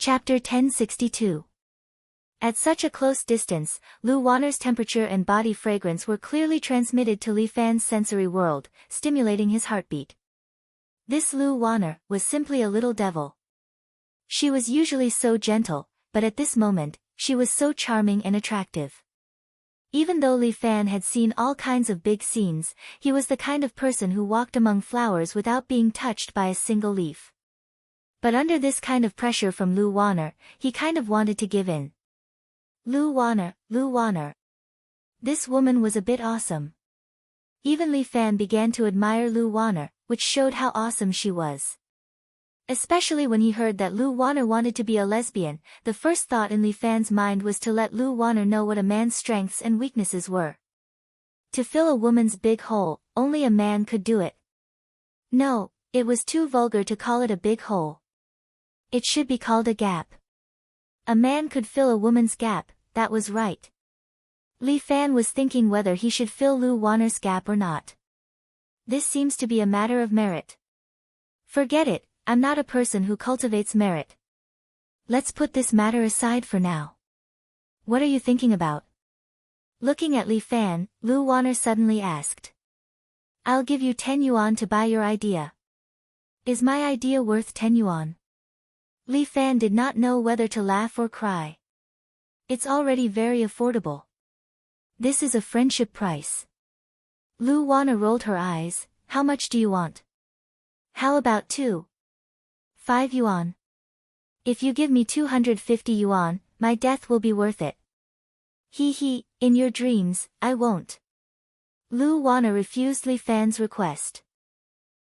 Chapter 1062. At such a close distance, Lu Wanner's temperature and body fragrance were clearly transmitted to Li Fan's sensory world, stimulating his heartbeat. This Lu Wanner was simply a little devil. She was usually so gentle, but at this moment, she was so charming and attractive. Even though Li Fan had seen all kinds of big scenes, he was the kind of person who walked among flowers without being touched by a single leaf. But under this kind of pressure from Lu Wanner, he kind of wanted to give in. Lu Wanner, Lu Wanner. This woman was a bit awesome. Even Li Fan began to admire Lu Wanner, which showed how awesome she was. Especially when he heard that Lu Wanner wanted to be a lesbian, the first thought in Li Fan's mind was to let Lu Wanner know what a man's strengths and weaknesses were. To fill a woman's big hole, only a man could do it. No, it was too vulgar to call it a big hole. It should be called a gap. A man could fill a woman's gap, that was right. Li Fan was thinking whether he should fill Lu Wanner's gap or not. This seems to be a matter of merit. Forget it, I'm not a person who cultivates merit. Let's put this matter aside for now. What are you thinking about? Looking at Li Fan, Lu Wanner suddenly asked. I'll give you 10 yuan to buy your idea. Is my idea worth 10 yuan? Li Fan did not know whether to laugh or cry. It's already very affordable. This is a friendship price. Lu Wanner rolled her eyes. How much do you want? How about 5 yuan. If you give me 250 yuan, my death will be worth it. He, in your dreams, I won't. Lu Wanner refused Li Fan's request.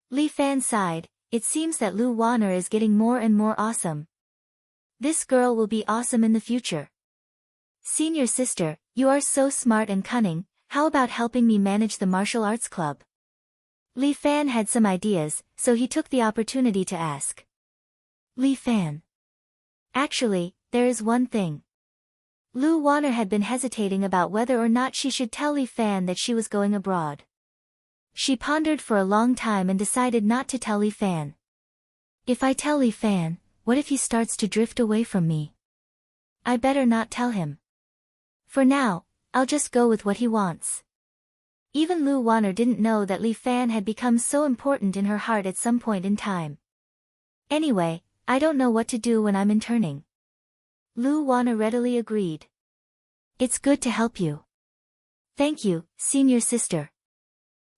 Li Fan sighed. It seems that Lu Wanner is getting more and more awesome. This girl will be awesome in the future. Senior sister, you are so smart and cunning, how about helping me manage the martial arts club? Li Fan had some ideas, so he took the opportunity to ask. Li Fan. Actually, there is one thing. Lu Wanner had been hesitating about whether or not she should tell Li Fan that she was going abroad. She pondered for a long time and decided not to tell Li Fan. If I tell Li Fan, what if he starts to drift away from me? I better not tell him. For now, I'll just go with what he wants. Even Lu Wanner didn't know that Li Fan had become so important in her heart at some point in time. Anyway, I don't know what to do when I'm interning. Lu Wanner readily agreed. It's good to help you. Thank you, senior sister.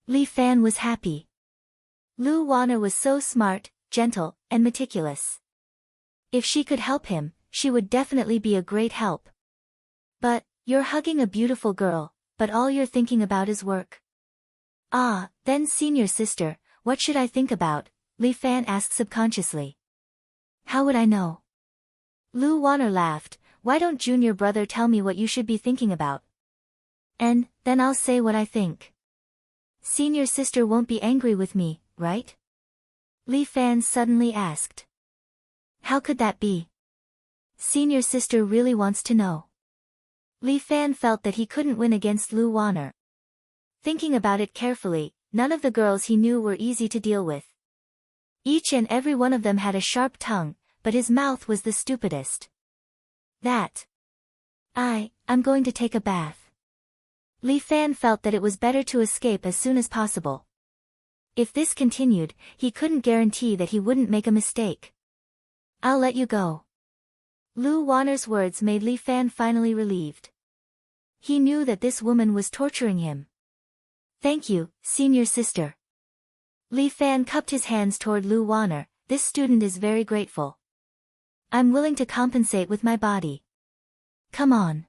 Li Fan was happy. Lu Wanner was so smart, gentle, and meticulous. If she could help him, she would definitely be a great help. But, you're hugging a beautiful girl, but all you're thinking about is work. Ah, then senior sister, what should I think about? Li Fan asked subconsciously. How would I know? Lu Wanner laughed. Why don't junior brother tell me what you should be thinking about? And, then I'll say what I think. Senior sister won't be angry with me, right? Li Fan suddenly asked. How could that be? Senior sister really wants to know. Li Fan felt that he couldn't win against Lu Wanner. Thinking about it carefully, none of the girls he knew were easy to deal with. Each and every one of them had a sharp tongue, but his mouth was the stupidest. I'm going to take a bath. Li Fan felt that it was better to escape as soon as possible. If this continued, he couldn't guarantee that he wouldn't make a mistake. I'll let you go. Lu Wanner's words made Li Fan finally relieved. He knew that this woman was torturing him. Thank you, senior sister. Li Fan cupped his hands toward Lu Wanner. This student is very grateful. I'm willing to compensate with my body. Come on.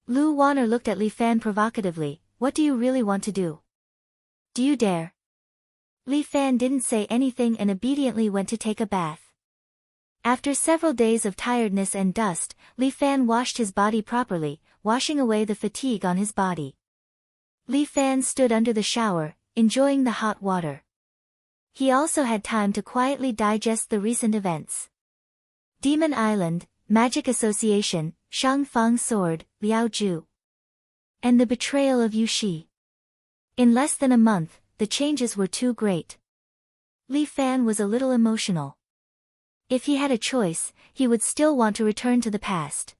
Lu Wanner looked at Li Fan provocatively. What do you really want to do? Do you dare? Li Fan didn't say anything and obediently went to take a bath. After several days of tiredness and dust, Li Fan washed his body properly, washing away the fatigue on his body. Li Fan stood under the shower, enjoying the hot water. He also had time to quietly digest the recent events. Demon Island, Magic Association, Shangfang Sword, Liao Ju. And the betrayal of Yushi. In less than a month, the changes were too great. Li Fan was a little emotional. If he had a choice, he would still want to return to the past.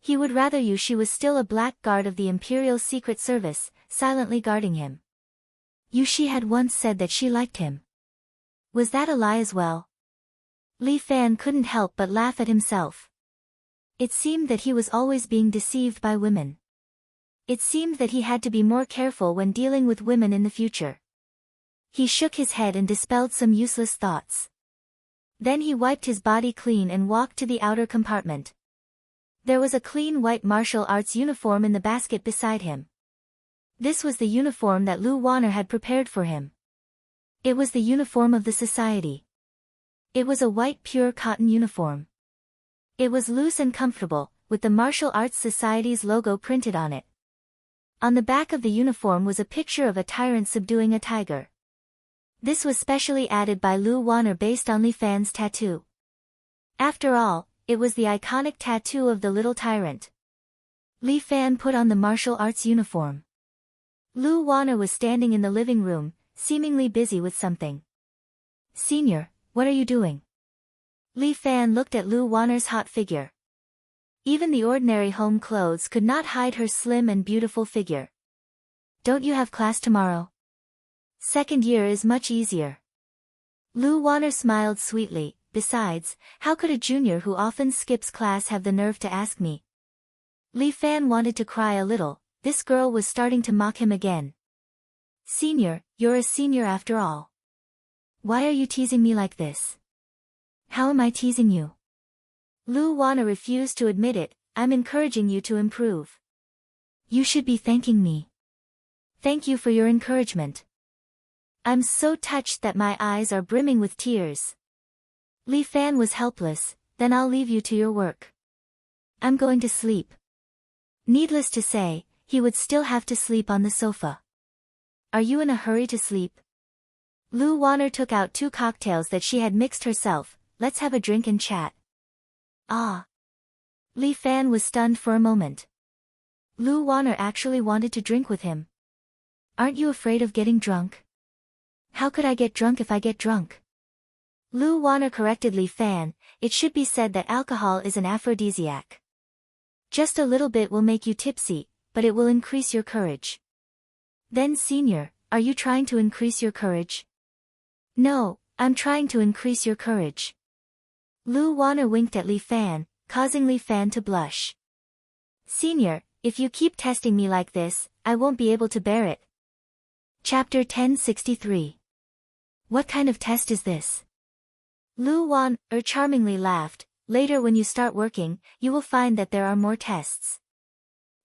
He would rather she was still a blackguard of the Imperial Secret Service, silently guarding him. She had once said that she liked him. Was that a lie as well? Li Fan couldn't help but laugh at himself. It seemed that he was always being deceived by women. It seemed that he had to be more careful when dealing with women in the future. He shook his head and dispelled some useless thoughts. Then he wiped his body clean and walked to the outer compartment. There was a clean white martial arts uniform in the basket beside him. This was the uniform that Lu Wanner had prepared for him. It was the uniform of the society. It was a white pure cotton uniform. It was loose and comfortable, with the Martial Arts Society's logo printed on it. On the back of the uniform was a picture of a tyrant subduing a tiger. This was specially added by Lu Wanner based on Li Fan's tattoo. After all, it was the iconic tattoo of the little tyrant. Li Fan put on the martial arts uniform. Lu Wanner was standing in the living room, seemingly busy with something. "Senior, what are you doing?" Li Fan looked at Lu Wanner's hot figure. Even the ordinary home clothes could not hide her slim and beautiful figure. "Don't you have class tomorrow?" "Second year is much easier." Lu Wanner smiled sweetly. "Besides, how could a junior who often skips class have the nerve to ask me?" Li Fan wanted to cry a little. This girl was starting to mock him again. "Senior, you're a senior after all. Why are you teasing me like this?" "How am I teasing you?" Lu Wanner refused to admit it. "I'm encouraging you to improve." "You should be thanking me." "Thank you for your encouragement. I'm so touched that my eyes are brimming with tears." Li Fan was helpless. "Then I'll leave you to your work. I'm going to sleep." Needless to say, he would still have to sleep on the sofa. "Are you in a hurry to sleep?" Lu Wanner took out 2 cocktails that she had mixed herself. "Let's have a drink and chat." "Ah." Li Fan was stunned for a moment. Lu Wanner actually wanted to drink with him. "Aren't you afraid of getting drunk?" "How could I get drunk if I get drunk?" Lu Wanner corrected Li Fan. "It should be said that alcohol is an aphrodisiac. Just a little bit will make you tipsy, but it will increase your courage." "Then senior, are you trying to increase your courage?" "No, I'm trying to increase your courage." Lu Wanner winked at Li Fan, causing Li Fan to blush. "Senior, if you keep testing me like this, I won't be able to bear it." Chapter 1063. What kind of test is this? Lu Wanner charmingly laughed. "Later when you start working, you will find that there are more tests."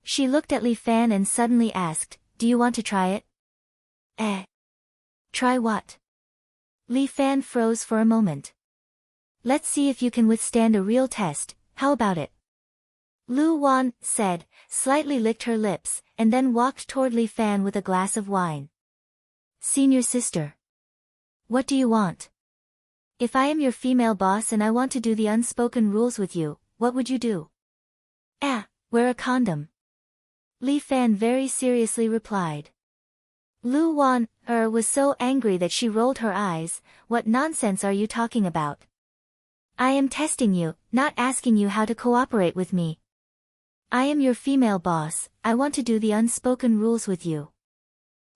She looked at Li Fan and suddenly asked, "Do you want to try it?" Try what?" Li Fan froze for a moment. "Let's see if you can withstand a real test, how about it?" Lu Wanner said, slightly licked her lips, and then walked toward Li Fan with a glass of wine. "Senior sister. What do you want?" "If I am your female boss and I want to do the unspoken rules with you, what would you do?" Wear a condom." Li Fan very seriously replied. Lu Wanner was so angry that she rolled her eyes. "What nonsense are you talking about? I am testing you, not asking you how to cooperate with me. I am your female boss, I want to do the unspoken rules with you.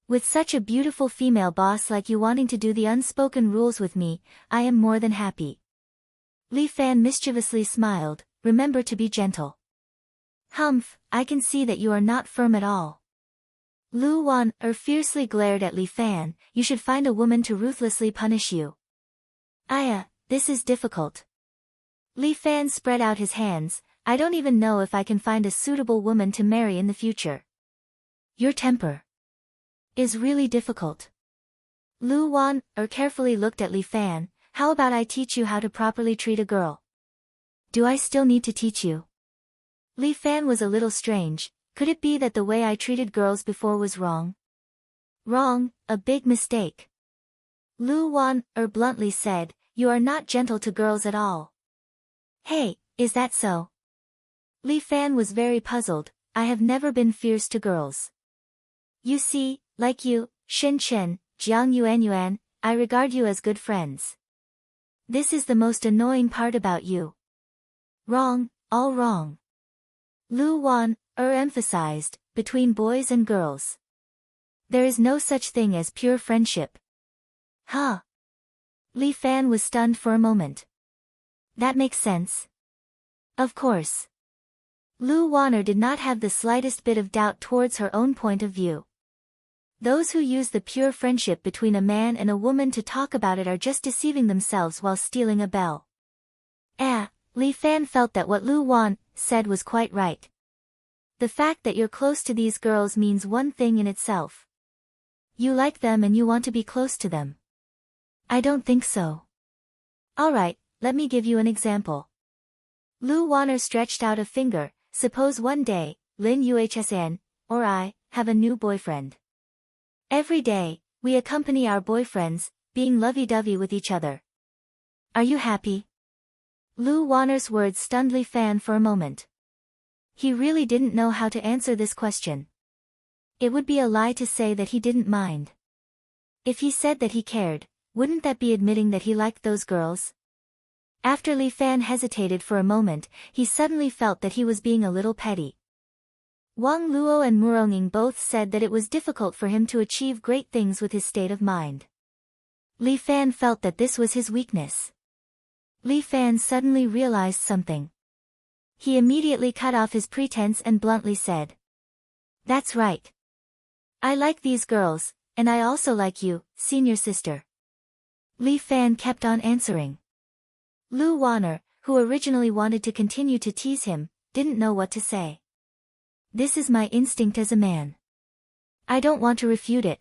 With such a beautiful female boss like you wanting to do the unspoken rules with me, I am more than happy." Li Fan mischievously smiled. "Remember to be gentle." "Humph, I can see that you are not firm at all." Lu Wanner fiercely glared at Li Fan. "You should find a woman to ruthlessly punish you." This is difficult." Li Fan spread out his hands. "I don't even know if I can find a suitable woman to marry in the future." "Your temper is really difficult." Lu Wanner carefully looked at Li Fan. "How about I teach you how to properly treat a girl?" "Do I still need to teach you?" Li Fan was a little strange. Could it be that the way I treated girls before was wrong? "Wrong, a big mistake." Lu Wanner bluntly said, "You are not gentle to girls at all." "Hey, is that so?" Li Fan was very puzzled. "I have never been fierce to girls. You see, like you, Shin Chen, Jiang Yuan, I regard you as good friends." This is the most annoying part about you. Wrong, all wrong. Lu Wan emphasized, between boys and girls. There is no such thing as pure friendship. Huh? Li Fan was stunned for a moment. That makes sense. Of course. Lu Wanner did not have the slightest bit of doubt towards her own point of view. Those who use the pure friendship between a man and a woman to talk about it are just deceiving themselves while stealing a bell. Li Fan felt that what Lu Wan said was quite right. The fact that you're close to these girls means one thing in itself. You like them and you want to be close to them. I don't think so. Alright, let me give you an example. Lu Wanner stretched out a finger. Suppose one day, Lin Yuhsan, or I, have a new boyfriend. Every day, we accompany our boyfriends, being lovey-dovey with each other. Are you happy? Lu Wanner's words stunned Li Fan for a moment. He really didn't know how to answer this question. It would be a lie to say that he didn't mind. If he said that he cared, wouldn't that be admitting that he liked those girls? After Li Fan hesitated for a moment, he suddenly felt that he was being a little petty. Wang Luo and Muronging both said that it was difficult for him to achieve great things with his state of mind. Li Fan felt that this was his weakness. Li Fan suddenly realized something. He immediately cut off his pretense and bluntly said, "That's right. I like these girls, and I also like you, senior sister." Li Fan kept on answering. Lu Wanner, who originally wanted to continue to tease him, didn't know what to say. This is my instinct as a man. I don't want to refute it.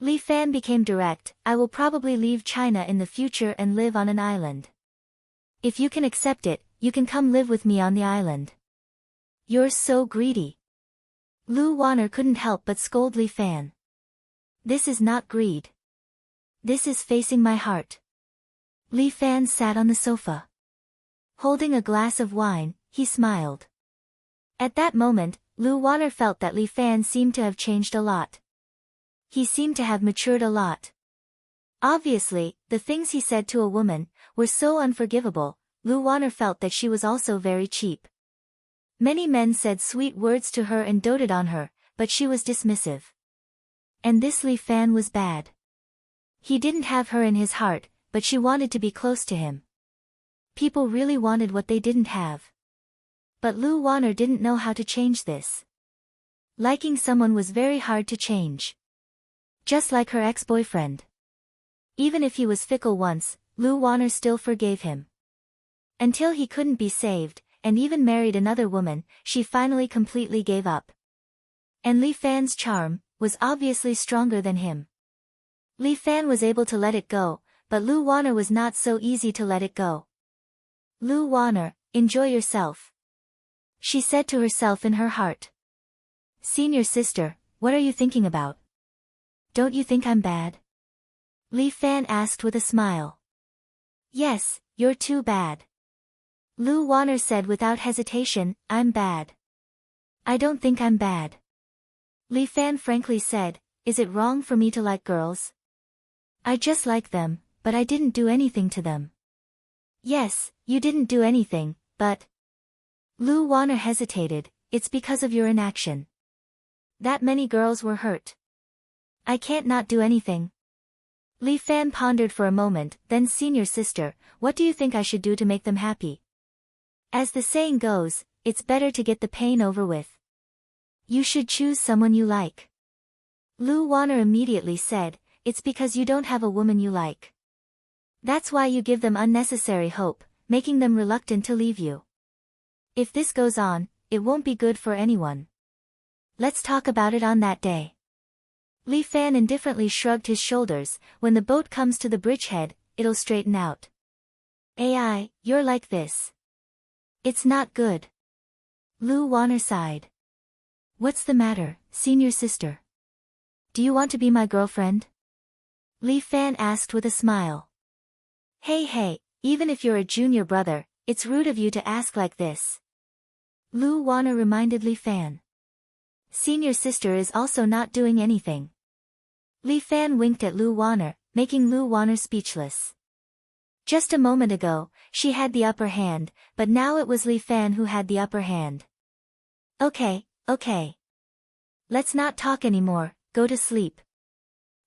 Li Fan became direct. I will probably leave China in the future and live on an island. If you can accept it, you can come live with me on the island. You're so greedy. Lu Wanner couldn't help but scold Li Fan. This is not greed. This is facing my heart. Li Fan sat on the sofa. Holding a glass of wine, he smiled. At that moment, Lu Wanner felt that Li Fan seemed to have changed a lot. He seemed to have matured a lot. Obviously, the things he said to a woman were so unforgivable. Lu Wanner felt that she was also very cheap. Many men said sweet words to her and doted on her, but she was dismissive. And this Li Fan was bad. He didn't have her in his heart, but she wanted to be close to him. People really wanted what they didn't have. But Lu Wanner didn't know how to change this. Liking someone was very hard to change. Just like her ex-boyfriend. Even if he was fickle once, Lu Wanner still forgave him. Until he couldn't be saved, and even married another woman, she finally completely gave up. And Li Fan's charm was obviously stronger than him. Li Fan was able to let it go, but Lu Wanner was not so easy to let it go. Lu Wanner, enjoy yourself. She said to herself in her heart. Senior sister, what are you thinking about? Don't you think I'm bad? Li Fan asked with a smile. Yes, you're too bad. Lu Wanner said without hesitation, I'm bad. I don't think I'm bad. Li Fan frankly said, is it wrong for me to like girls? I just like them, but I didn't do anything to them. Yes, you didn't do anything, but... Lu Wanner hesitated, it's because of your inaction. That many girls were hurt. I can't not do anything. Li Fan pondered for a moment, then senior sister, what do you think I should do to make them happy? As the saying goes, it's better to get the pain over with. You should choose someone you like. Lu Wanner immediately said, it's because you don't have a woman you like. That's why you give them unnecessary hope, making them reluctant to leave you. If this goes on, it won't be good for anyone. Let's talk about it on that day. Li Fan indifferently shrugged his shoulders, when the boat comes to the bridgehead, it'll straighten out. AI, you're like this. It's not good. Lu Wanner sighed. What's the matter, senior sister? Do you want to be my girlfriend? Li Fan asked with a smile. Hey, even if you're a junior brother, it's rude of you to ask like this. Lu Wanner reminded Li Fan. Senior sister is also not doing anything. Li Fan winked at Lu Wanner, making Lu Wanner speechless. Just a moment ago, she had the upper hand, but now it was Li Fan who had the upper hand. Okay. Let's not talk anymore, go to sleep.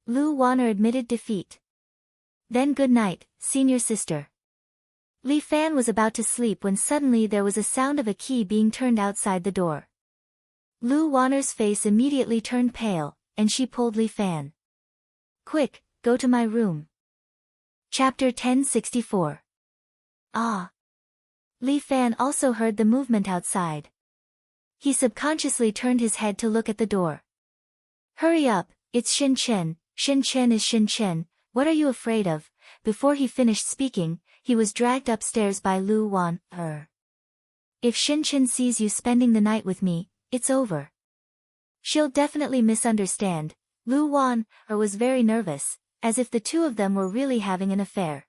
Lu Wanner admitted defeat. Then good night, senior sister. Li Fan was about to sleep when suddenly there was a sound of a key being turned outside the door. Lu Wanner's face immediately turned pale, and she pulled Li Fan. Quick, go to my room. Chapter 1064. Ah. Li Fan also heard the movement outside. He subconsciously turned his head to look at the door. Hurry up, it's Shin Chen. Shin Chen is Shin Chen, what are you afraid of? Before he finished speaking, he was dragged upstairs by Lu Wanner. If Shin Chen sees you spending the night with me, it's over. She'll definitely misunderstand. Lu Wanner was very nervous, as if the two of them were really having an affair.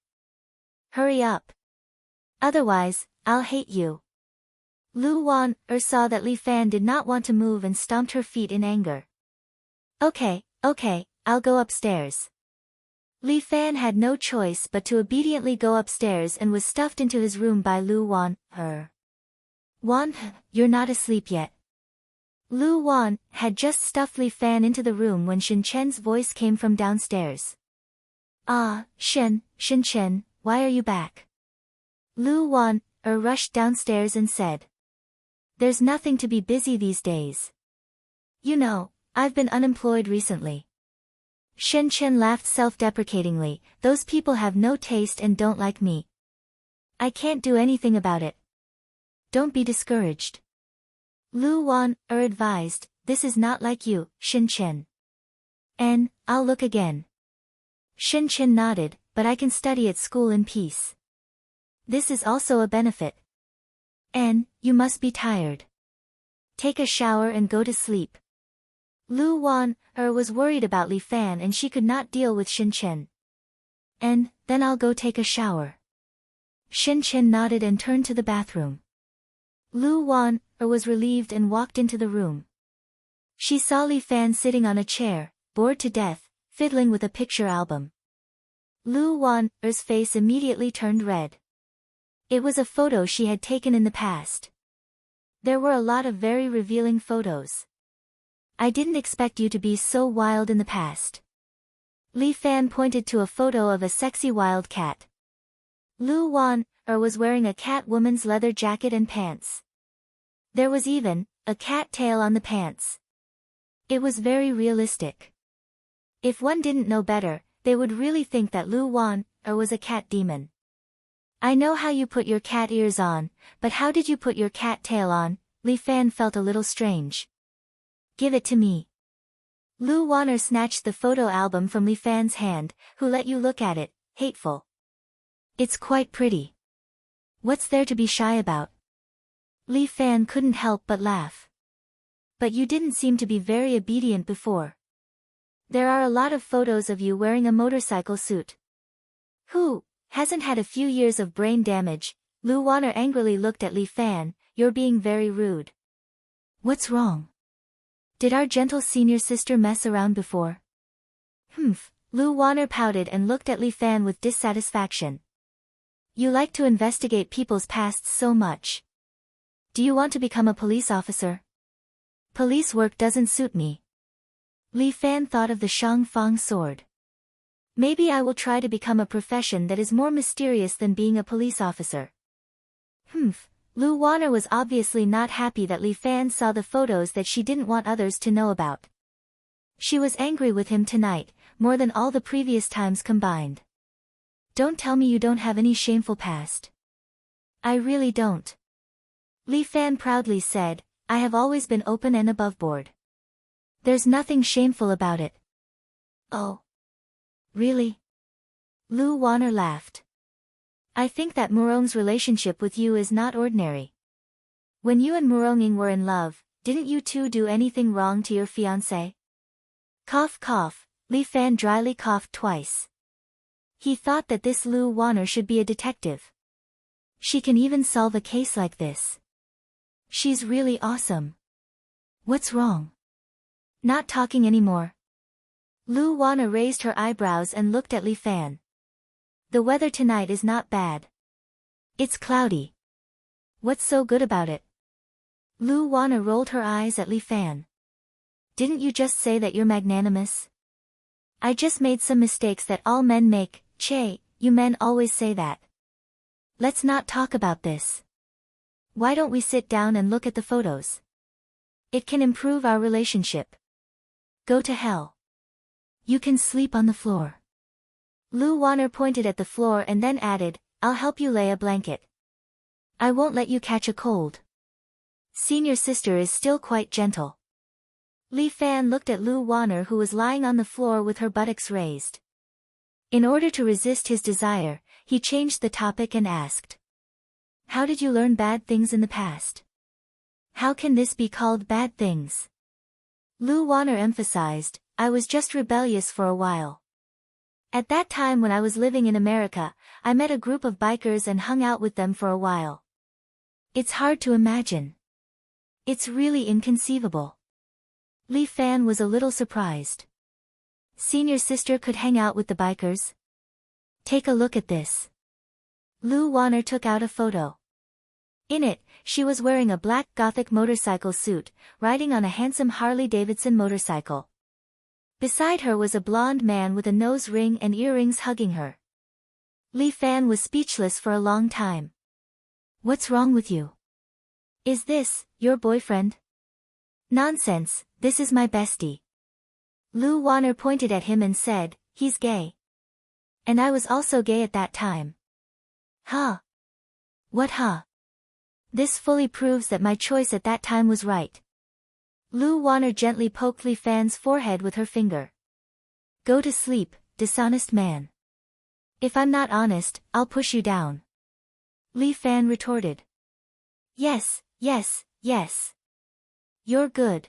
Hurry up. Otherwise, I'll hate you. Lu Wanner saw that Li Fan did not want to move and stomped her feet in anger. Okay, I'll go upstairs. Li Fan had no choice but to obediently go upstairs and was stuffed into his room by Lu Wanner. Wanner, you're not asleep yet. Lu Wanner had just stuffed Li Fan into the room when Shin Chen's voice came from downstairs. Ah, Shin Chen, why are you back? Lu Wanner rushed downstairs and said. There's nothing to be busy these days. You know, I've been unemployed recently. Shin Chen laughed self-deprecatingly, those people have no taste and don't like me. I can't do anything about it. Don't be discouraged. Lu Wanner advised, this is not like you, Shin Chen. And, I'll look again. Shin Chen nodded, but I can study at school in peace. This is also a benefit. And, you must be tired. Take a shower and go to sleep. Lu Wanner was worried about Li Fan and she could not deal with Shin Chen. And, then I'll go take a shower. Shin Chen nodded and turned to the bathroom. Lu Wanner was relieved and walked into the room. She saw Li Fan sitting on a chair, bored to death, fiddling with a picture album. Lu Wanner's face immediately turned red. It was a photo she had taken in the past. There were a lot of very revealing photos. I didn't expect you to be so wild in the past. Li Fan pointed to a photo of a sexy wild cat. Lu Wanner was wearing a cat woman's leather jacket and pants. There was even a cat tail on the pants. It was very realistic. If one didn't know better, they would really think that Lu Wanner was a cat demon. I know how you put your cat ears on, but how did you put your cat tail on? Li Fan felt a little strange. Give it to me. Lu Wanner snatched the photo album from Li Fan's hand, who let you look at it, hateful. It's quite pretty. What's there to be shy about? Li Fan couldn't help but laugh. But you didn't seem to be very obedient before. There are a lot of photos of you wearing a motorcycle suit. Who hasn't had a few years of brain damage? Lu Wanner angrily looked at Li Fan, you're being very rude. What's wrong? Did our gentle senior sister mess around before? Lu Wanner pouted and looked at Li Fan with dissatisfaction. You like to investigate people's pasts so much. Do you want to become a police officer? Police work doesn't suit me. Li Fan thought of the Shangfang sword. Maybe I will try to become a profession that is more mysterious than being a police officer. Lu Wanner was obviously not happy that Li Fan saw the photos that she didn't want others to know about. She was angry with him tonight, more than all the previous times combined. Don't tell me you don't have any shameful past. I really don't. Li Fan proudly said, I have always been open and aboveboard. There's nothing shameful about it. Oh. Really? Lu Wanner laughed. I think that Murong's relationship with you is not ordinary. When you and Muronging were in love, didn't you two do anything wrong to your fiancé? Cough cough, Li Fan dryly coughed twice. He thought that this Lu Wanner should be a detective. She can even solve a case like this. She's really awesome. What's wrong? Not talking anymore. Lu Wanner raised her eyebrows and looked at Li Fan. The weather tonight is not bad. It's cloudy. What's so good about it? Lu Wanna rolled her eyes at Li Fan. Didn't you just say that you're magnanimous? I just made some mistakes that all men make. Che, you men always say that. Let's not talk about this. Why don't we sit down and look at the photos? It can improve our relationship. Go to hell. You can sleep on the floor. Lu Wanner pointed at the floor and then added, I'll help you lay a blanket. I won't let you catch a cold. Senior sister is still quite gentle. Li Fan looked at Lu Wanner, who was lying on the floor with her buttocks raised. In order to resist his desire, he changed the topic and asked. How did you learn bad things in the past? How can this be called bad things? Lu Wanner emphasized, I was just rebellious for a while. At that time when I was living in America, I met a group of bikers and hung out with them for a while. It's hard to imagine. It's really inconceivable. Li Fan was a little surprised. Senior sister could hang out with the bikers? Take a look at this. Lu Wanner took out a photo. In it, she was wearing a black Gothic motorcycle suit, riding on a handsome Harley-Davidson motorcycle. Beside her was a blonde man with a nose ring and earrings hugging her. Li Fan was speechless for a long time. What's wrong with you? Is this your boyfriend? Nonsense, this is my bestie. Lu Wanner pointed at him and said, he's gay. And I was also gay at that time. Huh? What huh? This fully proves that my choice at that time was right. Lu Wanner gently poked Li Fan's forehead with her finger. Go to sleep, dishonest man. If I'm not honest, I'll push you down. Li Fan retorted. Yes, yes, yes. You're good.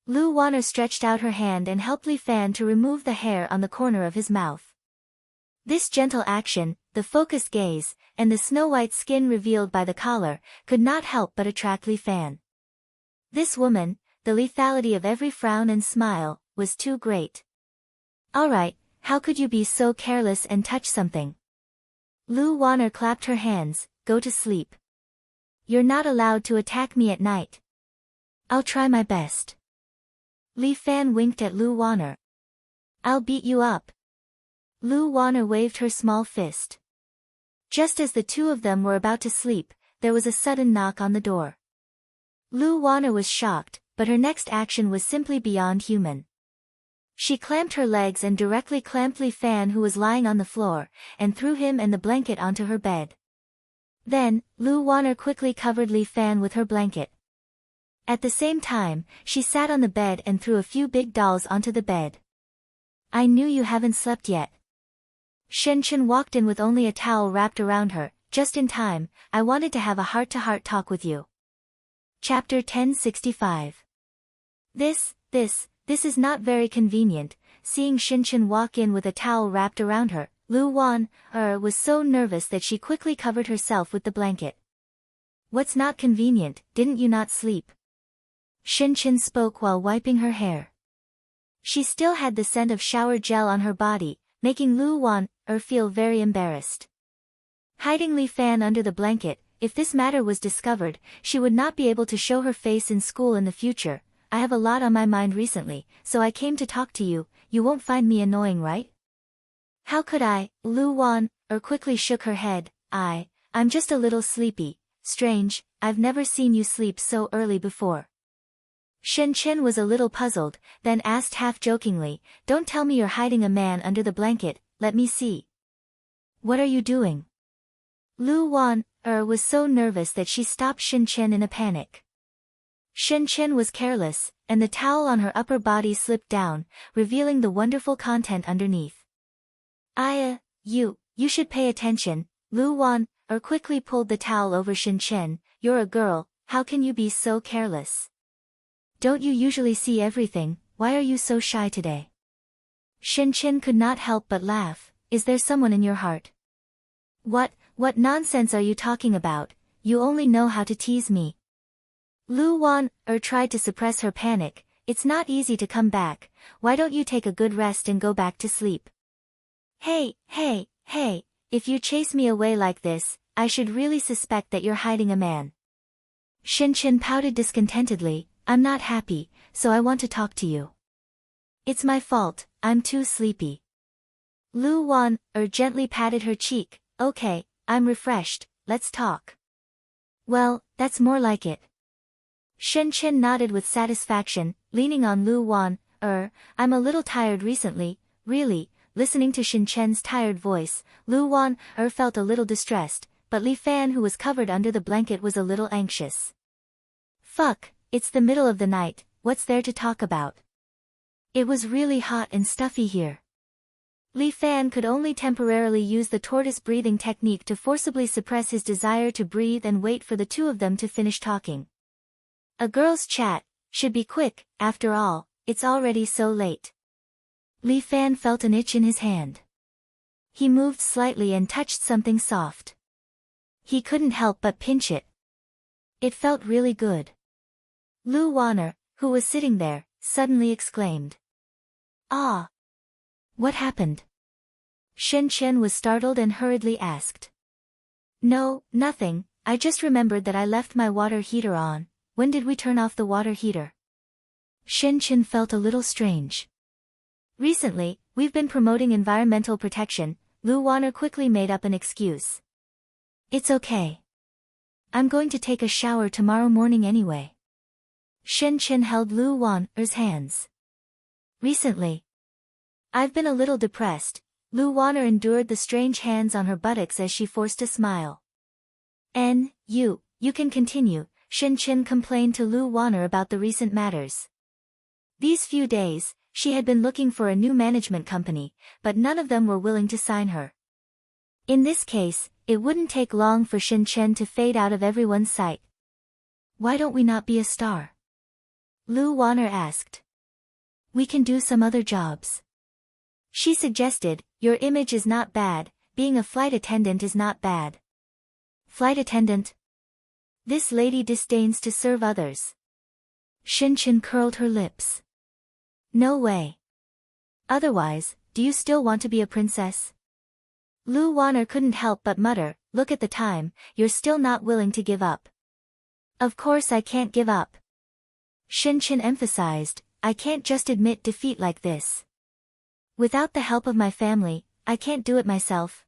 Lu Wanner stretched out her hand and helped Li Fan to remove the hair on the corner of his mouth. This gentle action, the focused gaze, and the snow-white skin revealed by the collar, could not help but attract Li Fan. This woman, the lethality of every frown and smile, was too great. Alright, how could you be so careless and touch something? Lu Wanner clapped her hands, go to sleep. You're not allowed to attack me at night. I'll try my best. Li Fan winked at Lu Wanner. I'll beat you up. Lu Wanner waved her small fist. Just as the two of them were about to sleep, there was a sudden knock on the door. Lu Wanner was shocked, but her next action was simply beyond human. She clamped her legs and directly clamped Li Fan, who was lying on the floor, and threw him and the blanket onto her bed. Then, Lu Wanner quickly covered Li Fan with her blanket. At the same time, she sat on the bed and threw a few big dolls onto the bed. I knew you haven't slept yet. Shen Chen walked in with only a towel wrapped around her, just in time. I wanted to have a heart-to-heart talk with you. Chapter 1065. This is not very convenient. Seeing Shen Chen walk in with a towel wrapped around her, Lu Wanner was so nervous that she quickly covered herself with the blanket. What's not convenient, didn't you not sleep? Shen Chen spoke while wiping her hair. She still had the scent of shower gel on her body, making Lu Wanner feel very embarrassed. Hiding Li Fan under the blanket, if this matter was discovered, she would not be able to show her face in school in the future. I have a lot on my mind recently, so I came to talk to you. You won't find me annoying, right? How could I? Lu Wanner quickly shook her head. I'm just a little sleepy. Strange, I've never seen you sleep so early before. Shen Chen was a little puzzled, then asked half-jokingly, don't tell me you're hiding a man under the blanket, let me see. What are you doing? Lu Wanner was so nervous that she stopped Shen Chen in a panic. Shen Chen was careless, and the towel on her upper body slipped down, revealing the wonderful content underneath. You should pay attention. Lu Wanner quickly pulled the towel over Shen Chen. You're a girl, how can you be so careless? Don't you usually see everything? Why are you so shy today? Shen Chen could not help but laugh. Is there someone in your heart? What nonsense are you talking about? You only know how to tease me. Lu Wanner tried to suppress her panic. It's not easy to come back. Why don't you take a good rest and go back to sleep? Hey, if you chase me away like this, I should really suspect that you're hiding a man. Shin pouted discontentedly, I'm not happy, so I want to talk to you. It's my fault, I'm too sleepy. Lu Wan gently patted her cheek, okay, I'm refreshed, let's talk. Well, that's more like it. Shin nodded with satisfaction, leaning on Lu Wan, I'm a little tired recently, really. Listening to Shin Chen's tired voice, Lu Wan felt a little distressed, but Li Fan, who was covered under the blanket, was a little anxious. Fuck, it's the middle of the night, what's there to talk about? It was really hot and stuffy here. Li Fan could only temporarily use the tortoise breathing technique to forcibly suppress his desire to breathe and wait for the two of them to finish talking. A girl's chat should be quick, after all, it's already so late. Li Fan felt an itch in his hand. He moved slightly and touched something soft. He couldn't help but pinch it. It felt really good. Lu Wanner, who was sitting there, suddenly exclaimed. Ah! What happened? Shin Chen was startled and hurriedly asked. No, nothing, I just remembered that I left my water heater on. When did we turn off the water heater? Shin Chen felt a little strange. Recently, we've been promoting environmental protection. Lu Wanner quickly made up an excuse. It's okay. I'm going to take a shower tomorrow morning anyway. Shin Chen held Lu Wanner's hands. Recently, I've been a little depressed. Lu Wanner endured the strange hands on her buttocks as she forced a smile. You can continue, Shin Chen complained to Lu Wanner about the recent matters. These few days, she had been looking for a new management company, but none of them were willing to sign her. In this case, it wouldn't take long for Shin Chen to fade out of everyone's sight. Why don't we not be a star? Lu Wanner asked. We can do some other jobs. She suggested, your image is not bad, being a flight attendant is not bad. Flight attendant? This lady disdains to serve others. Shin Chen curled her lips. No way. Otherwise, do you still want to be a princess? Lu Wanner couldn't help but mutter, look at the time, you're still not willing to give up. Of course I can't give up. Shin Chen emphasized, I can't just admit defeat like this. Without the help of my family, I can't do it myself.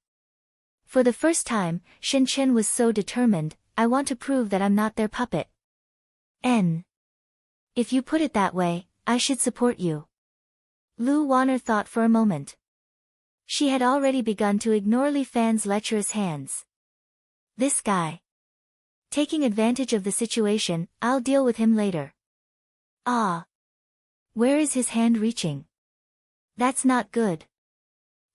For the first time, Shin Chen was so determined, I want to prove that I'm not their puppet. If you put it that way, I should support you. Lu Wanner thought for a moment. She had already begun to ignore Li Fan's lecherous hands. This guy. Taking advantage of the situation, I'll deal with him later. Ah. Where is his hand reaching? That's not good.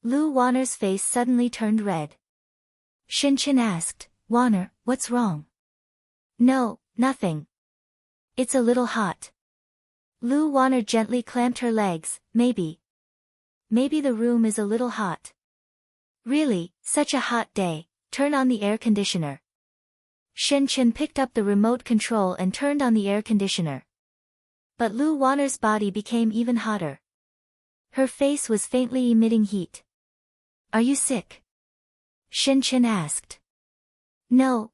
Lu Wanner's face suddenly turned red. Shin Chen asked, Wanner, what's wrong? No, nothing. It's a little hot. Lu Wanner gently clamped her legs, maybe the room is a little hot. Really, such a hot day, turn on the air conditioner. Shin Chen picked up the remote control and turned on the air conditioner. But Lu Wanner's body became even hotter. Her face was faintly emitting heat. Are you sick? Shin Chen asked. No.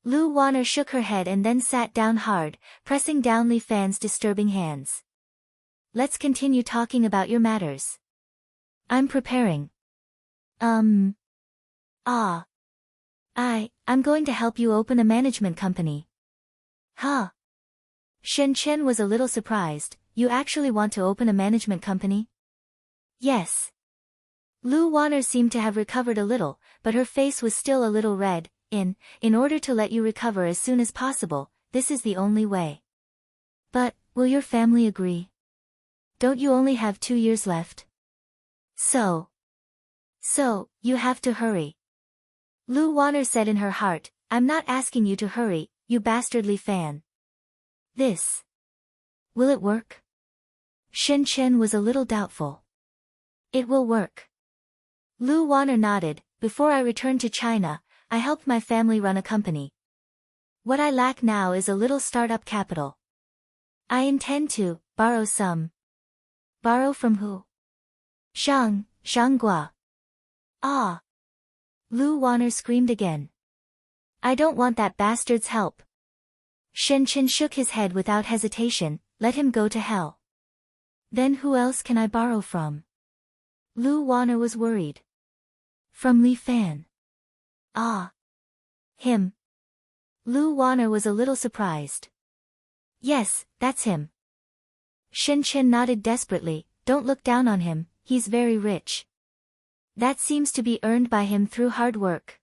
Lu Wanner shook her head and then sat down hard, pressing down Li Fan's disturbing hands. Let's continue talking about your matters. I'm preparing. I'm going to help you open a management company. Huh? Shin Chen was a little surprised, you actually want to open a management company? Yes. Lu Wanner seemed to have recovered a little, but her face was still a little red. In order to let you recover as soon as possible, this is the only way. But, will your family agree? Don't you only have 2 years left? So, you have to hurry. Lu Wanner said in her heart, I'm not asking you to hurry, you bastardly fan. Will it work? Shin Chen was a little doubtful. It will work. Lu Wanner nodded, before I returned to China, I helped my family run a company. What I lack now is a little startup capital. I intend to borrow some. Borrow from who? Shanggua. Ah! Lu Wanner screamed again. I don't want that bastard's help. Shen Chen shook his head without hesitation. Let him go to hell. Then who else can I borrow from? Lu Wanner was worried. From Li Fan. Ah. Him. Lu Wanner was a little surprised. Yes, that's him. Shen Chen nodded desperately. Don't look down on him, he's very rich. That seems to be earned by him through hard work.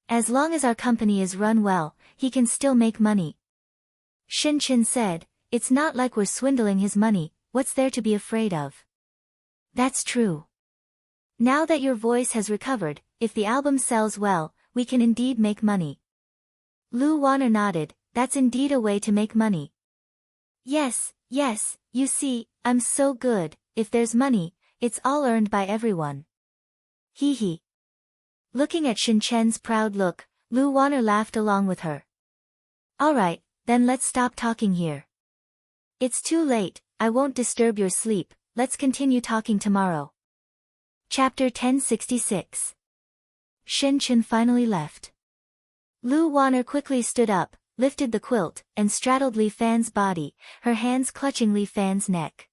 As long as our company is run well, he can still make money. Shen Chen said, it's not like we're swindling his money, what's there to be afraid of? That's true. Now that your voice has recovered, if the album sells well, we can indeed make money. Lu Wanner nodded, that's indeed a way to make money. Yes, you see, I'm so good, if there's money, it's all earned by everyone. Hee hee. Looking at Shen Chen's proud look, Lu Wanner laughed along with her. Alright, then let's stop talking here. It's too late, I won't disturb your sleep, let's continue talking tomorrow. Chapter 1066. Shen Chen finally left. Lu Wanner quickly stood up, lifted the quilt, and straddled Li Fan's body, her hands clutching Li Fan's neck.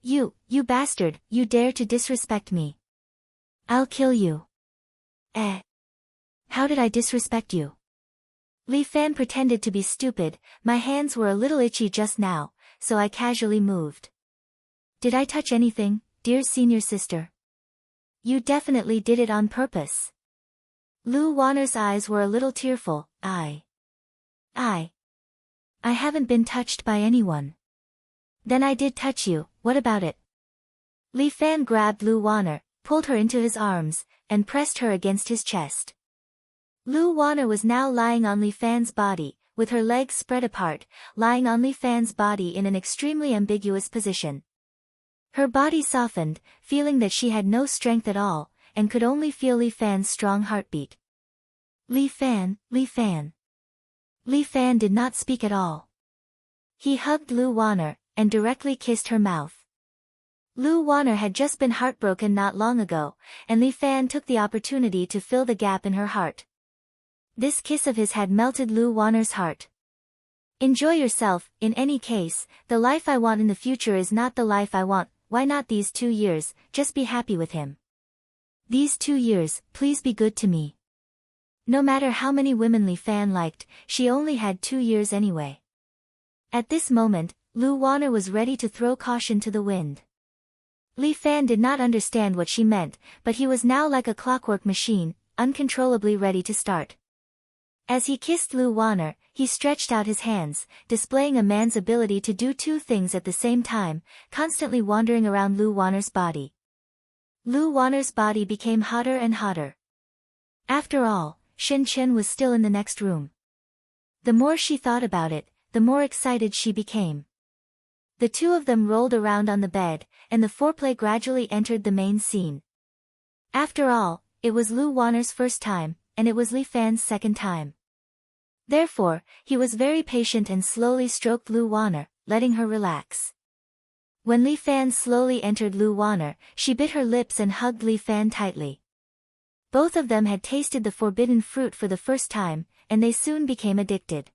You bastard, you dare to disrespect me. I'll kill you. How did I disrespect you? Li Fan pretended to be stupid, my hands were a little itchy just now, so I casually moved. Did I touch anything, dear senior sister? You definitely did it on purpose. Lu Wanner's eyes were a little tearful. I haven't been touched by anyone. Then I did touch you, what about it? Li Fan grabbed Lu Wanner, pulled her into his arms, and pressed her against his chest. Lu Wanner was now lying on Li Fan's body, with her legs spread apart, lying on Li Fan's body in an extremely ambiguous position. Her body softened, feeling that she had no strength at all, and could only feel Li Fan's strong heartbeat. Li Fan. Li Fan did not speak at all. He hugged Lu Wanner, and directly kissed her mouth. Lu Wanner had just been heartbroken not long ago, and Li Fan took the opportunity to fill the gap in her heart. This kiss of his had melted Lu Wanner's heart. Enjoy yourself, in any case, the life I want in the future is not the life I want, why not these 2 years, just be happy with him. These 2 years, please be good to me. No matter how many women Li Fan liked, she only had 2 years anyway. At this moment, Lu Wanner was ready to throw caution to the wind. Li Fan did not understand what she meant, but he was now like a clockwork machine, uncontrollably ready to start. As he kissed Lu Wanner, he stretched out his hands, displaying a man's ability to do 2 things at the same time, constantly wandering around Lu Wanner's body. Lu Wanner's body became hotter and hotter. After all, Shen Chen was still in the next room. The more she thought about it, the more excited she became. The two of them rolled around on the bed, and the foreplay gradually entered the main scene. After all, it was Lu Wanner's first time, and it was Li Fan's second time. Therefore, he was very patient and slowly stroked Lu Wanner, letting her relax. When Li Fan slowly entered Lu Wanner, she bit her lips and hugged Li Fan tightly. Both of them had tasted the forbidden fruit for the first time, and they soon became addicted.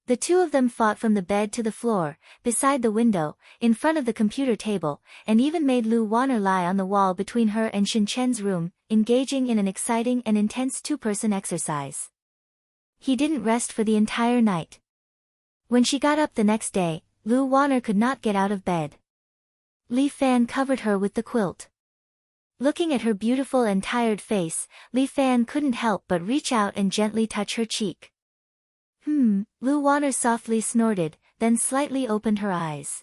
The two of them fought from the bed to the floor, beside the window, in front of the computer table, and even made Lu Wanner lie on the wall between her and Shen Chen's room, engaging in an exciting and intense 2-person exercise. He didn't rest for the entire night. When she got up the next day, Lu Wanner could not get out of bed. Li Fan covered her with the quilt. Looking at her beautiful and tired face, Li Fan couldn't help but reach out and gently touch her cheek. Lu Wanner softly snorted, then slightly opened her eyes.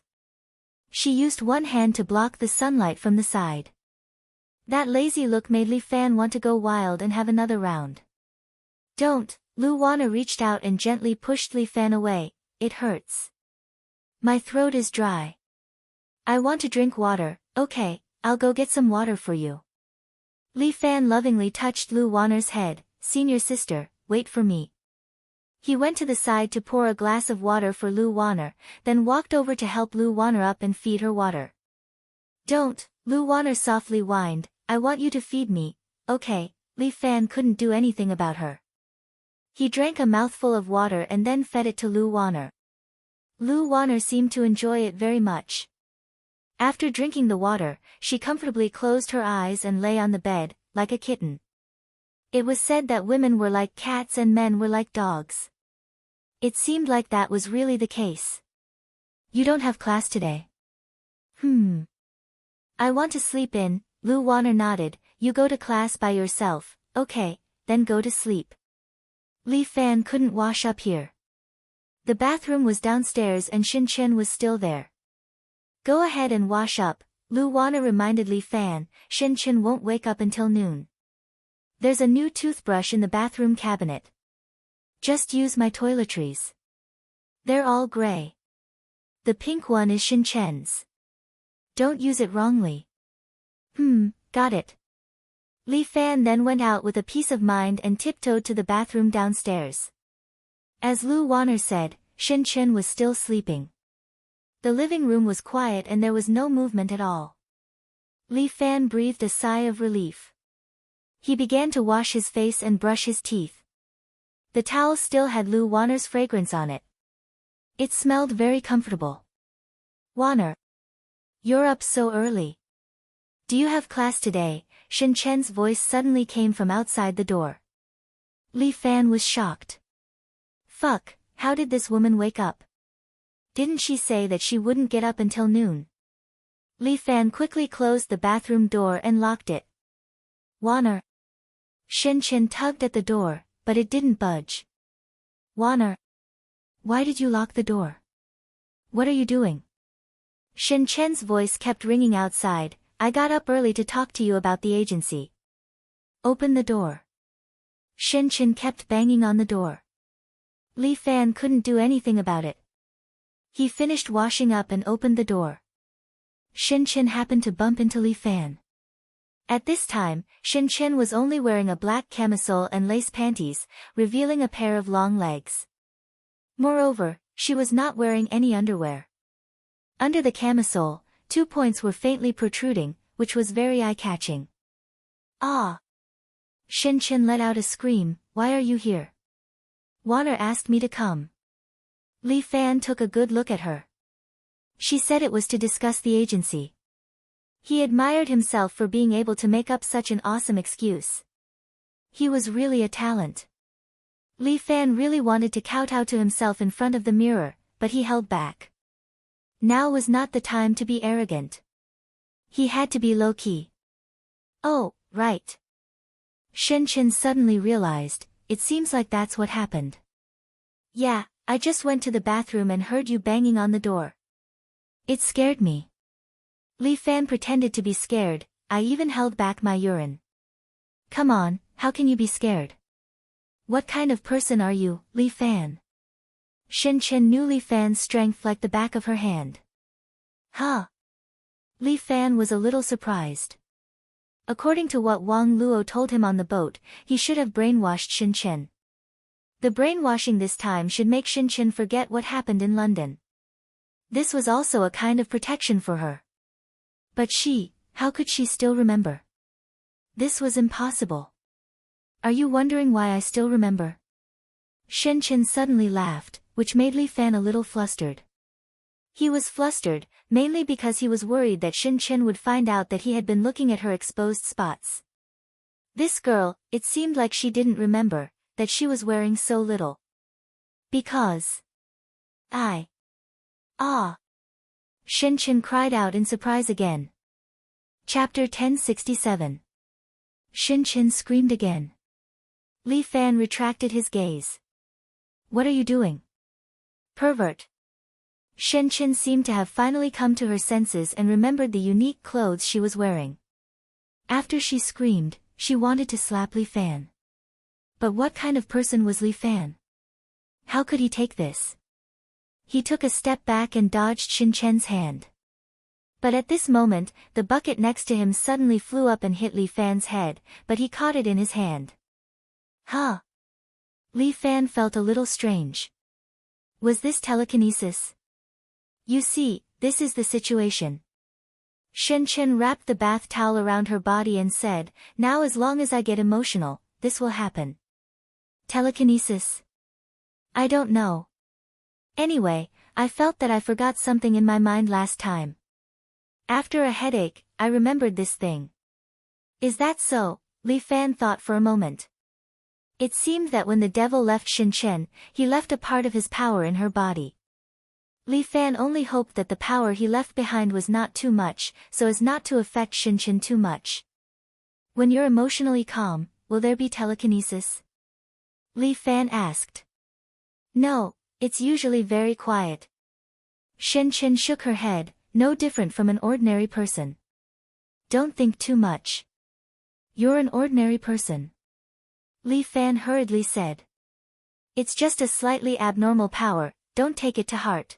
She used one hand to block the sunlight from the side. That lazy look made Li Fan want to go wild and have another round. Don't, Lu Wanner reached out and gently pushed Li Fan away, it hurts. My throat is dry. I want to drink water, okay, I'll go get some water for you. Li Fan lovingly touched Lu Wanner's head, senior sister, wait for me. He went to the side to pour a glass of water for Lu Wanner, then walked over to help Lu Wanner up and feed her water. Don't, Lu Wanner softly whined, I want you to feed me, okay? Li Fan couldn't do anything about her. He drank a mouthful of water and then fed it to Lu Wanner. Lu Wanner seemed to enjoy it very much. After drinking the water, she comfortably closed her eyes and lay on the bed, like a kitten. It was said that women were like cats and men were like dogs. It seemed like that was really the case. You don't have class today? I want to sleep in, Lu Wanner nodded. You go to class by yourself, okay, then go to sleep. Li Fan couldn't wash up here. The bathroom was downstairs and Shin Chen was still there. Go ahead and wash up, Lu Wanner reminded Li Fan. Shin Chen won't wake up until noon. There's a new toothbrush in the bathroom cabinet. Just use my toiletries. They're all gray. The pink one is Shin Chen's. Don't use it wrongly. Got it. Li Fan then went out with a peace of mind and tiptoed to the bathroom downstairs. As Lu Wanner said, Shin Chen was still sleeping. The living room was quiet and there was no movement at all. Li Fan breathed a sigh of relief. He began to wash his face and brush his teeth. The towel still had Lu Wanner's fragrance on it. It smelled very comfortable. Wanner. You're up so early. Do you have class today? Shin Chen's voice suddenly came from outside the door. Li Fan was shocked. Fuck, how did this woman wake up? Didn't she say that she wouldn't get up until noon? Li Fan quickly closed the bathroom door and locked it. Wanner. Shin Chen tugged at the door, but it didn't budge. Wanner. Why did you lock the door? What are you doing? Shin Chen's voice kept ringing outside. I got up early to talk to you about the agency. Open the door. Shin Chen kept banging on the door. Li Fan couldn't do anything about it. He finished washing up and opened the door. Shin Chen happened to bump into Li Fan. At this time, Shin Chen was only wearing a black camisole and lace panties, revealing a pair of long legs. Moreover, she was not wearing any underwear. Under the camisole, 2 points were faintly protruding, which was very eye-catching. Ah! Shin Chen let out a scream. Why are you here? Wanner asked me to come. Li Fan took a good look at her. She said it was to discuss the agency. He admired himself for being able to make up such an awesome excuse. He was really a talent. Li Fan really wanted to kowtow to himself in front of the mirror, but he held back. Now was not the time to be arrogant. He had to be low-key. Oh, right. Shin Chen suddenly realized, it seems like that's what happened. Yeah, I just went to the bathroom and heard you banging on the door. It scared me. Li Fan pretended to be scared. I even held back my urine. Come on, how can you be scared? What kind of person are you, Li Fan? Shin Chen knew Li Fan's strength like the back of her hand. Huh? Li Fan was a little surprised. According to what Wang Luo told him on the boat, he should have brainwashed Shin Chen. The brainwashing this time should make Shin Chen forget what happened in London. This was also a kind of protection for her. But how could she still remember? This was impossible. Are you wondering why I still remember? Shin Chen suddenly laughed, which made Li Fan a little flustered. He was flustered, mainly because he was worried that Shin Chen would find out that he had been looking at her exposed spots. This girl, it seemed like she didn't remember, that she was wearing so little. Because... Shin Chen cried out in surprise again. Chapter 1067. Shin Chen screamed again. Li Fan retracted his gaze. What are you doing? Pervert. Shin Chen seemed to have finally come to her senses and remembered the unique clothes she was wearing. After she screamed, she wanted to slap Li Fan. But what kind of person was Li Fan? How could he take this? He took a step back and dodged Shin Chen's hand. But at this moment, the bucket next to him suddenly flew up and hit Li Fan's head, but he caught it in his hand. Huh? Li Fan felt a little strange. Was this telekinesis? You see, this is the situation. Shen Chen wrapped the bath towel around her body and said, "Now as long as I get emotional, this will happen." Telekinesis? I don't know. Anyway, I felt that I forgot something in my mind last time. After a headache, I remembered this thing. Is that so? Li Fan thought for a moment. It seemed that when the devil left Shen Chen, he left a part of his power in her body. Li Fan only hoped that the power he left behind was not too much, so as not to affect Shen Chen too much. When you're emotionally calm, will there be telekinesis? Li Fan asked. No, it's usually very quiet. Shen Chen shook her head, no different from an ordinary person. Don't think too much. You're an ordinary person. Li Fan hurriedly said. It's just a slightly abnormal power, don't take it to heart.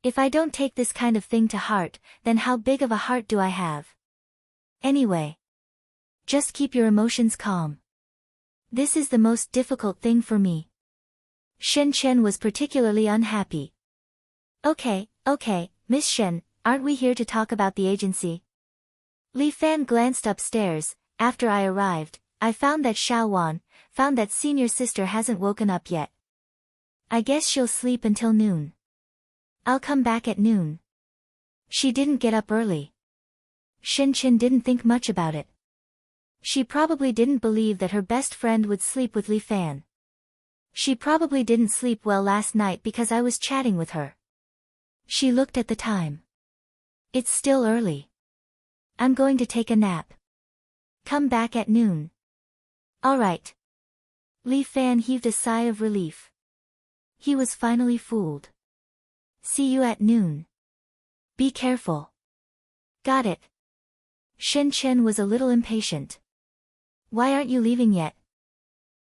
If I don't take this kind of thing to heart, then how big of a heart do I have? Anyway. Just keep your emotions calm. This is the most difficult thing for me. Shen Chen was particularly unhappy. Okay, Miss Shen, aren't we here to talk about the agency? Li Fan glanced upstairs. After I arrived, I found that found that senior sister hasn't woken up yet. I guess she'll sleep until noon. I'll come back at noon. She didn't get up early. Shen Chen didn't think much about it. She probably didn't believe that her best friend would sleep with Li Fan. She probably didn't sleep well last night because I was chatting with her. She looked at the time. It's still early. I'm going to take a nap. Come back at noon. All right. Li Fan heaved a sigh of relief. He was finally fooled. See you at noon. Be careful. Got it. Shen Chen was a little impatient. Why aren't you leaving yet?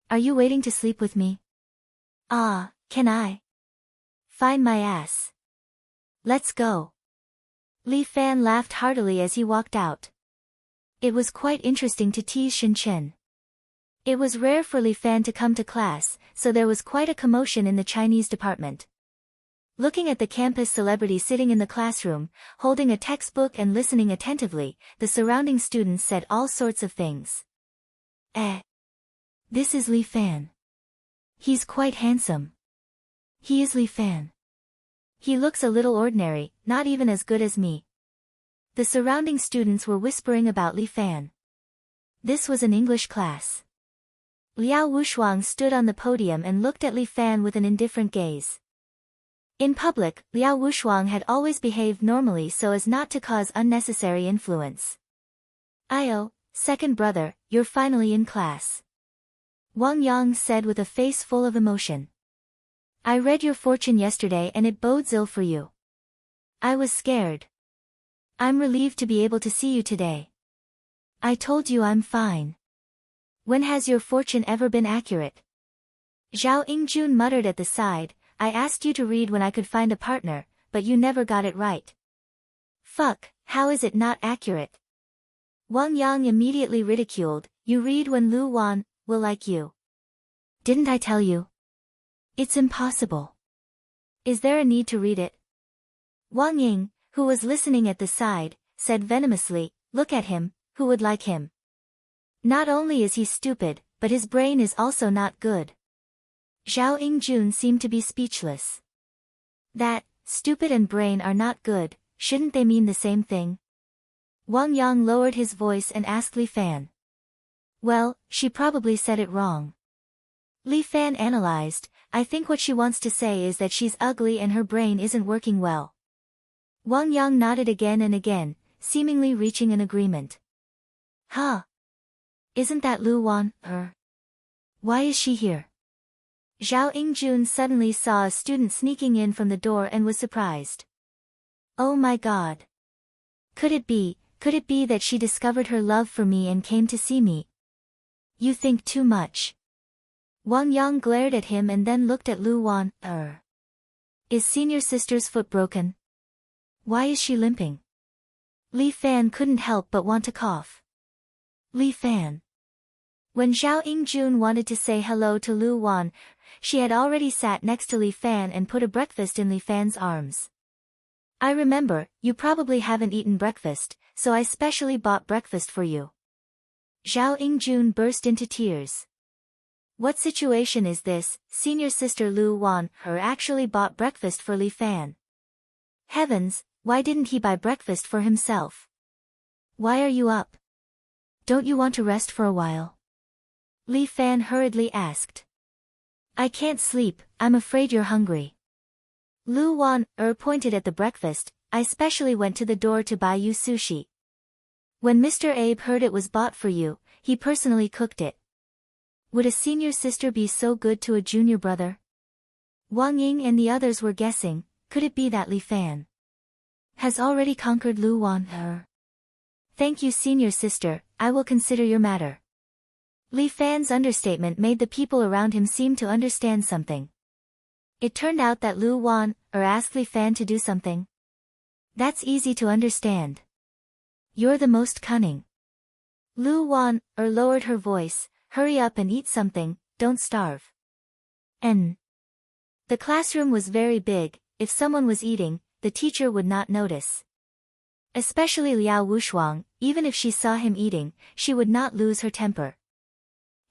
Are you waiting to sleep with me? Can I? Fine my ass. Let's go. Li Fan laughed heartily as he walked out. It was quite interesting to tease Shen Chen. It was rare for Li Fan to come to class, so there was quite a commotion in the Chinese department. Looking at the campus celebrity sitting in the classroom, holding a textbook and listening attentively, the surrounding students said all sorts of things. This is Li Fan. He's quite handsome. He is Li Fan. He looks a little ordinary, not even as good as me. The surrounding students were whispering about Li Fan. This was an English class. Liao Wushuang stood on the podium and looked at Li Fan with an indifferent gaze. In public, Liao Wushuang had always behaved normally so as not to cause unnecessary influence. "Io, second brother, you're finally in class," Wang Yang said with a face full of emotion. "I read your fortune yesterday and it bodes ill for you. I was scared. I'm relieved to be able to see you today. I told you I'm fine. When has your fortune ever been accurate?" Zhao Yingjun muttered at the side, "I asked you to read when I could find a partner, but you never got it right." "Fuck, how is it not accurate?" Wang Yang immediately ridiculed, "You read when Lu Wan will like you. Didn't I tell you? It's impossible. Is there a need to read it?" Wang Ying, who was listening at the side, said venomously, "Look at him, who would like him? Not only is he stupid, but his brain is also not good." Zhao Yingjun seemed to be speechless. That, stupid and brain are not good, shouldn't they mean the same thing? Wang Yang lowered his voice and asked Li Fan. "Well, she probably said it wrong." Li Fan analyzed, "I think what she wants to say is that she's ugly and her brain isn't working well." Wang Yang nodded again and again, seemingly reaching an agreement. "Huh? Isn't that Lu Wan, her? Why is she here?" Zhao Yingjun suddenly saw a student sneaking in from the door and was surprised. "Oh my god. Could it be that she discovered her love for me and came to see me?" "You think too much." Wang Yang glared at him and then looked at Lu Wan. Is senior sister's foot broken? Why is she limping?" Li Fan couldn't help but want to cough. Li Fan. When Zhao Yingjun wanted to say hello to Lu Wan, she had already sat next to Li Fan and put a breakfast in Li Fan's arms. I remember, you probably haven't eaten breakfast, so I specially bought breakfast for you. Zhao Yingjun burst into tears. What situation is this? Senior sister Lu Wan actually bought breakfast for Li Fan. Heavens, why didn't he buy breakfast for himself? Why are you up? Don't you want to rest for a while? Li Fan hurriedly asked. I can't sleep, I'm afraid you're hungry. Lu Wan pointed at the breakfast. I specially went to the door to buy you sushi. When Mr. Abe heard it was bought for you, he personally cooked it. Would a senior sister be so good to a junior brother? Wang Ying and the others were guessing, could it be that Li Fan has already conquered Lu Wan? Thank you, senior sister, I will consider your matter. Li Fan's understatement made the people around him seem to understand something. It turned out that Lu Wan asked Li Fan to do something. That's easy to understand. You're the most cunning. Lu Wan lowered her voice. Hurry up and eat something, don't starve. The classroom was very big. If someone was eating, the teacher would not notice. Especially Liao Wushuang, even if she saw him eating, she would not lose her temper.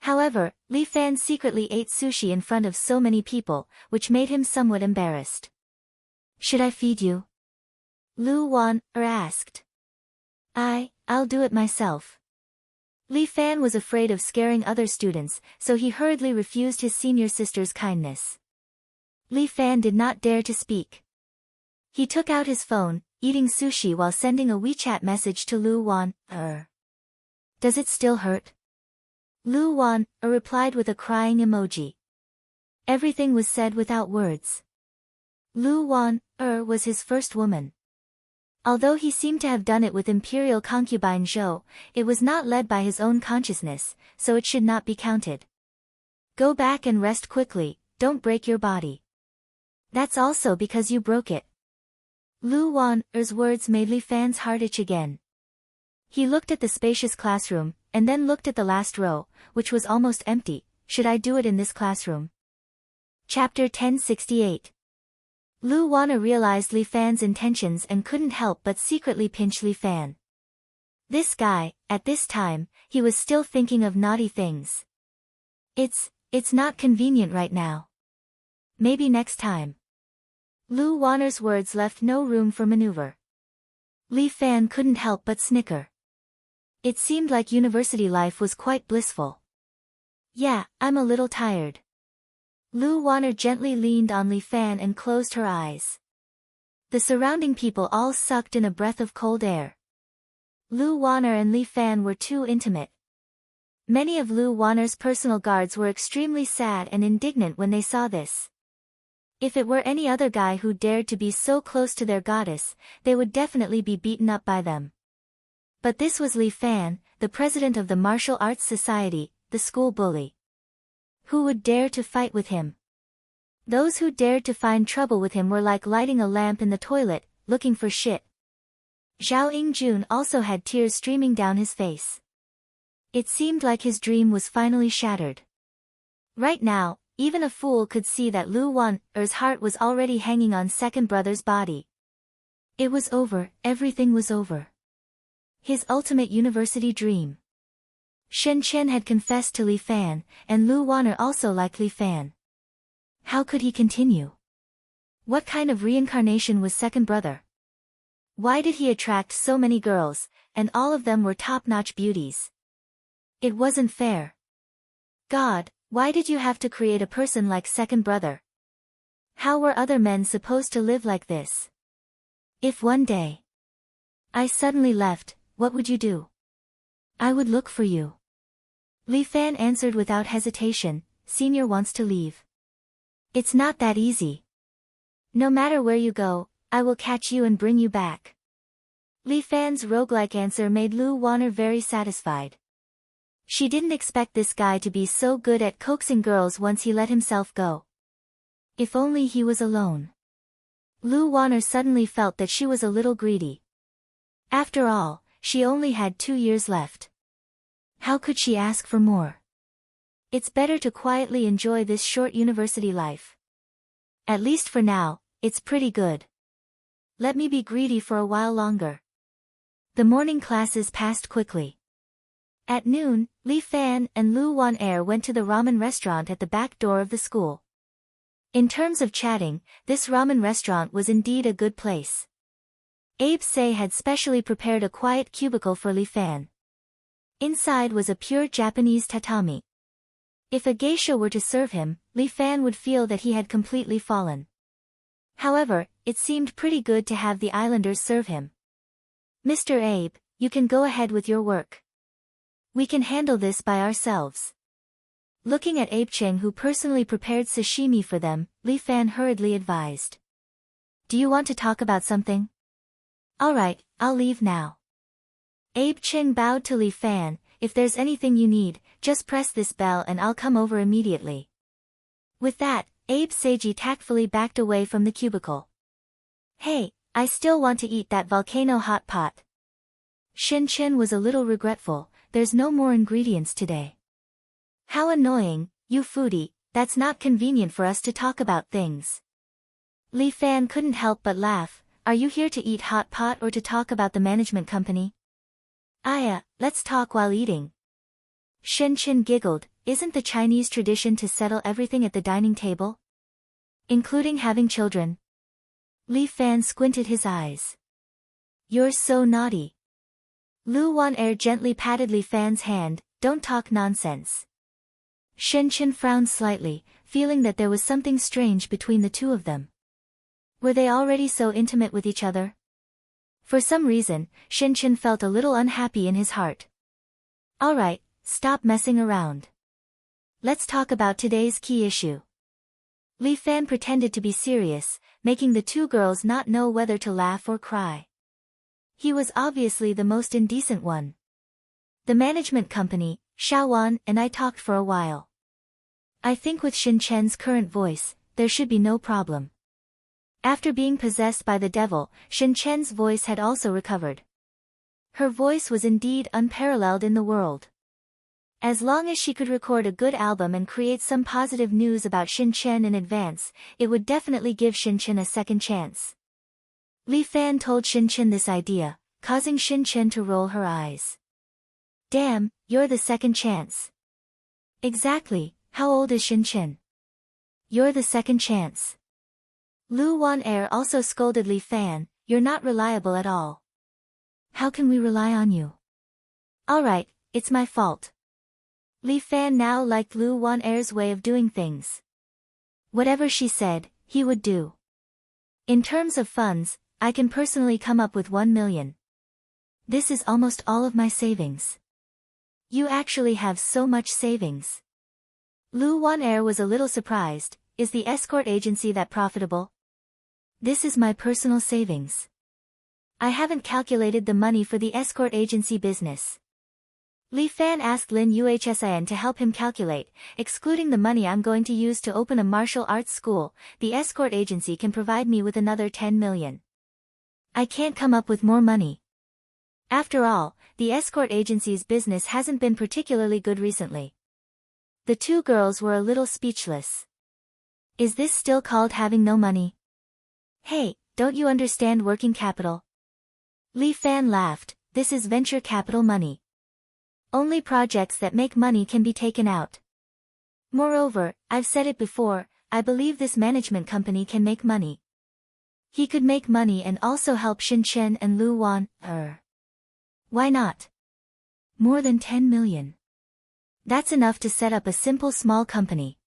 However, Li Fan secretly ate sushi in front of so many people, which made him somewhat embarrassed. Should I feed you? Lu Wan asked. I'll do it myself. Li Fan was afraid of scaring other students, so he hurriedly refused his senior sister's kindness. Li Fan did not dare to speak. He took out his phone, eating sushi while sending a WeChat message to Lu Wan. Does it still hurt? Lu Wan replied with a crying emoji. Everything was said without words. Lu Wan was his first woman. Although he seemed to have done it with imperial concubine Zhou, it was not led by his own consciousness, so it should not be counted. Go back and rest quickly, don't break your body. That's also because you broke it. Lu Wan's words made Li Fan's heart itch again. He looked at the spacious classroom, and then looked at the last row, which was almost empty. Should I do it in this classroom? Chapter 1068. Lu Wana realized Li Fan's intentions and couldn't help but secretly pinch Li Fan. This guy, at this time, he was still thinking of naughty things. It's not convenient right now. Maybe next time. Lu Wanner's words left no room for maneuver. Li Fan couldn't help but snicker. It seemed like university life was quite blissful. Yeah, I'm a little tired. Lu Wanner gently leaned on Li Fan and closed her eyes. The surrounding people all sucked in a breath of cold air. Lu Wanner and Li Fan were too intimate. Many of Lu Wanner's personal guards were extremely sad and indignant when they saw this. If it were any other guy who dared to be so close to their goddess, they would definitely be beaten up by them. But this was Li Fan, the president of the Martial Arts Society, the school bully. Who would dare to fight with him? Those who dared to find trouble with him were like lighting a lamp in the toilet, looking for shit. Zhao Yingjun also had tears streaming down his face. It seemed like his dream was finally shattered. Right now, even a fool could see that Lu Wanner's heart was already hanging on second brother's body. It was over, everything was over. His ultimate university dream. Shen Chen had confessed to Li Fan, and Lu Wanner also liked Li Fan. How could he continue? What kind of reincarnation was second brother? Why did he attract so many girls, and all of them were top-notch beauties? It wasn't fair. God, why did you have to create a person like second brother? How were other men supposed to live like this? If one day I suddenly left, what would you do? I would look for you. Li Fan answered without hesitation, Senior wants to leave. It's not that easy. No matter where you go, I will catch you and bring you back. Li Fan's roguelike answer made Lu Wanner very satisfied. She didn't expect this guy to be so good at coaxing girls once he let himself go. If only he was alone. Lu Wanner suddenly felt that she was a little greedy. After all, she only had 2 years left. How could she ask for more? It's better to quietly enjoy this short university life. At least for now, it's pretty good. Let me be greedy for a while longer. The morning classes passed quickly. At noon, Li Fan and Lu Wan-er went to the ramen restaurant at the back door of the school. In terms of chatting, this ramen restaurant was indeed a good place. Abe Sei had specially prepared a quiet cubicle for Li Fan. Inside was a pure Japanese tatami. If a geisha were to serve him, Li Fan would feel that he had completely fallen. However, it seemed pretty good to have the islanders serve him. Mr. Abe, you can go ahead with your work. We can handle this by ourselves. Looking at Abe Cheng, who personally prepared sashimi for them, Li Fan hurriedly advised. Do you want to talk about something? Alright, I'll leave now. Abe Cheng bowed to Li Fan. If there's anything you need, just press this bell and I'll come over immediately. With that, Abe Seiji tactfully backed away from the cubicle. Hey, I still want to eat that volcano hot pot. Shin Chen was a little regretful. There's no more ingredients today. How annoying, you foodie, that's not convenient for us to talk about things. Li Fan couldn't help but laugh. Are you here to eat hot pot or to talk about the management company? Let's talk while eating. Shin Chen giggled. Isn't the Chinese tradition to settle everything at the dining table? Including having children? Li Fan squinted his eyes. You're so naughty. Lu Wan-er gently patted Li Fan's hand. Don't talk nonsense. Shin Chen frowned slightly, feeling that there was something strange between the two of them. Were they already so intimate with each other? For some reason, Shin Chen felt a little unhappy in his heart. Alright, stop messing around. Let's talk about today's key issue. Li Fan pretended to be serious, making the two girls not know whether to laugh or cry. He was obviously the most indecent one. The management company, Shaowan, and I talked for a while. I think with Shin Chen's current voice, there should be no problem. After being possessed by the devil, Shin Chen's voice had also recovered. Her voice was indeed unparalleled in the world. As long as she could record a good album and create some positive news about Shin Chen in advance, it would definitely give Shin Chen a second chance. Li Fan told Shin Chen this idea, causing Shin Chen to roll her eyes. Damn, you're the second chance. Exactly, how old is Shin Chen? You're the second chance. Lu Wan-er also scolded Li Fan, you're not reliable at all. How can we rely on you? Alright, it's my fault. Li Fan now liked Lu Wan-er's way of doing things. Whatever she said, he would do. In terms of funds, I can personally come up with 1 million. This is almost all of my savings. You actually have so much savings. Lu Wan-er was a little surprised. Is the escort agency that profitable? This is my personal savings. I haven't calculated the money for the escort agency business. Li Fan asked Lin Yuhsin to help him calculate. Excluding the money I'm going to use to open a martial arts school, the escort agency can provide me with another 10 million. I can't come up with more money. After all, the escort agency's business hasn't been particularly good recently. The two girls were a little speechless. Is this still called having no money? Hey, don't you understand working capital? Li Fan laughed. This is venture capital money. Only projects that make money can be taken out. Moreover, I've said it before, I believe this management company can make money. He could make money and also help Shin Chen and Lu Wan-er. Why not? More than 10 million. That's enough to set up a simple small company.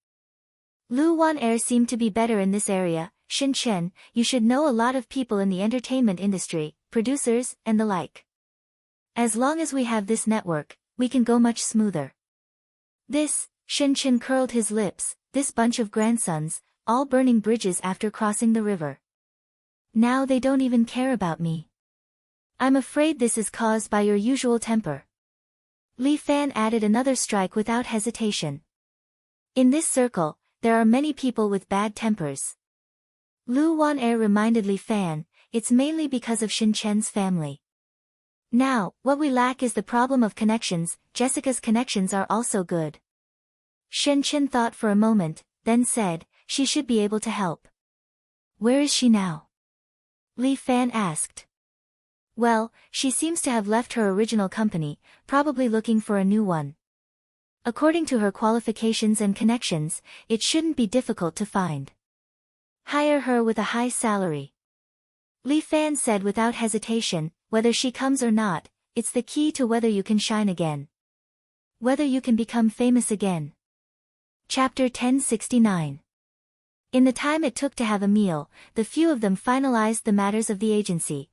Lu Wan-er seemed to be better in this area. Shin Chen, you should know a lot of people in the entertainment industry, producers, and the like. As long as we have this network, we can go much smoother. This, Shin Chen curled his lips, this bunch of grandsons, all burning bridges after crossing the river. Now they don't even care about me. I'm afraid this is caused by your usual temper. Li Fan added another strike without hesitation. In this circle, there are many people with bad tempers. Lu Wan-er reminded Li Fan, it's mainly because of Shin Chen's family. Now, what we lack is the problem of connections. Jessica's connections are also good. Shin Chen thought for a moment, then said, she should be able to help. Where is she now? Li Fan asked. Well, she seems to have left her original company, probably looking for a new one. According to her qualifications and connections, it shouldn't be difficult to find. Hire her with a high salary. Li Fan said without hesitation, whether she comes or not, it's the key to whether you can shine again. Whether you can become famous again. Chapter 1069. In the time it took to have a meal, the few of them finalized the matters of the agency.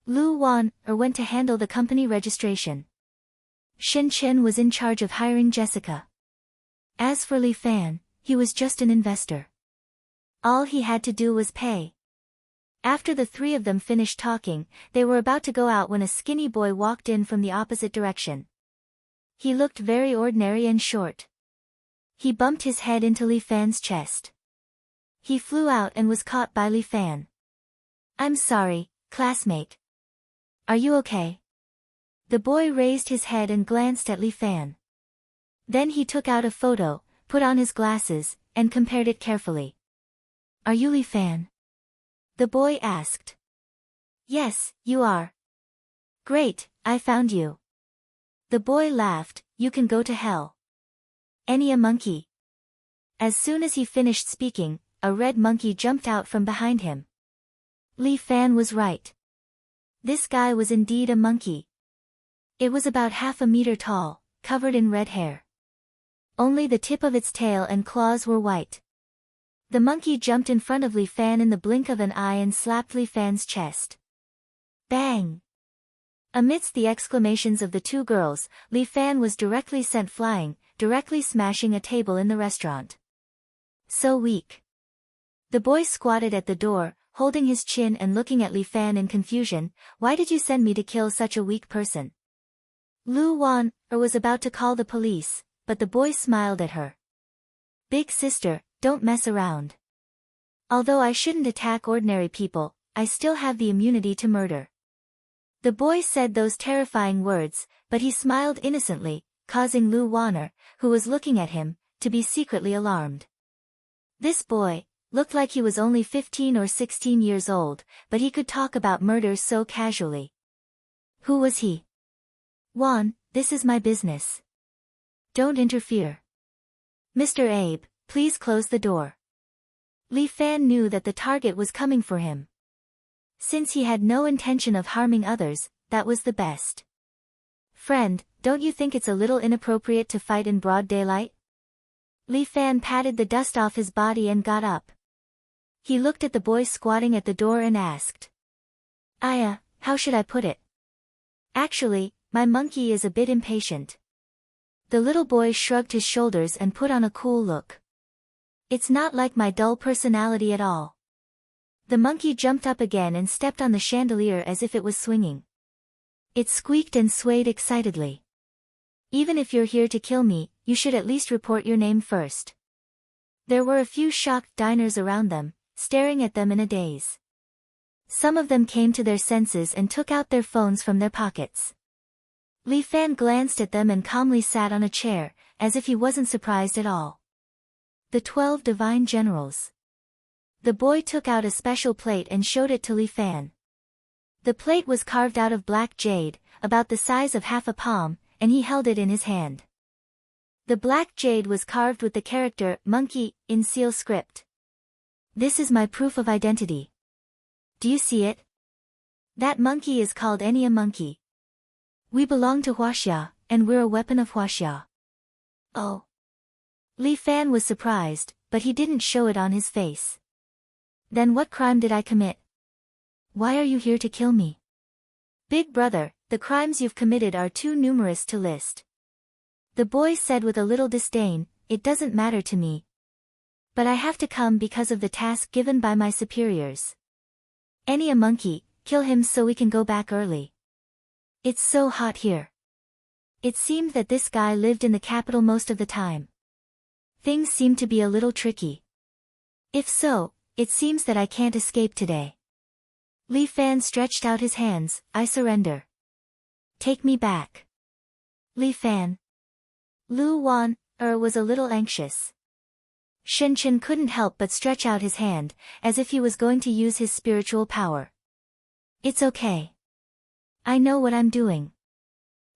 Lu Wan went to handle the company registration. Shin Chen was in charge of hiring Jessica. As for Li Fan, he was just an investor. All he had to do was pay. After the three of them finished talking, they were about to go out when a skinny boy walked in from the opposite direction. He looked very ordinary and short. He bumped his head into Li Fan's chest. He flew out and was caught by Li Fan. I'm sorry, classmate. Are you okay? The boy raised his head and glanced at Li Fan. Then he took out a photo, put on his glasses, and compared it carefully. Are you Li Fan? The boy asked. Yes, you are. Great, I found you. The boy laughed, you can go to hell. Any a monkey? As soon as he finished speaking, a red monkey jumped out from behind him. Li Fan was right. This guy was indeed a monkey. It was about half a meter tall, covered in red hair. Only the tip of its tail and claws were white. The monkey jumped in front of Li Fan in the blink of an eye and slapped Li Fan's chest. Bang! Amidst the exclamations of the two girls, Li Fan was directly sent flying, directly smashing a table in the restaurant. So weak. The boy squatted at the door, holding his chin and looking at Li Fan in confusion. Why did you send me to kill such a weak person? Lu Wan was about to call the police, but the boy smiled at her. Big sister, don't mess around. Although I shouldn't attack ordinary people, I still have the immunity to murder. The boy said those terrifying words, but he smiled innocently, causing Lu Wan, who was looking at him, to be secretly alarmed. This boy looked like he was only 15 or 16 years old, but he could talk about murder so casually. Who was he? Wan, this is my business. Don't interfere. Mr. Abe, please close the door. Li Fan knew that the target was coming for him. Since he had no intention of harming others, that was the best. Friend, don't you think it's a little inappropriate to fight in broad daylight? Li Fan patted the dust off his body and got up. He looked at the boy squatting at the door and asked. How should I put it? Actually, my monkey is a bit impatient. The little boy shrugged his shoulders and put on a cool look. It's not like my dull personality at all. The monkey jumped up again and stepped on the chandelier as if it was swinging. It squeaked and swayed excitedly. Even if you're here to kill me, you should at least report your name first. There were a few shocked diners around them, staring at them in a daze. Some of them came to their senses and took out their phones from their pockets. Li Fan glanced at them and calmly sat on a chair, as if he wasn't surprised at all. The 12 divine generals. The boy took out a special plate and showed it to Li Fan. The plate was carved out of black jade, about the size of half a palm, and he held it in his hand. The black jade was carved with the character monkey in seal script. This is my proof of identity. Do you see it? That monkey is called Enya monkey. We belong to Huaxia, and we're a weapon of Huaxia. Oh. Li Fan was surprised, but he didn't show it on his face. Then what crime did I commit? Why are you here to kill me? Big brother, the crimes you've committed are too numerous to list. The boy said with a little disdain, it doesn't matter to me. But I have to come because of the task given by my superiors. Enya monkey, kill him so we can go back early. It's so hot here. It seemed that this guy lived in the capital most of the time. Things seem to be a little tricky. If so, it seems that I can't escape today. Li Fan stretched out his hands, I surrender. Take me back. Li Fan. Lu Wan was a little anxious. Shin couldn't help but stretch out his hand, as if he was going to use his spiritual power. It's okay. I know what I'm doing.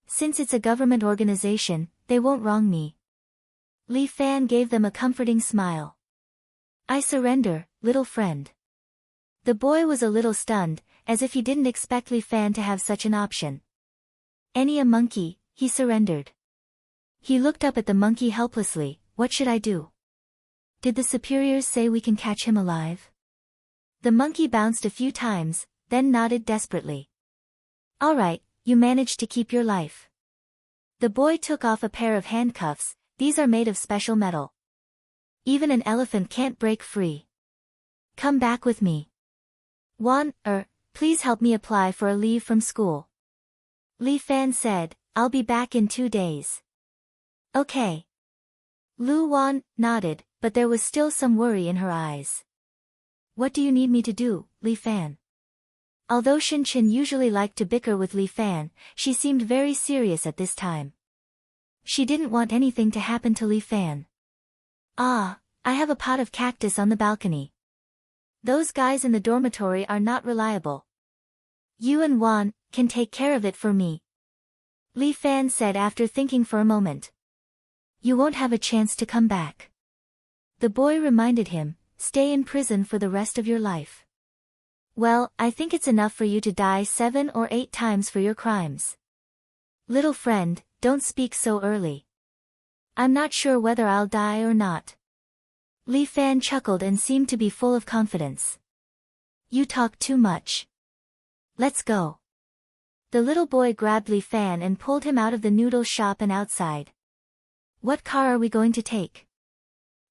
Since it's a government organization, they won't wrong me. Li Fan gave them a comforting smile. I surrender, little friend. The boy was a little stunned, as if he didn't expect Li Fan to have such an option. Any a monkey, he surrendered. He looked up at the monkey helplessly. What should I do? Did the superiors say we can catch him alive? The monkey bounced a few times, then nodded desperately. All right, you managed to keep your life. The boy took off a pair of handcuffs. These are made of special metal. Even an elephant can't break free. Come back with me. Please help me apply for a leave from school. Li Fan said, I'll be back in 2 days. Okay. Lu Wan nodded, but there was still some worry in her eyes. What do you need me to do, Li Fan? Although Shin usually liked to bicker with Li Fan, she seemed very serious at this time. She didn't want anything to happen to Li Fan. I have a pot of cactus on the balcony. Those guys in the dormitory are not reliable. You and Wan can take care of it for me. Li Fan said after thinking for a moment. You won't have a chance to come back. The boy reminded him, stay in prison for the rest of your life. Well, I think it's enough for you to die 7 or 8 times for your crimes. Little friend, don't speak so early. I'm not sure whether I'll die or not. Li Fan chuckled and seemed to be full of confidence. You talk too much. Let's go. The little boy grabbed Li Fan and pulled him out of the noodle shop and outside. What car are we going to take?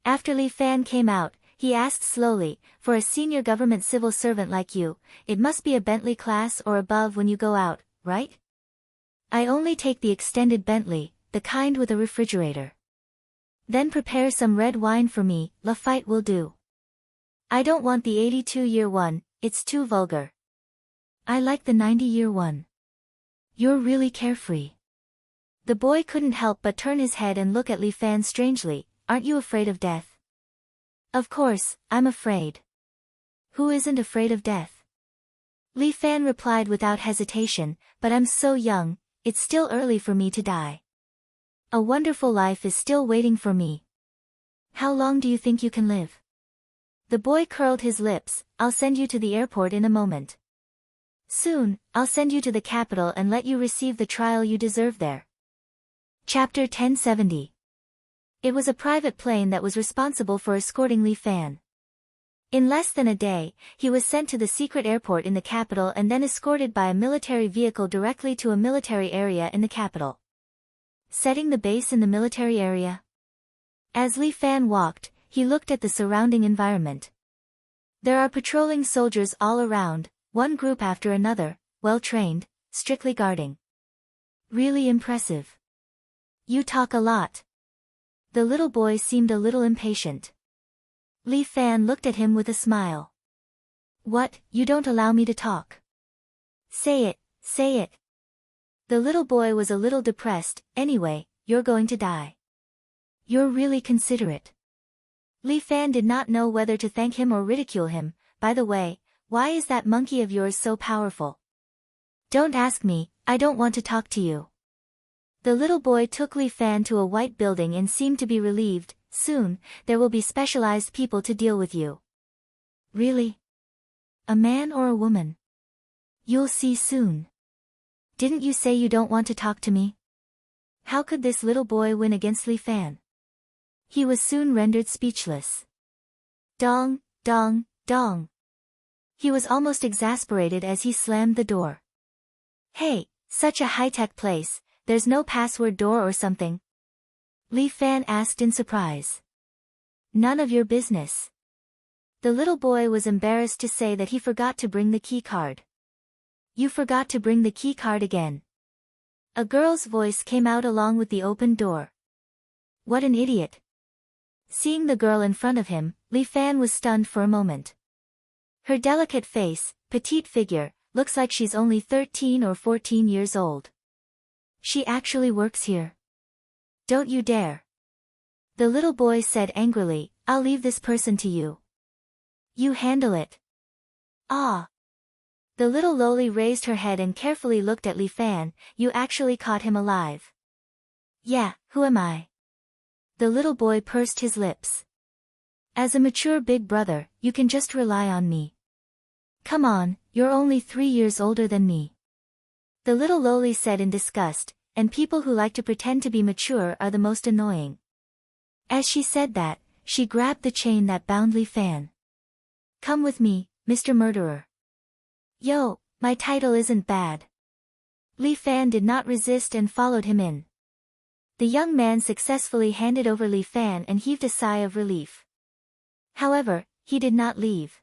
After Li Fan came out, he asked slowly, for a senior government civil servant like you, it must be a Bentley class or above when you go out, right? I only take the extended Bentley, the kind with a refrigerator. Then prepare some red wine for me, Lafite will do. I don't want the 82-year one, it's too vulgar. I like the 90-year one. You're really carefree. The boy couldn't help but turn his head and look at Li Fan strangely. Aren't you afraid of death? Of course, I'm afraid. Who isn't afraid of death? Li Fan replied without hesitation, but I'm so young, it's still early for me to die. A wonderful life is still waiting for me. How long do you think you can live? The boy curled his lips. I'll send you to the airport in a moment. Soon, I'll send you to the capital and let you receive the trial you deserve there. Chapter 1070. It was a private plane that was responsible for escorting Li Fan. In less than a day, he was sent to the secret airport in the capital and then escorted by a military vehicle directly to a military area in the capital. Setting the base in the military area. As Li Fan walked, he looked at the surrounding environment. There are patrolling soldiers all around, one group after another, well-trained, strictly guarding. Really impressive. You talk a lot. The little boy seemed a little impatient. Li Fan looked at him with a smile. What, you don't allow me to talk? Say it, say it. The little boy was a little depressed. Anyway, you're going to die. You're really considerate. Li Fan did not know whether to thank him or ridicule him. By the way, why is that monkey of yours so powerful? Don't ask me, I don't want to talk to you. The little boy took Li Fan to a white building and seemed to be relieved. Soon, there will be specialized people to deal with you. Really? A man or a woman? You'll see soon. Didn't you say you don't want to talk to me? How could this little boy win against Li Fan? He was soon rendered speechless. Dong, dong, dong. He was almost exasperated as he slammed the door. Hey, such a high-tech place, there's no password door or something? Li Fan asked in surprise. None of your business. The little boy was embarrassed to say that he forgot to bring the key card. You forgot to bring the key card again. A girl's voice came out along with the open door. What an idiot. Seeing the girl in front of him, Li Fan was stunned for a moment. Her delicate face, petite figure, looks like she's only 13 or 14 years old. She actually works here. Don't you dare. The little boy said angrily, I'll leave this person to you. You handle it. Ah. The little loli raised her head and carefully looked at Li Fan. You actually caught him alive. Yeah, who am I? The little boy pursed his lips. As a mature big brother, you can just rely on me. Come on, you're only 3 years older than me. The little loli said in disgust, and people who like to pretend to be mature are the most annoying. As she said that, she grabbed the chain that bound Li Fan. Come with me, Mr. Murderer. Yo, my title isn't bad. Li Fan did not resist and followed him in. The young man successfully handed over Li Fan and heaved a sigh of relief. However, he did not leave.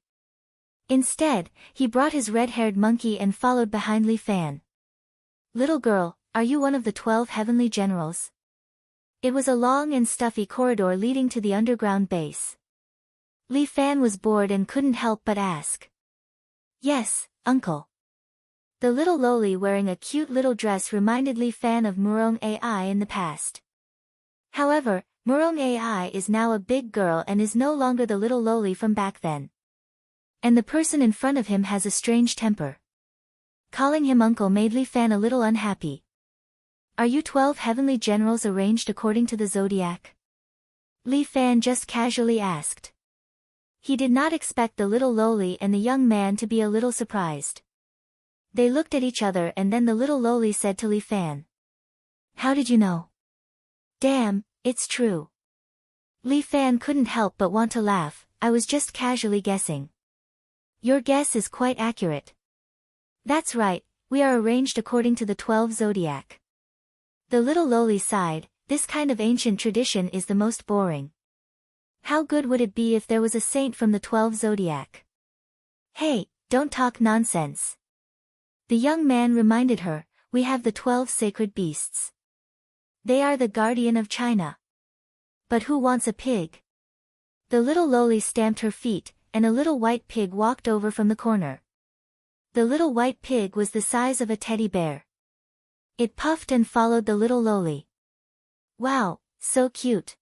Instead, he brought his red-haired monkey and followed behind Li Fan. Little girl, are you one of the 12 heavenly generals? It was a long and stuffy corridor leading to the underground base. Li Fan was bored and couldn't help but ask. Yes, uncle. The little loli wearing a cute little dress reminded Li Fan of Murong AI in the past. However, Murong AI is now a big girl and is no longer the little loli from back then. And the person in front of him has a strange temper. Calling him uncle made Li Fan a little unhappy. Are you 12 heavenly generals arranged according to the zodiac? Li Fan just casually asked. He did not expect the little loli and the young man to be a little surprised. They looked at each other and then the little loli said to Li Fan. How did you know? Damn, it's true. Li Fan couldn't help but want to laugh. I was just casually guessing. Your guess is quite accurate. That's right, we are arranged according to the 12 zodiac. The little loli sighed. This kind of ancient tradition is the most boring. How good would it be if there was a saint from the 12 zodiac? Hey, don't talk nonsense. The young man reminded her, we have the 12 sacred beasts. They are the guardian of China. But who wants a pig? The little loli stamped her feet, and a little white pig walked over from the corner. The little white pig was the size of a teddy bear. It puffed and followed the little loli. Wow, so cute.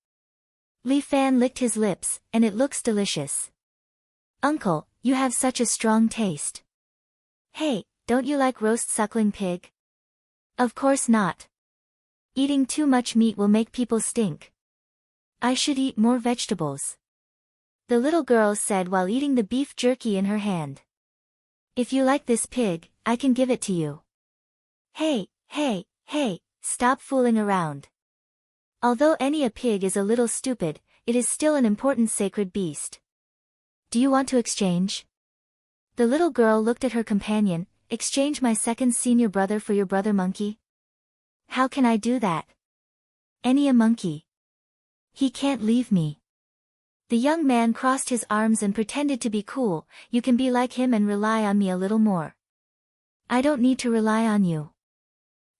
Li Fan licked his lips, and it looks delicious. Uncle, you have such a strong taste. Hey, don't you like roast suckling pig? Of course not. Eating too much meat will make people stink. I should eat more vegetables. The little girl said while eating the beef jerky in her hand. If you like this pig, I can give it to you. Hey, stop fooling around. Although a pig is a little stupid, it is still an important sacred beast. Do you want to exchange? The little girl looked at her companion. Exchange my second senior brother for your brother monkey? How can I do that? A monkey. He can't leave me. The young man crossed his arms and pretended to be cool. You can be like him and rely on me a little more. I don't need to rely on you.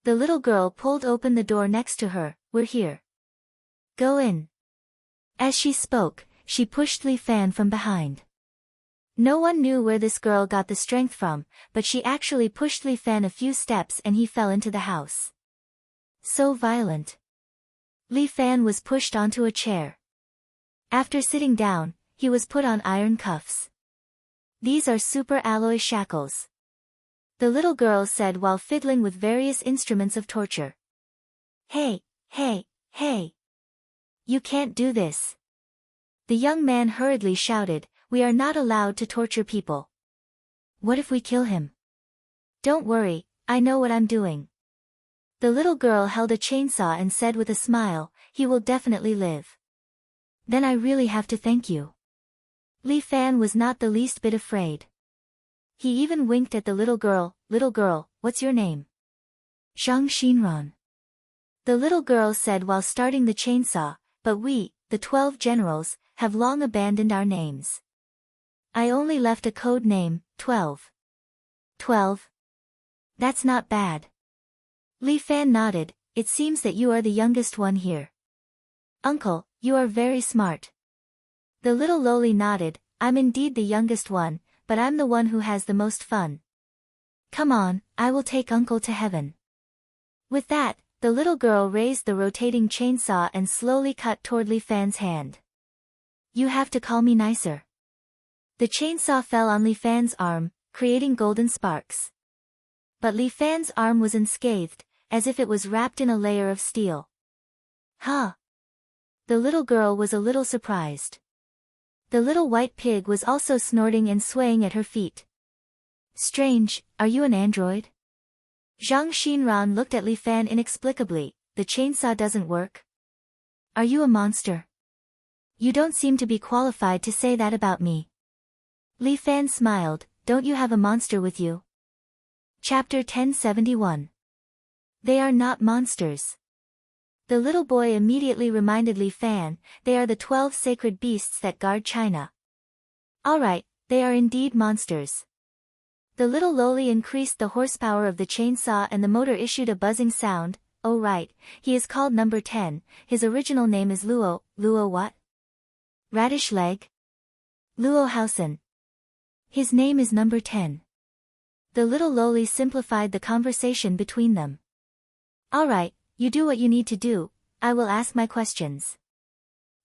The little girl pulled open the door next to her. We're here. Go in. As she spoke, she pushed Li Fan from behind. No one knew where this girl got the strength from, but she actually pushed Li Fan a few steps and he fell into the house. So violent. Li Fan was pushed onto a chair. After sitting down, he was put on iron cuffs. These are super alloy shackles. The little girl said while fiddling with various instruments of torture. Hey. You can't do this. The young man hurriedly shouted, we are not allowed to torture people. What if we kill him? Don't worry, I know what I'm doing. The little girl held a chainsaw and said with a smile, he will definitely live. Then I really have to thank you. Li Fan was not the least bit afraid. He even winked at the little girl. Little girl, what's your name? Zhang Xinran. The little girl said while starting the chainsaw, but we, the 12 generals, have long abandoned our names. I only left a code name, 12. 12? That's not bad. Li Fan nodded. It seems that you are the youngest one here. Uncle, you are very smart. The little loli nodded. I'm indeed the youngest one, but I'm the one who has the most fun. Come on, I will take Uncle to heaven. With that, the little girl raised the rotating chainsaw and slowly cut toward Li Fan's hand. You have to call me nicer. The chainsaw fell on Li Fan's arm, creating golden sparks. But Li Fan's arm was unscathed, as if it was wrapped in a layer of steel. Huh? The little girl was a little surprised. The little white pig was also snorting and swaying at her feet. Strange, are you an android? Zhang Xinran looked at Li Fan inexplicably. The chainsaw doesn't work? Are you a monster? You don't seem to be qualified to say that about me. Li Fan smiled. Don't you have a monster with you? Chapter 1071. They are not monsters. The little boy immediately reminded Li Fan, they are the 12 sacred beasts that guard China. Alright, they are indeed monsters. The little loli increased the horsepower of the chainsaw and the motor issued a buzzing sound. Oh right, he is called number 10, his original name is Luo. Luo what? Radish leg? Luo Hausen. His name is number 10. The little loli simplified the conversation between them. Alright, you do what you need to do, I will ask my questions.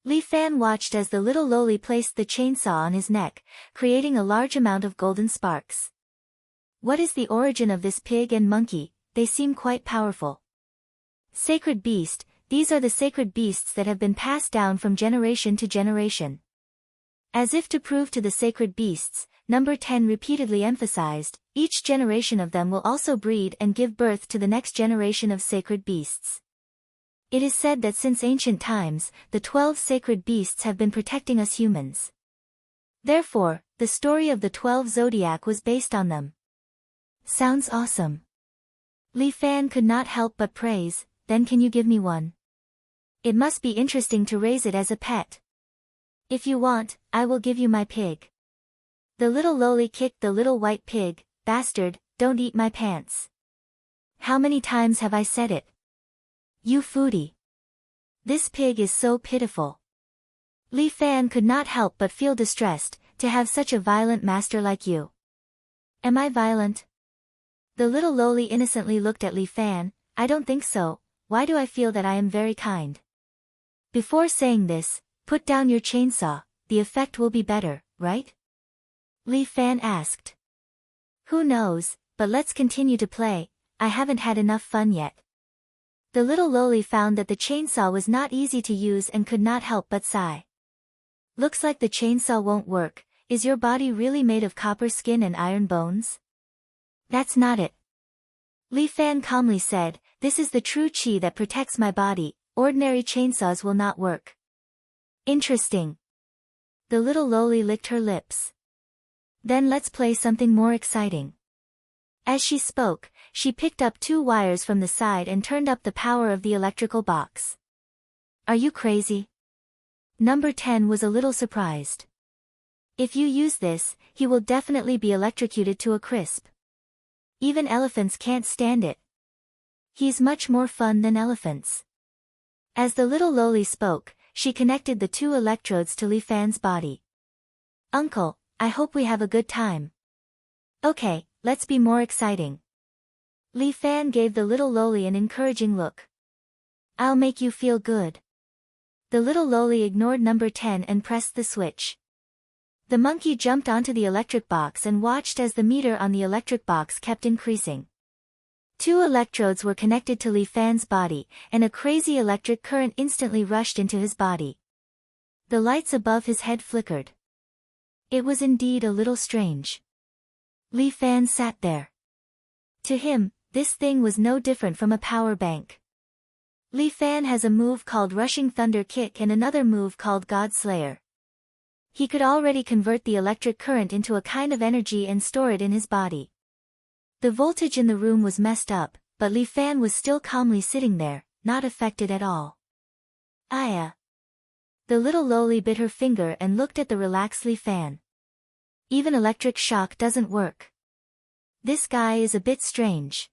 Li Fan watched as the little loli placed the chainsaw on his neck, creating a large amount of golden sparks. What is the origin of this pig and monkey? They seem quite powerful. Sacred beast, these are the sacred beasts that have been passed down from generation to generation. As if to prove to the sacred beasts, number 10 repeatedly emphasized, each generation of them will also breed and give birth to the next generation of sacred beasts. It is said that since ancient times, the 12 sacred beasts have been protecting us humans. Therefore, the story of the 12 zodiac was based on them. Sounds awesome. Li Fan could not help but praise. Then can you give me one? It must be interesting to raise it as a pet. If you want, I will give you my pig. The little loli kicked the little white pig. Bastard, don't eat my pants. How many times have I said it? You foodie. This pig is so pitiful. Li Fan could not help but feel distressed, to have such a violent master like you. Am I violent? The little loli innocently looked at Li Fan. I don't think so. Why do I feel that I am very kind? Before saying this, put down your chainsaw, the effect will be better, right? Li Fan asked. Who knows, but let's continue to play, I haven't had enough fun yet. The little loli found that the chainsaw was not easy to use and could not help but sigh. Looks like the chainsaw won't work. Is your body really made of copper skin and iron bones? That's not it. Li Fan calmly said, this is the true chi that protects my body, ordinary chainsaws will not work. Interesting. The little loli licked her lips. Then let's play something more exciting. As she spoke, she picked up 2 wires from the side and turned up the power of the electrical box. Are you crazy? Number 10 was a little surprised. If you use this, he will definitely be electrocuted to a crisp. Even elephants can't stand it. He's much more fun than elephants. As the little loli spoke, she connected the 2 electrodes to Li Fan's body. Uncle, I hope we have a good time. Okay, let's be more exciting. Li Fan gave the little loli an encouraging look. I'll make you feel good. The little loli ignored number 10 and pressed the switch. The monkey jumped onto the electric box and watched as the meter on the electric box kept increasing. 2 electrodes were connected to Li Fan's body, and a crazy electric current instantly rushed into his body. The lights above his head flickered. It was indeed a little strange. Li Fan sat there. To him, this thing was no different from a power bank. Li Fan has a move called Rushing Thunder Kick and another move called God Slayer. He could already convert the electric current into a kind of energy and store it in his body. The voltage in the room was messed up, but Li Fan was still calmly sitting there, not affected at all. Aya. The little loli bit her finger and looked at the relaxed Li Fan. Even electric shock doesn't work. This guy is a bit strange.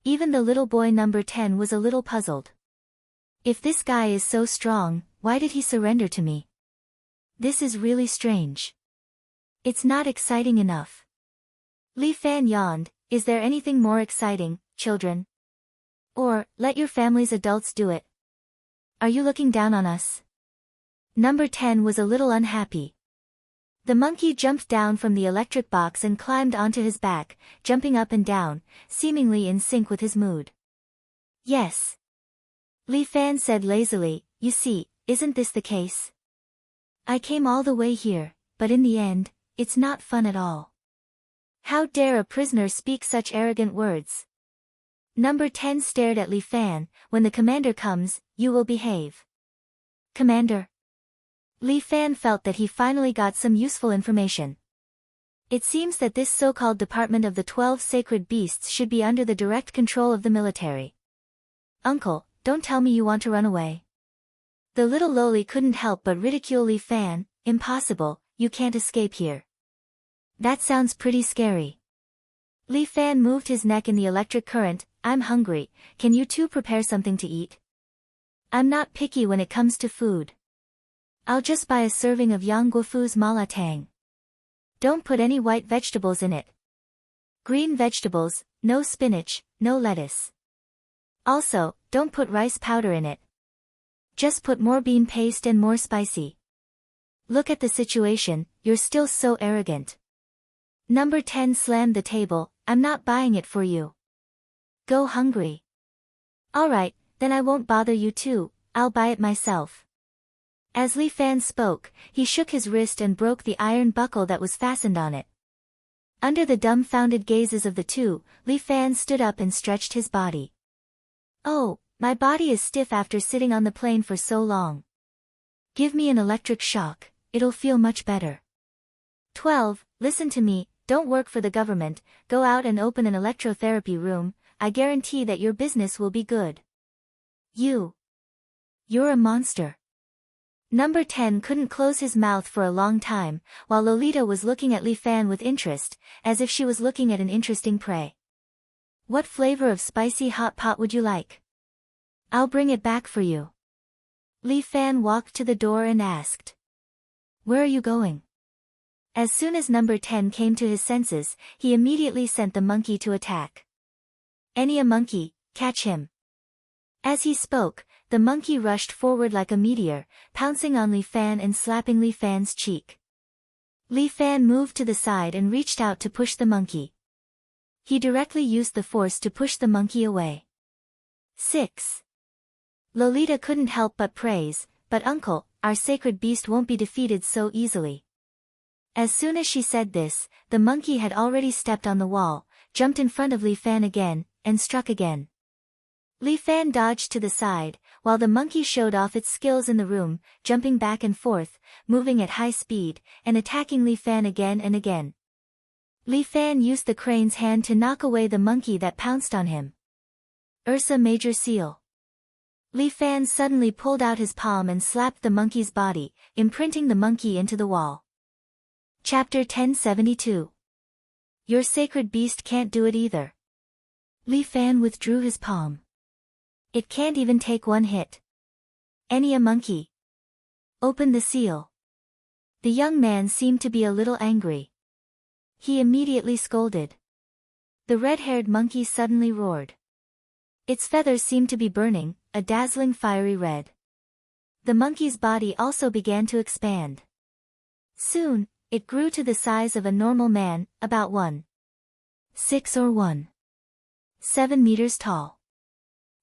Even the little boy number 10 was a little puzzled. If this guy is so strong, why did he surrender to me? This is really strange. It's not exciting enough. Li Fan yawned. Is there anything more exciting, children? Or, let your family's adults do it. Are you looking down on us? Number 10 was a little unhappy. The monkey jumped down from the electric box and climbed onto his back, jumping up and down, seemingly in sync with his mood. Yes. Li Fan said lazily, you see, isn't this the case? I came all the way here, but in the end, it's not fun at all. How dare a prisoner speak such arrogant words? Number 10 stared at Li Fan. When the commander comes, you will behave. Commander? Li Fan felt that he finally got some useful information. It seems that this so-called Department of the 12 Sacred Beasts should be under the direct control of the military. Uncle, don't tell me you want to run away. The little loli couldn't help but ridicule Li Fan. Impossible, you can't escape here. That sounds pretty scary. Li Fan moved his neck in the electric current. I'm hungry, can you two prepare something to eat? I'm not picky when it comes to food. I'll just buy a serving of Yang Guofu's malatang. Don't put any white vegetables in it. Green vegetables, no spinach, no lettuce. Also, don't put rice powder in it. Just put more bean paste and more spicy. Look at the situation, you're still so arrogant. Number 10 slammed the table. I'm not buying it for you. Go hungry. Alright, then I won't bother you too, I'll buy it myself. As Li Fan spoke, he shook his wrist and broke the iron buckle that was fastened on it. Under the dumbfounded gazes of the two, Li Fan stood up and stretched his body. Oh, my body is stiff after sitting on the plane for so long. Give me an electric shock, it'll feel much better. 12. Listen to me, don't work for the government, go out and open an electrotherapy room, I guarantee that your business will be good. You're a monster. Number 10 couldn't close his mouth for a long time, while Lolita was looking at Li Fan with interest, as if she was looking at an interesting prey. What flavor of spicy hot pot would you like? I'll bring it back for you. Li Fan walked to the door and asked. Where are you going? As soon as number 10 came to his senses, he immediately sent the monkey to attack. A monkey, catch him. As he spoke, the monkey rushed forward like a meteor, pouncing on Li Fan and slapping Li Fan's cheek. Li Fan moved to the side and reached out to push the monkey. He directly used the force to push the monkey away. 6. Lolita couldn't help but praise, but uncle, our sacred beast won't be defeated so easily. As soon as she said this, the monkey had already stepped on the wall, jumped in front of Li Fan again, and struck again. Li Fan dodged to the side, while the monkey showed off its skills in the room, jumping back and forth, moving at high speed, and attacking Li Fan again and again. Li Fan used the crane's hand to knock away the monkey that pounced on him. Ursa Major Seal. Li Fan suddenly pulled out his palm and slapped the monkey's body, imprinting the monkey into the wall. Chapter 1072. Your sacred beast can't do it either. Li Fan withdrew his palm. It can't even take one hit. A monkey. Open the seal. The young man seemed to be a little angry. He immediately scolded. The red-haired monkey suddenly roared. Its feathers seemed to be burning, a dazzling fiery red. The monkey's body also began to expand. Soon, it grew to the size of a normal man, about 1.6 or 1.7 meters tall.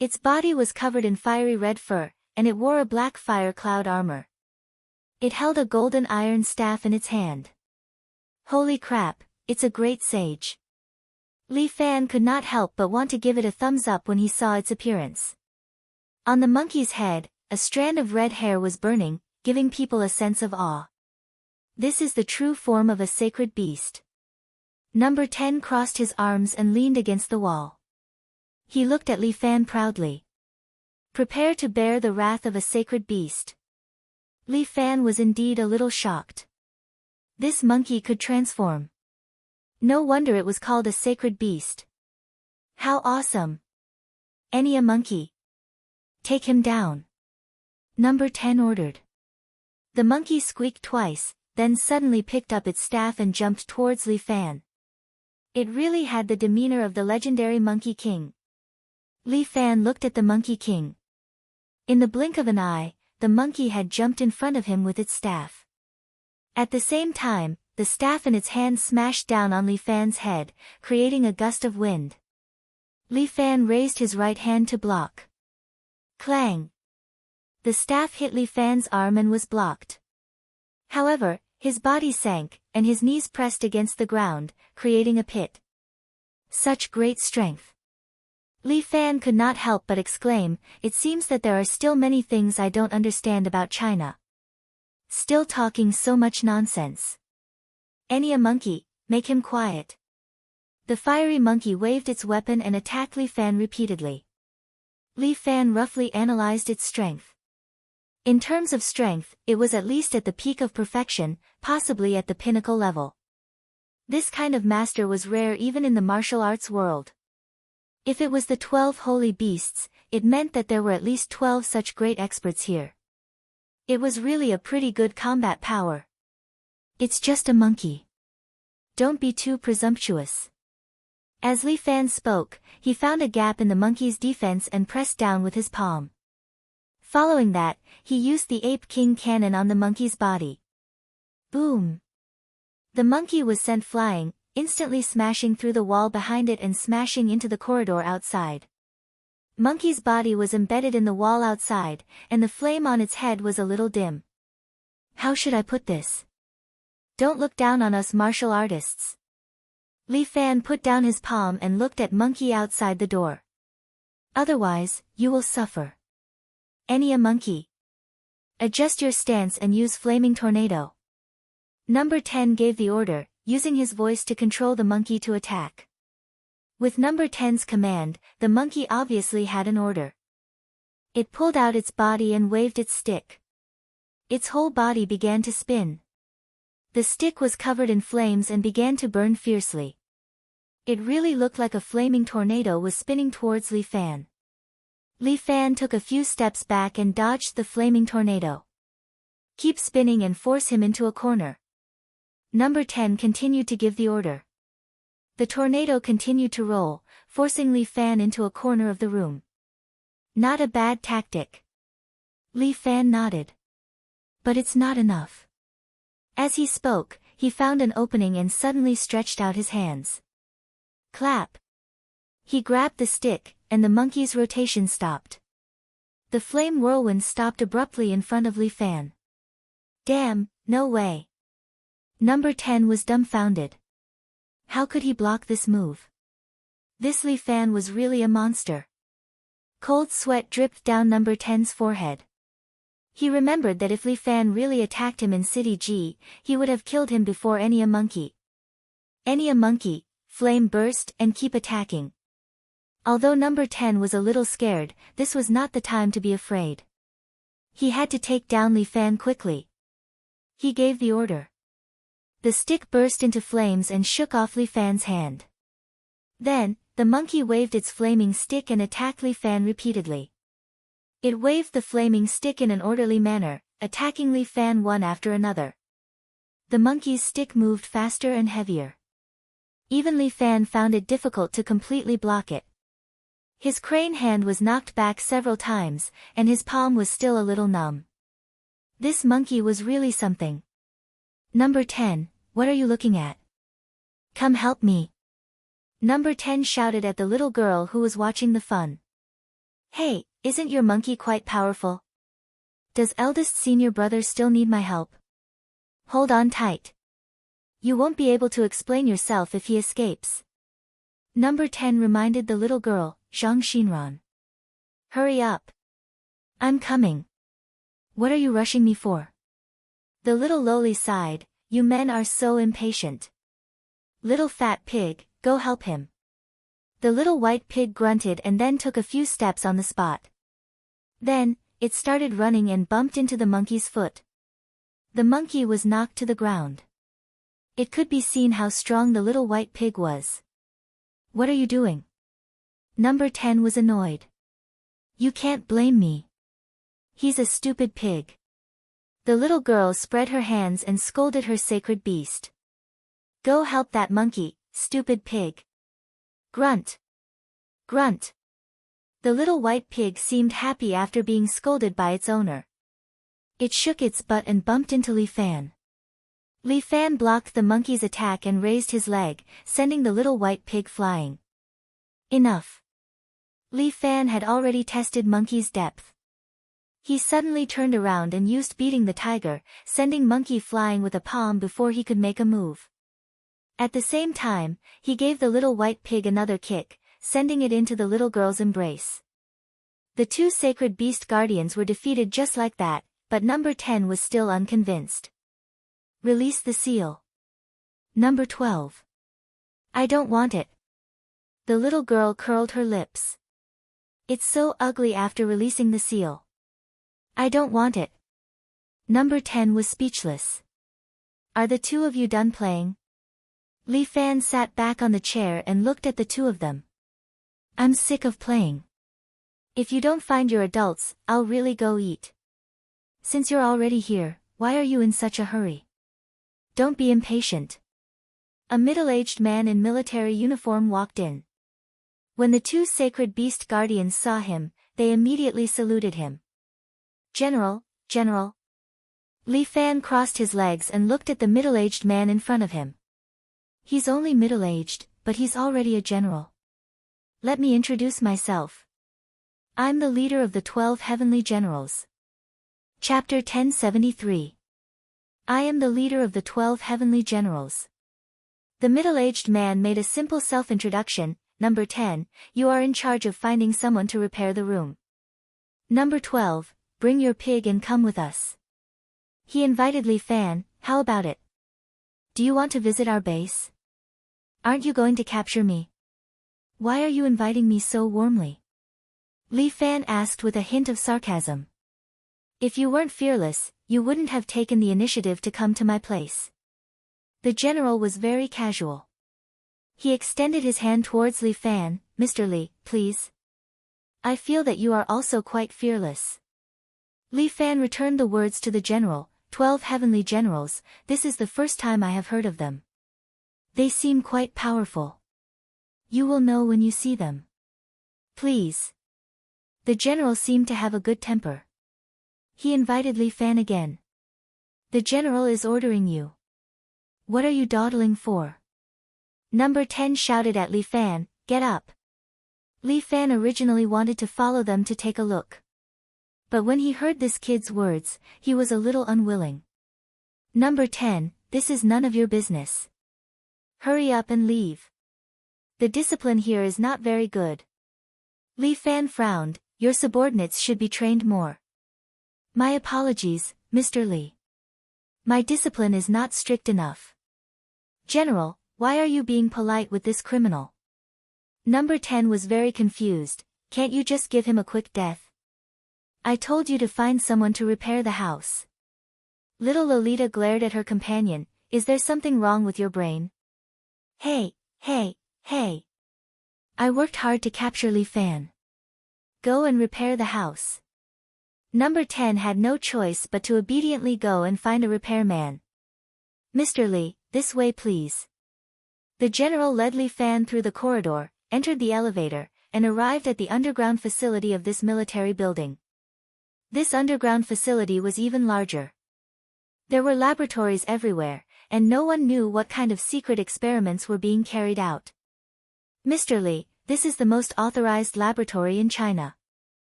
Its body was covered in fiery red fur, and it wore a black fire cloud armor. It held a golden iron staff in its hand. Holy crap, it's a great sage. Li Fan could not help but want to give it a thumbs up when he saw its appearance. On the monkey's head, a strand of red hair was burning, giving people a sense of awe. This is the true form of a sacred beast. Number 10 crossed his arms and leaned against the wall. He looked at Li Fan proudly. Prepare to bear the wrath of a sacred beast. Li Fan was indeed a little shocked. This monkey could transform. No wonder it was called a sacred beast. How awesome! A monkey. Take him down. Number 10 ordered. The monkey squeaked twice, then suddenly picked up its staff and jumped towards Li Fan. It really had the demeanor of the legendary Monkey King. Li Fan looked at the Monkey King. In the blink of an eye, the monkey had jumped in front of him with its staff. At the same time, the staff in its hand smashed down on Li Fan's head, creating a gust of wind. Li Fan raised his right hand to block. Clang! The staff hit Li Fan's arm and was blocked. However, his body sank, and his knees pressed against the ground, creating a pit. Such great strength! Li Fan could not help but exclaim, "It seems that there are still many things I don't understand about China. Still talking so much nonsense. Any a monkey, make him quiet." The fiery monkey waved its weapon and attacked Li Fan repeatedly. Li Fan roughly analyzed its strength. In terms of strength, it was at least at the peak of perfection, possibly at the pinnacle level. This kind of master was rare even in the martial arts world. If it was the 12 holy beasts, it meant that there were at least 12 such great experts here. It was really a pretty good combat power. It's just a monkey. Don't be too presumptuous. As Li Fan spoke, he found a gap in the monkey's defense and pressed down with his palm. Following that, he used the Ape King cannon on the monkey's body. Boom! The monkey was sent flying, instantly smashing through the wall behind it and smashing into the corridor outside. Monkey's body was embedded in the wall outside, and the flame on its head was a little dim. How should I put this? Don't look down on us martial artists. Li Fan put down his palm and looked at monkey outside the door. Otherwise, you will suffer. Any a monkey. Adjust your stance and use flaming tornado. Number 10 gave the order, using his voice to control the monkey to attack. With Number 10's command, the monkey obviously had an order. It pulled out its body and waved its stick. Its whole body began to spin. The stick was covered in flames and began to burn fiercely. It really looked like a flaming tornado was spinning towards Li Fan. Li Fan took a few steps back and dodged the flaming tornado. Keep spinning and force him into a corner. Number 10 continued to give the order. The tornado continued to roll, forcing Li Fan into a corner of the room. Not a bad tactic. Li Fan nodded. But it's not enough. As he spoke, he found an opening and suddenly stretched out his hands. Clap! He grabbed the stick, and the monkey's rotation stopped. The flame whirlwind stopped abruptly in front of Li Fan. Damn, no way. Number 10 was dumbfounded. How could he block this move? This Li Fan was really a monster. Cold sweat dripped down Number 10's forehead. He remembered that if Li Fan really attacked him in City G, he would have killed him before any a monkey. Any a monkey, flame burst and keep attacking. Although Number 10 was a little scared, this was not the time to be afraid. He had to take down Li Fan quickly. He gave the order. The stick burst into flames and shook off Li Fan's hand. Then, the monkey waved its flaming stick and attacked Li Fan repeatedly. It waved the flaming stick in an orderly manner, attacking Li Fan one after another. The monkey's stick moved faster and heavier. Even Li Fan found it difficult to completely block it. His crane hand was knocked back several times, and his palm was still a little numb. This monkey was really something. Number 10, what are you looking at? Come help me. Number 10 shouted at the little girl who was watching the fun. Hey, isn't your monkey quite powerful? Does eldest senior brother still need my help? Hold on tight. You won't be able to explain yourself if he escapes. Number 10 reminded the little girl, Zhang Xinran. Hurry up. I'm coming. What are you rushing me for? The little lowly sighed, you men are so impatient. Little fat pig, go help him. The little white pig grunted and then took a few steps on the spot. Then, it started running and bumped into the monkey's foot. The monkey was knocked to the ground. It could be seen how strong the little white pig was. What are you doing? Number 10 was annoyed. You can't blame me. He's a stupid pig. The little girl spread her hands and scolded her sacred beast. Go help that monkey, stupid pig. Grunt. Grunt. The little white pig seemed happy after being scolded by its owner. It shook its butt and bumped into Li Fan. Li Fan blocked the monkey's attack and raised his leg, sending the little white pig flying. Enough. Li Fan had already tested monkey's depth. He suddenly turned around and used beating the tiger, sending monkey flying with a palm before he could make a move. At the same time, he gave the little white pig another kick, sending it into the little girl's embrace. The two sacred beast guardians were defeated just like that, but number 10 was still unconvinced. Release the seal. Number 12. I don't want it. The little girl curled her lips. It's so ugly after releasing the seal. I don't want it. Number 10 was speechless. Are the two of you done playing? Li Fan sat back on the chair and looked at the two of them. I'm sick of playing. If you don't find your adults, I'll really go eat. Since you're already here, why are you in such a hurry? Don't be impatient. A middle-aged man in military uniform walked in. When the two sacred beast guardians saw him, they immediately saluted him. General, General. Li Fan crossed his legs and looked at the middle-aged man in front of him. He's only middle-aged, but he's already a general. Let me introduce myself. I'm the leader of the 12 heavenly generals. Chapter 1073. I am the leader of the 12 heavenly generals. The middle-aged man made a simple self-introduction. Number 10, you are in charge of finding someone to repair the room. Number 12, bring your pig and come with us. He invited Li Fan. How about it? Do you want to visit our base? Aren't you going to capture me? Why are you inviting me so warmly? Li Fan asked with a hint of sarcasm. If you weren't fearless, you wouldn't have taken the initiative to come to my place. The general was very casual. He extended his hand towards Li Fan. Mr. Li, please. I feel that you are also quite fearless. Li Fan returned the words to the general. 12 heavenly generals, this is the first time I have heard of them. They seem quite powerful. You will know when you see them. Please. The general seemed to have a good temper. He invited Li Fan again. The general is ordering you. What are you dawdling for? Number 10 shouted at Li Fan, get up. Li Fan originally wanted to follow them to take a look. But when he heard this kid's words, he was a little unwilling. Number 10, this is none of your business. Hurry up and leave. The discipline here is not very good. Li Fan frowned, your subordinates should be trained more. My apologies, Mr. Li. My discipline is not strict enough. General, why are you being polite with this criminal? Number 10 was very confused. Can't you just give him a quick death? I told you to find someone to repair the house. Little Lolita glared at her companion. Is there something wrong with your brain? Hey. I worked hard to capture Li Fan. Go and repair the house. Number 10 had no choice but to obediently go and find a repairman. Mr. Li, this way please. The general led Li Fan through the corridor, entered the elevator, and arrived at the underground facility of this military building. This underground facility was even larger. There were laboratories everywhere, and no one knew what kind of secret experiments were being carried out. Mr. Li, this is the most authorized laboratory in China.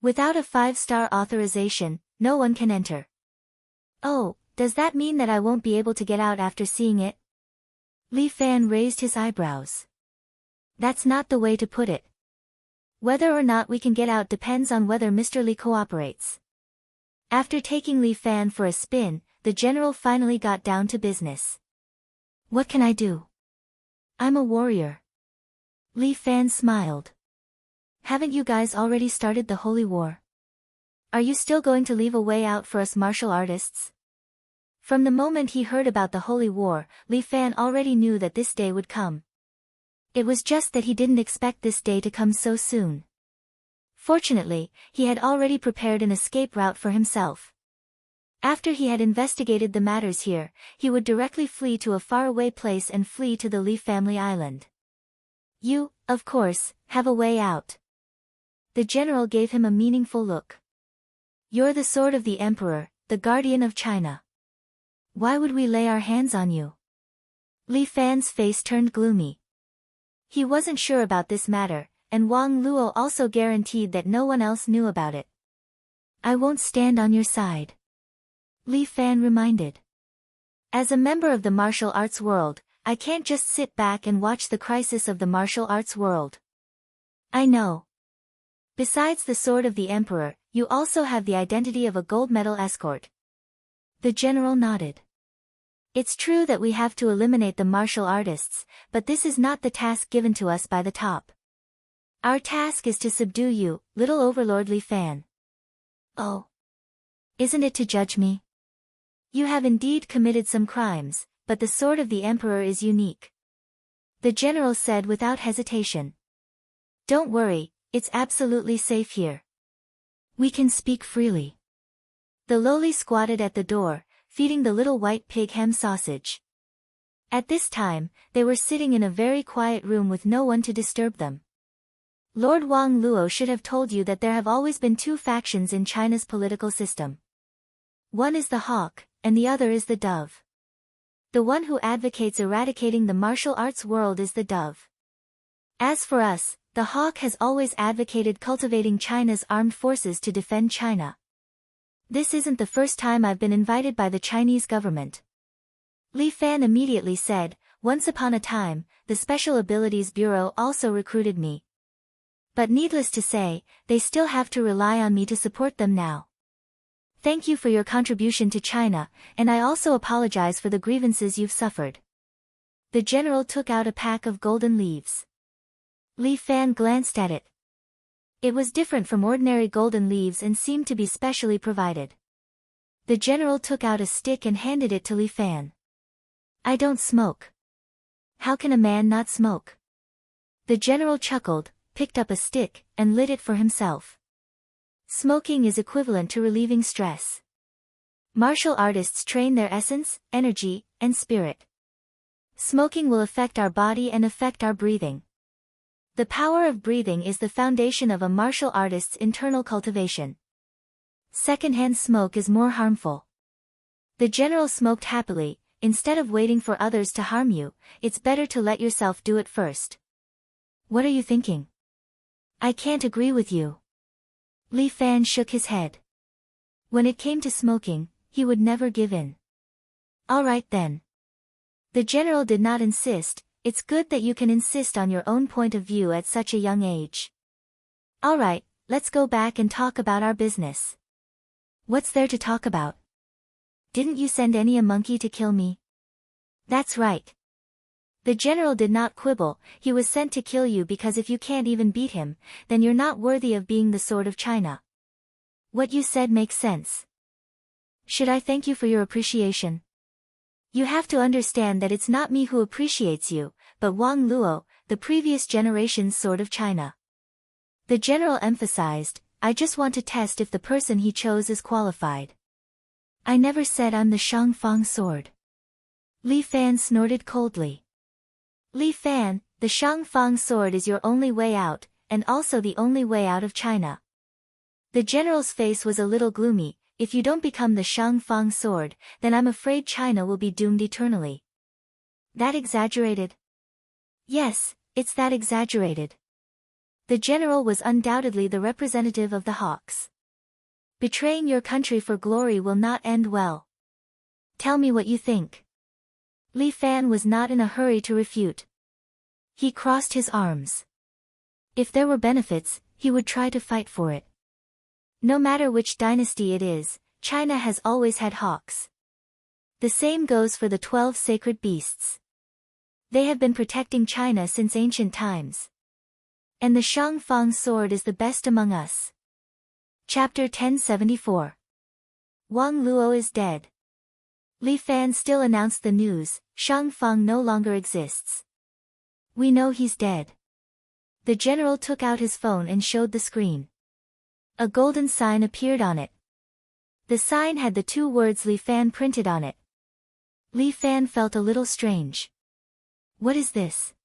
Without a 5-star authorization, no one can enter. Oh, does that mean that I won't be able to get out after seeing it? Li Fan raised his eyebrows. That's not the way to put it. Whether or not we can get out depends on whether Mr. Li cooperates. After taking Li Fan for a spin, the general finally got down to business. What can I do? I'm a warrior. Li Fan smiled. Haven't you guys already started the holy war? Are you still going to leave a way out for us martial artists? From the moment he heard about the holy war, Li Fan already knew that this day would come. It was just that he didn't expect this day to come so soon. Fortunately, he had already prepared an escape route for himself. After he had investigated the matters here, he would directly flee to a faraway place and flee to the Li family island. You, of course, have a way out. The general gave him a meaningful look. You're the sword of the emperor, the guardian of China. Why would we lay our hands on you? Li Fan's face turned gloomy. He wasn't sure about this matter, and Wang Luo also guaranteed that no one else knew about it. I won't stand on your side, Li Fan reminded. As a member of the martial arts world, I can't just sit back and watch the crisis of the martial arts world. I know. Besides the sword of the emperor, you also have the identity of a gold medal escort. The general nodded. It's true that we have to eliminate the martial artists, but this is not the task given to us by the top. Our task is to subdue you, little overlord Li Fan. Oh. Isn't it to judge me? You have indeed committed some crimes, but the sword of the emperor is unique. The general said without hesitation. Don't worry, it's absolutely safe here. We can speak freely. The lowly squatted at the door, feeding the little white pig ham sausage. At this time, they were sitting in a very quiet room with no one to disturb them. Lord Wang Luo should have told you that there have always been two factions in China's political system. One is the hawk, and the other is the dove. The one who advocates eradicating the martial arts world is the dove. As for us, the hawk has always advocated cultivating China's armed forces to defend China. This isn't the first time I've been invited by the Chinese government. Li Fan immediately said, once upon a time, the Special Abilities Bureau also recruited me. But needless to say, they still have to rely on me to support them now. Thank you for your contribution to China, and I also apologize for the grievances you've suffered. The general took out a pack of golden leaves. Li Fan glanced at it. It was different from ordinary golden leaves and seemed to be specially provided. The general took out a stick and handed it to Li Fan. I don't smoke. How can a man not smoke? The general chuckled, picked up a stick, and lit it for himself. Smoking is equivalent to relieving stress. Martial artists train their essence, energy, and spirit. Smoking will affect our body and affect our breathing. The power of breathing is the foundation of a martial artist's internal cultivation. Secondhand smoke is more harmful. The general smoked happily. Instead of waiting for others to harm you, it's better to let yourself do it first. What are you thinking? I can't agree with you. Li Fan shook his head. When it came to smoking, he would never give in. All right then. The general did not insist. It's good that you can insist on your own point of view at such a young age. All right, let's go back and talk about our business. What's there to talk about? Didn't you send a monkey to kill me? That's right. The general did not quibble. He was sent to kill you because if you can't even beat him, then you're not worthy of being the sword of China. What you said makes sense. Should I thank you for your appreciation? You have to understand that it's not me who appreciates you, but Wang Luo, the previous generation's sword of China. The general emphasized, I just want to test if the person he chose is qualified. I never said I'm the Shangfang sword. Li Fan snorted coldly. Li Fan, the Shangfang sword is your only way out, and also the only way out of China. The general's face was a little gloomy. If you don't become the Shangfang sword, then I'm afraid China will be doomed eternally. That exaggerated? Yes, it's that exaggerated. The general was undoubtedly the representative of the hawks. Betraying your country for glory will not end well. Tell me what you think. Li Fan was not in a hurry to refute. He crossed his arms. If there were benefits, he would try to fight for it. No matter which dynasty it is, China has always had hawks. The same goes for the 12 sacred beasts. They have been protecting China since ancient times. And the Shangfang sword is the best among us. Chapter 1074. Wang Luo is dead. Li Fan still announced the news, Shangfang no longer exists. We know he's dead. The general took out his phone and showed the screen. A golden sign appeared on it. The sign had the two words Li Fan printed on it. Li Fan felt a little strange. What is this?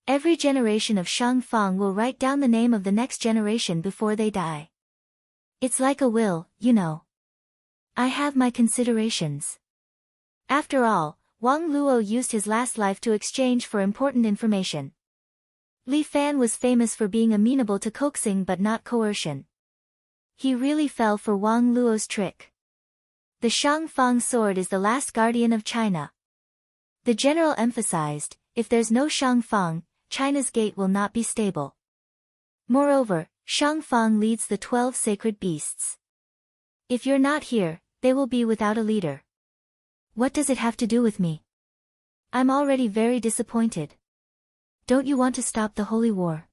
Every generation of Shangfang will write down the name of the next generation before they die. It's like a will, you know. I have my considerations. After all, Wang Luo used his last life to exchange for important information. Li Fan was famous for being amenable to coaxing but not coercion. He really fell for Wang Luo's trick. The Shangfang sword is the last guardian of China. The general emphasized, if there's no Shangfang, China's gate will not be stable. Moreover, Shangfang leads the 12 sacred beasts. If you're not here, they will be without a leader. What does it have to do with me? I'm already very disappointed. Don't you want to stop the holy war?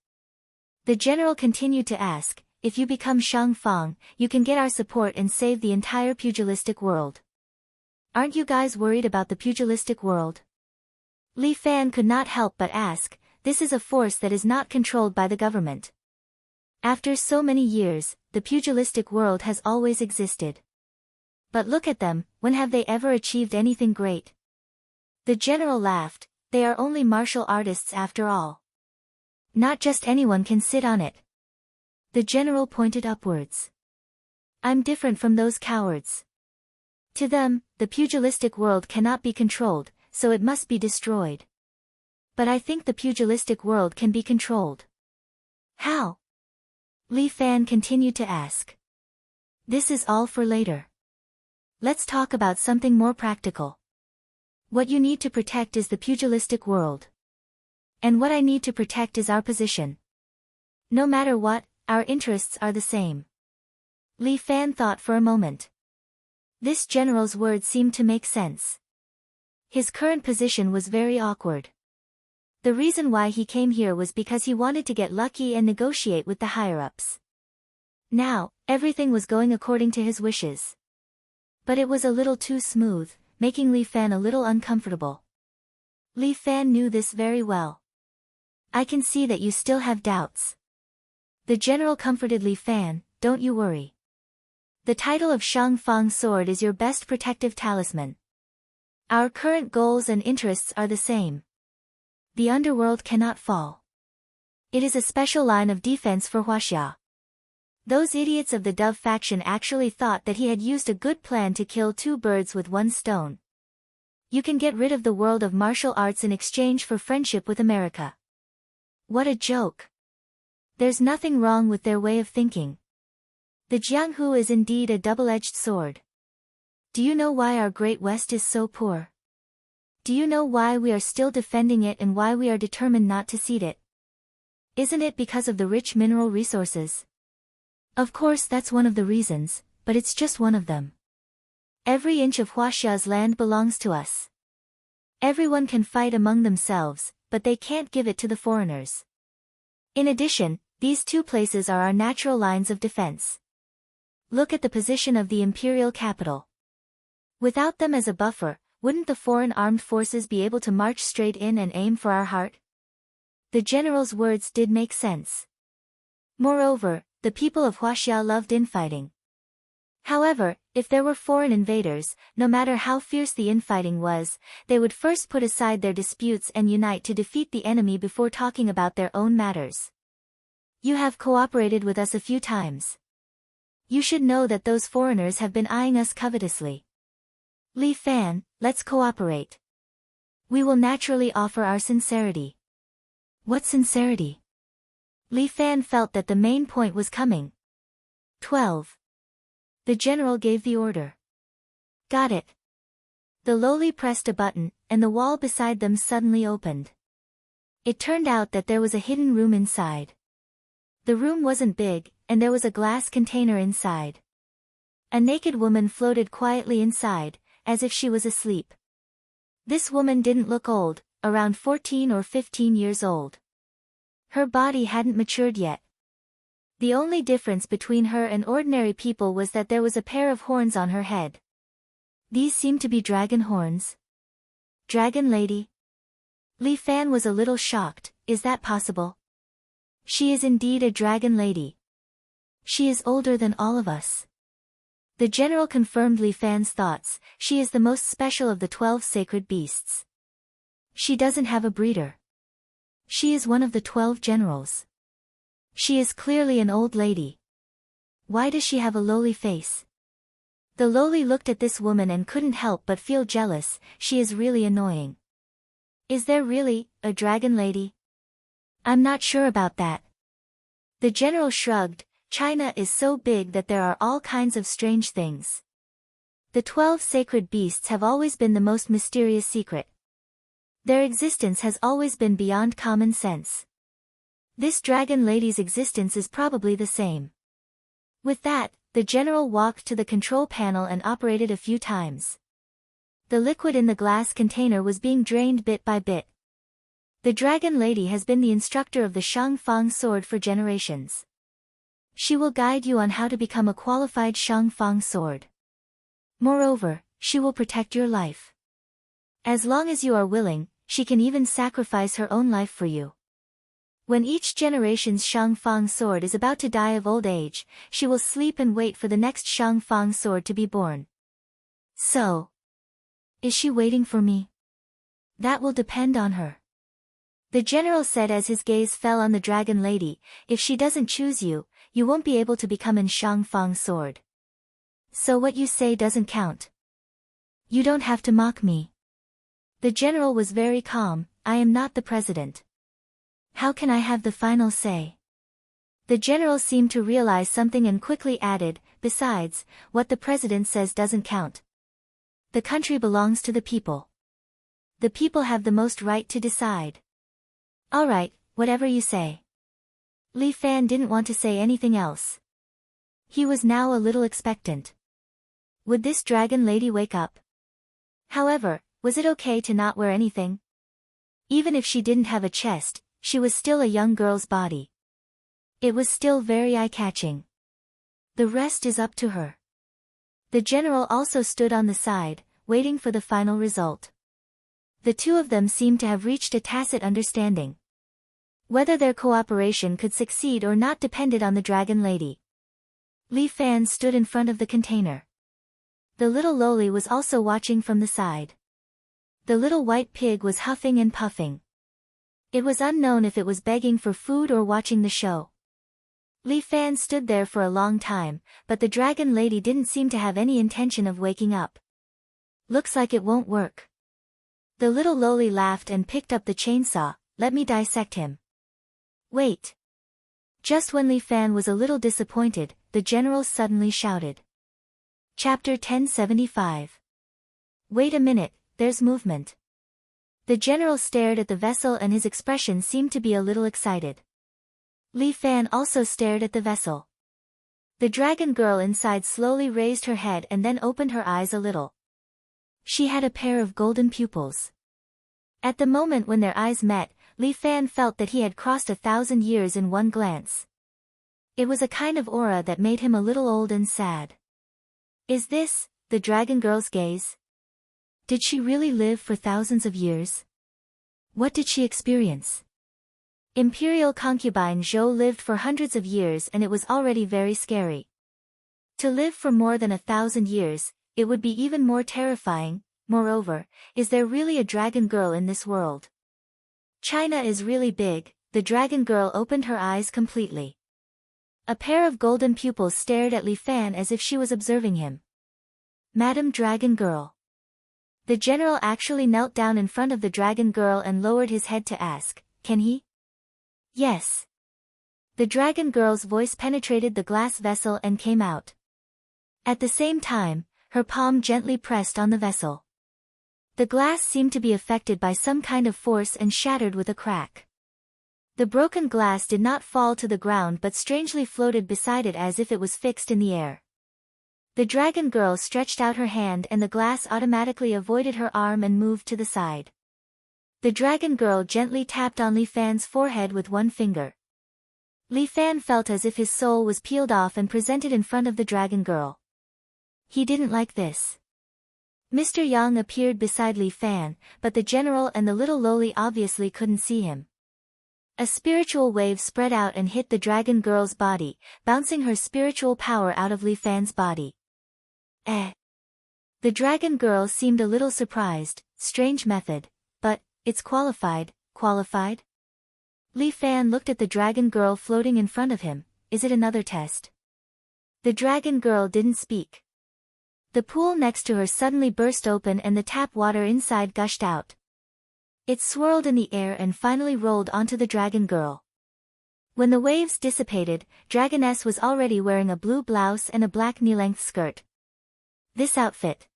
The general continued to ask, if you become Shangfang, you can get our support and save the entire pugilistic world. Aren't you guys worried about the pugilistic world? Li Fan could not help but ask, this is a force that is not controlled by the government. After so many years, the pugilistic world has always existed. But look at them, when have they ever achieved anything great? The general laughed, they are only martial artists after all. Not just anyone can sit on it. The general pointed upwards. I'm different from those cowards. To them, the pugilistic world cannot be controlled, so it must be destroyed. But I think the pugilistic world can be controlled. How? Li Fan continued to ask. This is all for later. Let's talk about something more practical. What you need to protect is the pugilistic world. And what I need to protect is our position. No matter what, our interests are the same. Li Fan thought for a moment. This general's words seemed to make sense. His current position was very awkward. The reason why he came here was because he wanted to get lucky and negotiate with the higher-ups. Now, everything was going according to his wishes. But it was a little too smooth, making Li Fan a little uncomfortable. Li Fan knew this very well. I can see that you still have doubts. The general comforted Li Fan, don't you worry. The title of Shangfang sword is your best protective talisman. Our current goals and interests are the same. The underworld cannot fall. It is a special line of defense for Huaxia. Those idiots of the Dove faction actually thought that he had used a good plan to kill two birds with one stone. You can get rid of the world of martial arts in exchange for friendship with America. What a joke. There's nothing wrong with their way of thinking. The Jianghu is indeed a double-edged sword. Do you know why our Great West is so poor? Do you know why we are still defending it and why we are determined not to cede it? Isn't it because of the rich mineral resources? Of course that's one of the reasons, but it's just one of them. Every inch of Huaxia's land belongs to us. Everyone can fight among themselves, but they can't give it to the foreigners. In addition, these two places are our natural lines of defense. Look at the position of the imperial capital. Without them as a buffer, wouldn't the foreign armed forces be able to march straight in and aim for our heart? The general's words did make sense. Moreover, the people of Huaxia loved infighting. However, if there were foreign invaders, no matter how fierce the infighting was, they would first put aside their disputes and unite to defeat the enemy before talking about their own matters. You have cooperated with us a few times. You should know that those foreigners have been eyeing us covetously. Li Fan, let's cooperate. We will naturally offer our sincerity. What sincerity? Li Fan felt that the main point was coming. 12. The general gave the order. Got it. The lowly pressed a button, and the wall beside them suddenly opened. It turned out that there was a hidden room inside. The room wasn't big, and there was a glass container inside. A naked woman floated quietly inside, as if she was asleep. This woman didn't look old, around 14 or 15 years old. Her body hadn't matured yet. The only difference between her and ordinary people was that there was a pair of horns on her head. These seemed to be dragon horns. Dragon lady? Li Fan was a little shocked, is that possible? She is indeed a dragon lady. She is older than all of us. The general confirmed Li Fan's thoughts, she is the most special of the 12 sacred beasts. She doesn't have a breeder. She is one of the 12 generals. She is clearly an old lady. Why does she have a lowly face? The lowly looked at this woman and couldn't help but feel jealous. She is really annoying. Is there really a dragon lady? I'm not sure about that. The general shrugged. China is so big that there are all kinds of strange things. The 12 sacred beasts have always been the most mysterious secret. Their existence has always been beyond common sense. This dragon lady's existence is probably the same. With that, the general walked to the control panel and operated a few times. The liquid in the glass container was being drained bit by bit. The dragon lady has been the instructor of the Shang Fang sword for generations. She will guide you on how to become a qualified Shang Fang sword. Moreover, she will protect your life. As long as you are willing, she can even sacrifice her own life for you. When each generation's Shang Fang sword is about to die of old age, she will sleep and wait for the next Shang Fang sword to be born. So, is she waiting for me? That will depend on her. The general said as his gaze fell on the dragon lady. If she doesn't choose you, you won't be able to become an Shang Fang sword. So what you say doesn't count. You don't have to mock me. The general was very calm. I am not the president. How can I have the final say? The general seemed to realize something and quickly added, besides, what the president says doesn't count. The country belongs to the people. The people have the most right to decide. All right, whatever you say. Li Fan didn't want to say anything else. He was now a little expectant. Would this dragon lady wake up? However, was it okay to not wear anything? Even if she didn't have a chest, she was still a young girl's body. It was still very eye-catching. The rest is up to her. The general also stood on the side, waiting for the final result. The two of them seemed to have reached a tacit understanding. Whether their cooperation could succeed or not depended on the dragon lady. Li Fan stood in front of the container. The little lowly was also watching from the side. The little white pig was huffing and puffing. It was unknown if it was begging for food or watching the show. Li Fan stood there for a long time, but the dragon lady didn't seem to have any intention of waking up. Looks like it won't work. The little lowly laughed and picked up the chainsaw. Let me dissect him. Wait. Just when Li Fan was a little disappointed, the general suddenly shouted. Chapter 1075. Wait a minute, there's movement. The general stared at the vessel and his expression seemed to be a little excited. Li Fan also stared at the vessel. The dragon girl inside slowly raised her head and then opened her eyes a little. She had a pair of golden pupils. At the moment when their eyes met, Li Fan felt that he had crossed 1,000 years in one glance. It was a kind of aura that made him a little old and sad. Is this the dragon girl's gaze? Did she really live for thousands of years? What did she experience? Imperial concubine Zhou lived for hundreds of years and it was already very scary. To live for more than 1,000 years, it would be even more terrifying. Moreover, is there really a dragon girl in this world? China is really big. The dragon girl opened her eyes completely. A pair of golden pupils stared at Li Fan as if she was observing him. Madam Dragon Girl. The general actually knelt down in front of the dragon girl and lowered his head to ask, can he? Yes. The dragon girl's voice penetrated the glass vessel and came out. At the same time, her palm gently pressed on the vessel. The glass seemed to be affected by some kind of force and shattered with a crack. The broken glass did not fall to the ground but strangely floated beside it as if it was fixed in the air. The dragon girl stretched out her hand and the glass automatically avoided her arm and moved to the side. The dragon girl gently tapped on Li Fan's forehead with one finger. Li Fan felt as if his soul was peeled off and presented in front of the dragon girl. He didn't like this. Mr. Yang appeared beside Li Fan, but the general and the little lowly obviously couldn't see him. A spiritual wave spread out and hit the dragon girl's body, bouncing her spiritual power out of Li Fan's body. The dragon girl seemed a little surprised. Strange method. But, it's qualified. Li Fan looked at the dragon girl floating in front of him. Is it another test? The dragon girl didn't speak. The pool next to her suddenly burst open and the tap water inside gushed out. It swirled in the air and finally rolled onto the dragon girl. When the waves dissipated, Dragoness was already wearing a blue blouse and a black knee-length skirt. This outfit.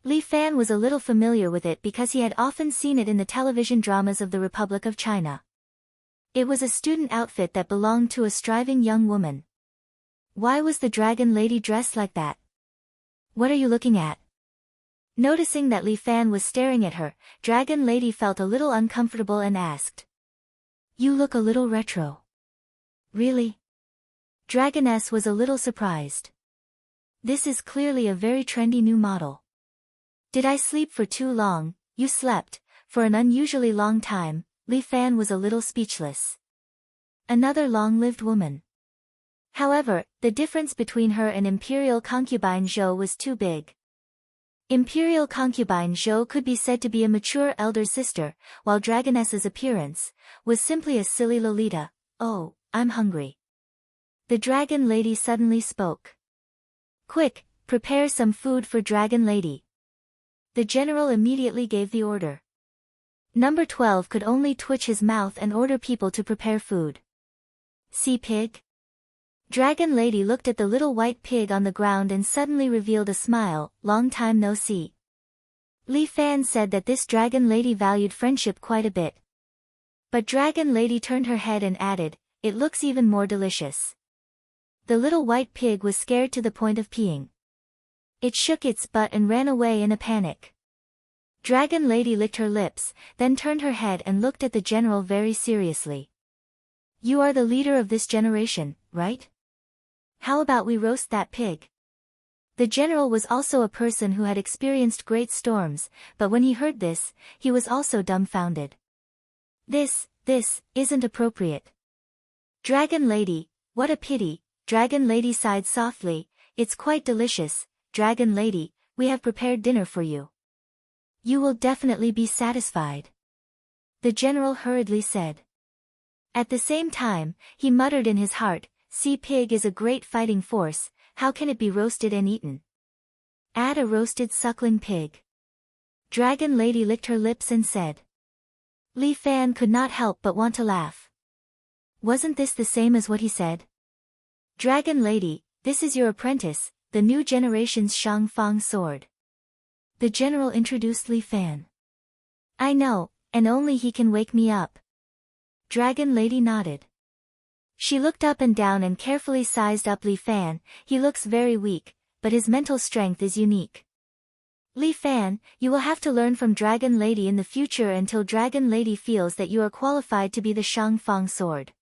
Li Fan was a little familiar with it because he had often seen it in the television dramas of the Republic of China. It was a student outfit that belonged to a striving young woman. Why was the dragon lady dressed like that? What are you looking at? Noticing that Li Fan was staring at her, Dragon Lady felt a little uncomfortable and asked. You look a little retro. Really? Dragoness was a little surprised. This is clearly a very trendy new model. Did I sleep for too long? You slept, for an unusually long time. Li Fan was a little speechless. Another long-lived woman. However, the difference between her and Imperial Concubine Zhou was too big. Imperial Concubine Zhou could be said to be a mature elder sister, while Dragoness's appearance was simply a silly Lolita. Oh, I'm hungry. The Dragon Lady suddenly spoke. Quick, prepare some food for Dragon Lady. The general immediately gave the order. Number 12 could only twitch his mouth and order people to prepare food. See pig? Dragon Lady looked at the little white pig on the ground and suddenly revealed a smile. Long time no see. Li Fan said that this Dragon Lady valued friendship quite a bit. But Dragon Lady turned her head and added, it looks even more delicious. The little white pig was scared to the point of peeing. It shook its butt and ran away in a panic. Dragon Lady licked her lips, then turned her head and looked at the general very seriously. You are the leader of this generation, right? How about we roast that pig? The general was also a person who had experienced great storms, but when he heard this, he was also dumbfounded. This isn't appropriate. Dragon Lady, what a pity. Dragon Lady sighed softly. It's quite delicious. Dragon Lady, we have prepared dinner for you. You will definitely be satisfied. The general hurriedly said. At the same time, he muttered in his heart, Sea pig is a great fighting force, how can it be roasted and eaten? Add a roasted suckling pig. Dragon Lady licked her lips and said. Li Fan could not help but want to laugh. Wasn't this the same as what he said? Dragon Lady, this is your apprentice, the new generation's Shang Fang sword. The general introduced Li Fan. I know, and only he can wake me up. Dragon Lady nodded. She looked up and down and carefully sized up Li Fan. He looks very weak, but his mental strength is unique. Li Fan, you will have to learn from Dragon Lady in the future until Dragon Lady feels that you are qualified to be the Shang Fang sword.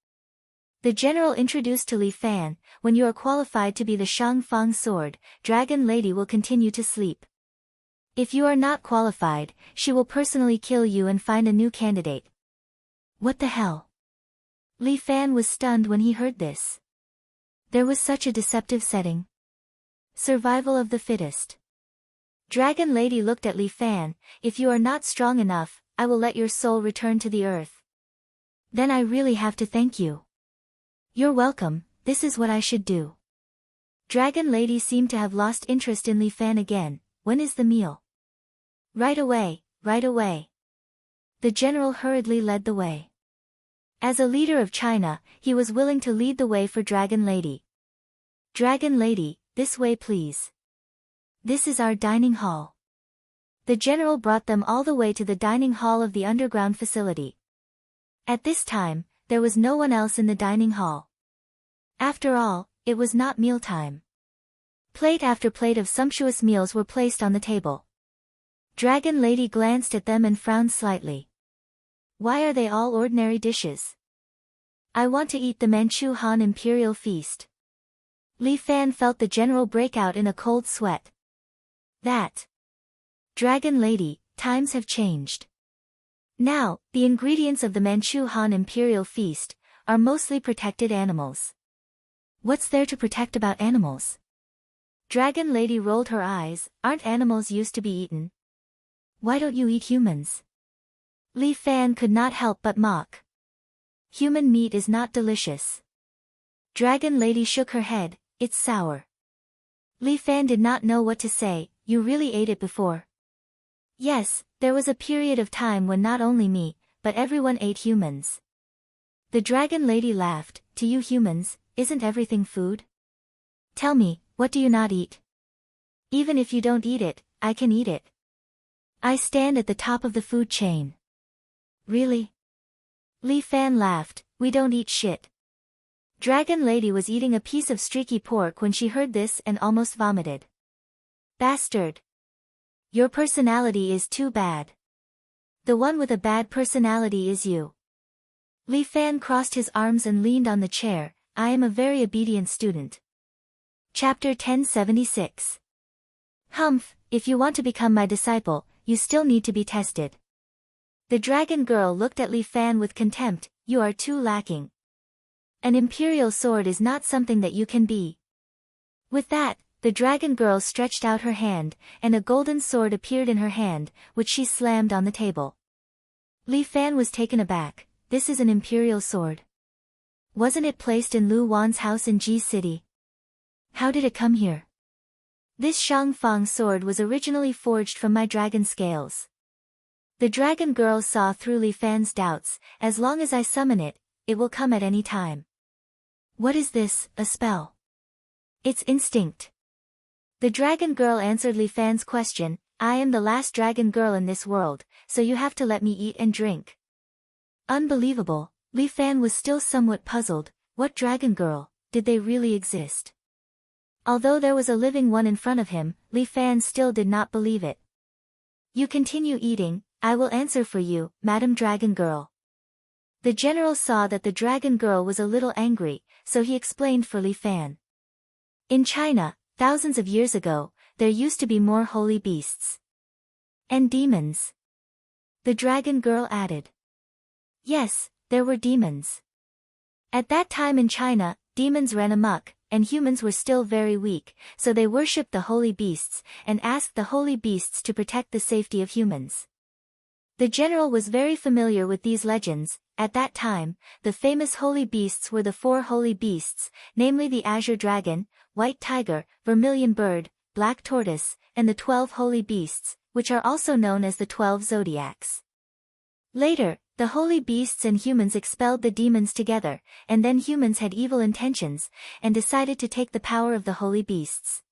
The general introduced to Li Fan, when you are qualified to be the Shang Fang sword, Dragon Lady will continue to sleep. If you are not qualified, she will personally kill you and find a new candidate. What the hell? Li Fan was stunned when he heard this. There was such a deceptive setting. Survival of the fittest. Dragon Lady looked at Li Fan. If you are not strong enough, I will let your soul return to the earth. Then I really have to thank you. You're welcome, this is what I should do. Dragon Lady seemed to have lost interest in Li Fan again. When is the meal? Right away, right away. The general hurriedly led the way. As a leader of China, he was willing to lead the way for Dragon Lady. Dragon Lady, this way please. This is our dining hall. The general brought them all the way to the dining hall of the underground facility. At this time, there was no one else in the dining hall. After all, it was not mealtime. Plate after plate of sumptuous meals were placed on the table. Dragon Lady glanced at them and frowned slightly. Why are they all ordinary dishes? I want to eat the Manchu Han Imperial Feast. Li Fan felt the general break out in a cold sweat. That. Dragon Lady, times have changed. Now, the ingredients of the Manchu Han Imperial Feast are mostly protected animals. What's there to protect about animals? Dragon Lady rolled her eyes. Aren't animals used to be eaten? Why don't you eat humans? Li Fan could not help but mock. Human meat is not delicious. Dragon Lady shook her head. It's sour. Li Fan did not know what to say. You really ate it before? Yes, there was a period of time when not only me, but everyone ate humans. The dragon lady laughed. To you humans, isn't everything food? Tell me, what do you not eat? Even if you don't eat it, I can eat it. I stand at the top of the food chain. Really? Li Fan laughed. We don't eat shit. Dragon lady was eating a piece of streaky pork when she heard this and almost vomited. Bastard. Your personality is too bad. The one with a bad personality is you. Li Fan crossed his arms and leaned on the chair. I am a very obedient student. Chapter 1076. Humph, if you want to become my disciple, you still need to be tested. The dragon girl looked at Li Fan with contempt. You are too lacking. An imperial sword is not something that you can be. With that, the dragon girl stretched out her hand, and a golden sword appeared in her hand, which she slammed on the table. Li Fan was taken aback. This is an imperial sword. Wasn't it placed in Lu Wan's house in Ji City? How did it come here? This Shangfang sword was originally forged from my dragon scales. The dragon girl saw through Li Fan's doubts. As long as I summon it, it will come at any time. What is this, a spell? It's instinct. The dragon girl answered Li Fan's question. I am the last dragon girl in this world, so you have to let me eat and drink. Unbelievable. Li Fan was still somewhat puzzled. What dragon girl? Did they really exist? Although there was a living one in front of him, Li Fan still did not believe it. You continue eating, I will answer for you, Madam Dragon Girl. The general saw that the dragon girl was a little angry, so he explained for Li Fan. In China, thousands of years ago, there used to be more holy beasts. And demons. The dragon girl added. Yes, there were demons. At that time in China, demons ran amok, and humans were still very weak, so they worshipped the holy beasts, and asked the holy beasts to protect the safety of humans. The general was very familiar with these legends. At that time, the famous holy beasts were the 4 holy beasts, namely the azure dragon, white tiger, vermilion bird, black tortoise, and the 12 holy beasts, which are also known as the 12 zodiacs. Later, the holy beasts and humans expelled the demons together, and then humans had evil intentions, and decided to take the power of the holy beasts.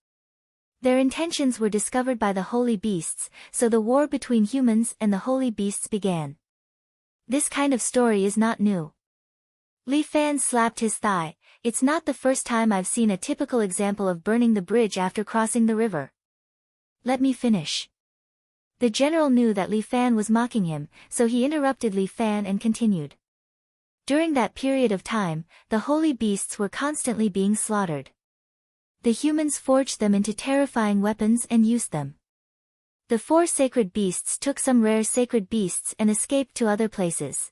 Their intentions were discovered by the holy beasts, so the war between humans and the holy beasts began. This kind of story is not new. Li Fan slapped his thigh. It's not the first time I've seen a typical example of burning the bridge after crossing the river. Let me finish. The general knew that Li Fan was mocking him, so he interrupted Li Fan and continued. During that period of time, the holy beasts were constantly being slaughtered. The humans forged them into terrifying weapons and used them. The 4 sacred beasts took some rare sacred beasts and escaped to other places.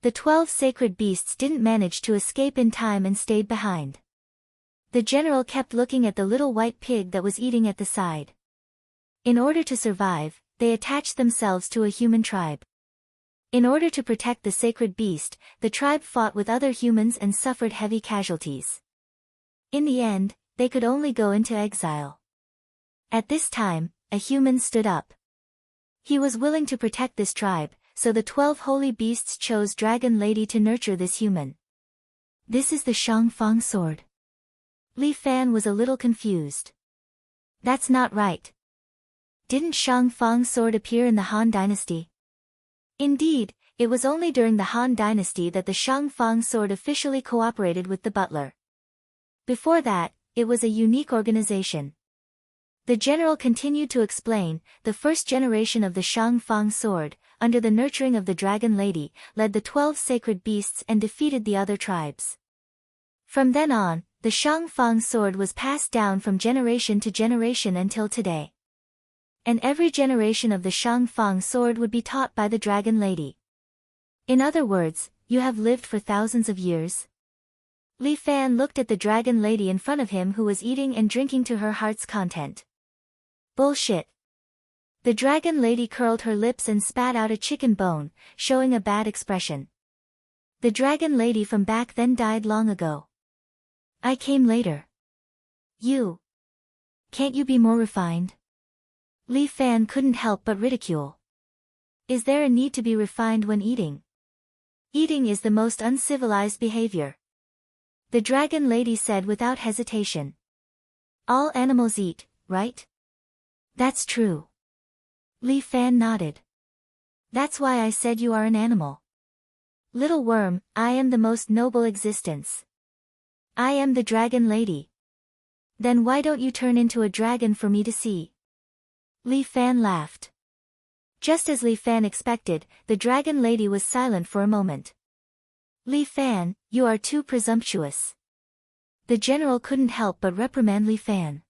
The 12 sacred beasts didn't manage to escape in time and stayed behind. The general kept looking at the little white pig that was eating at the side. In order to survive, they attached themselves to a human tribe. In order to protect the sacred beast, the tribe fought with other humans and suffered heavy casualties. In the end, they could only go into exile. At this time, a human stood up. He was willing to protect this tribe, so the 12 holy beasts chose Dragon Lady to nurture this human. This is the Shangfang sword. Li Fan was a little confused. That's not right. Didn't Shangfang sword appear in the Han dynasty? Indeed, it was only during the Han dynasty that the Shangfang sword officially cooperated with the butler. Before that, it was a unique organization. The general continued to explain. The first generation of the Shangfang sword, under the nurturing of the Dragon Lady, led the 12 sacred beasts and defeated the other tribes. From then on, the Shangfang sword was passed down from generation to generation until today. And every generation of the Shangfang sword would be taught by the Dragon Lady. In other words, you have lived for thousands of years? Li Fan looked at the Dragon Lady in front of him who was eating and drinking to her heart's content. Bullshit. The Dragon Lady curled her lips and spat out a chicken bone, showing a bad expression. The Dragon Lady from back then died long ago. I came later. You. Can't you be more refined? Li Fan couldn't help but ridicule. Is there a need to be refined when eating? Eating is the most uncivilized behavior. The dragon lady said without hesitation. All animals eat, right? That's true. Li Fan nodded. That's why I said you are an animal. Little worm, I am the most noble existence. I am the dragon lady. Then why don't you turn into a dragon for me to see? Li Fan laughed. Just as Li Fan expected, the dragon lady was silent for a moment. Li Fan, you are too presumptuous. The general couldn't help but reprimand Li Fan.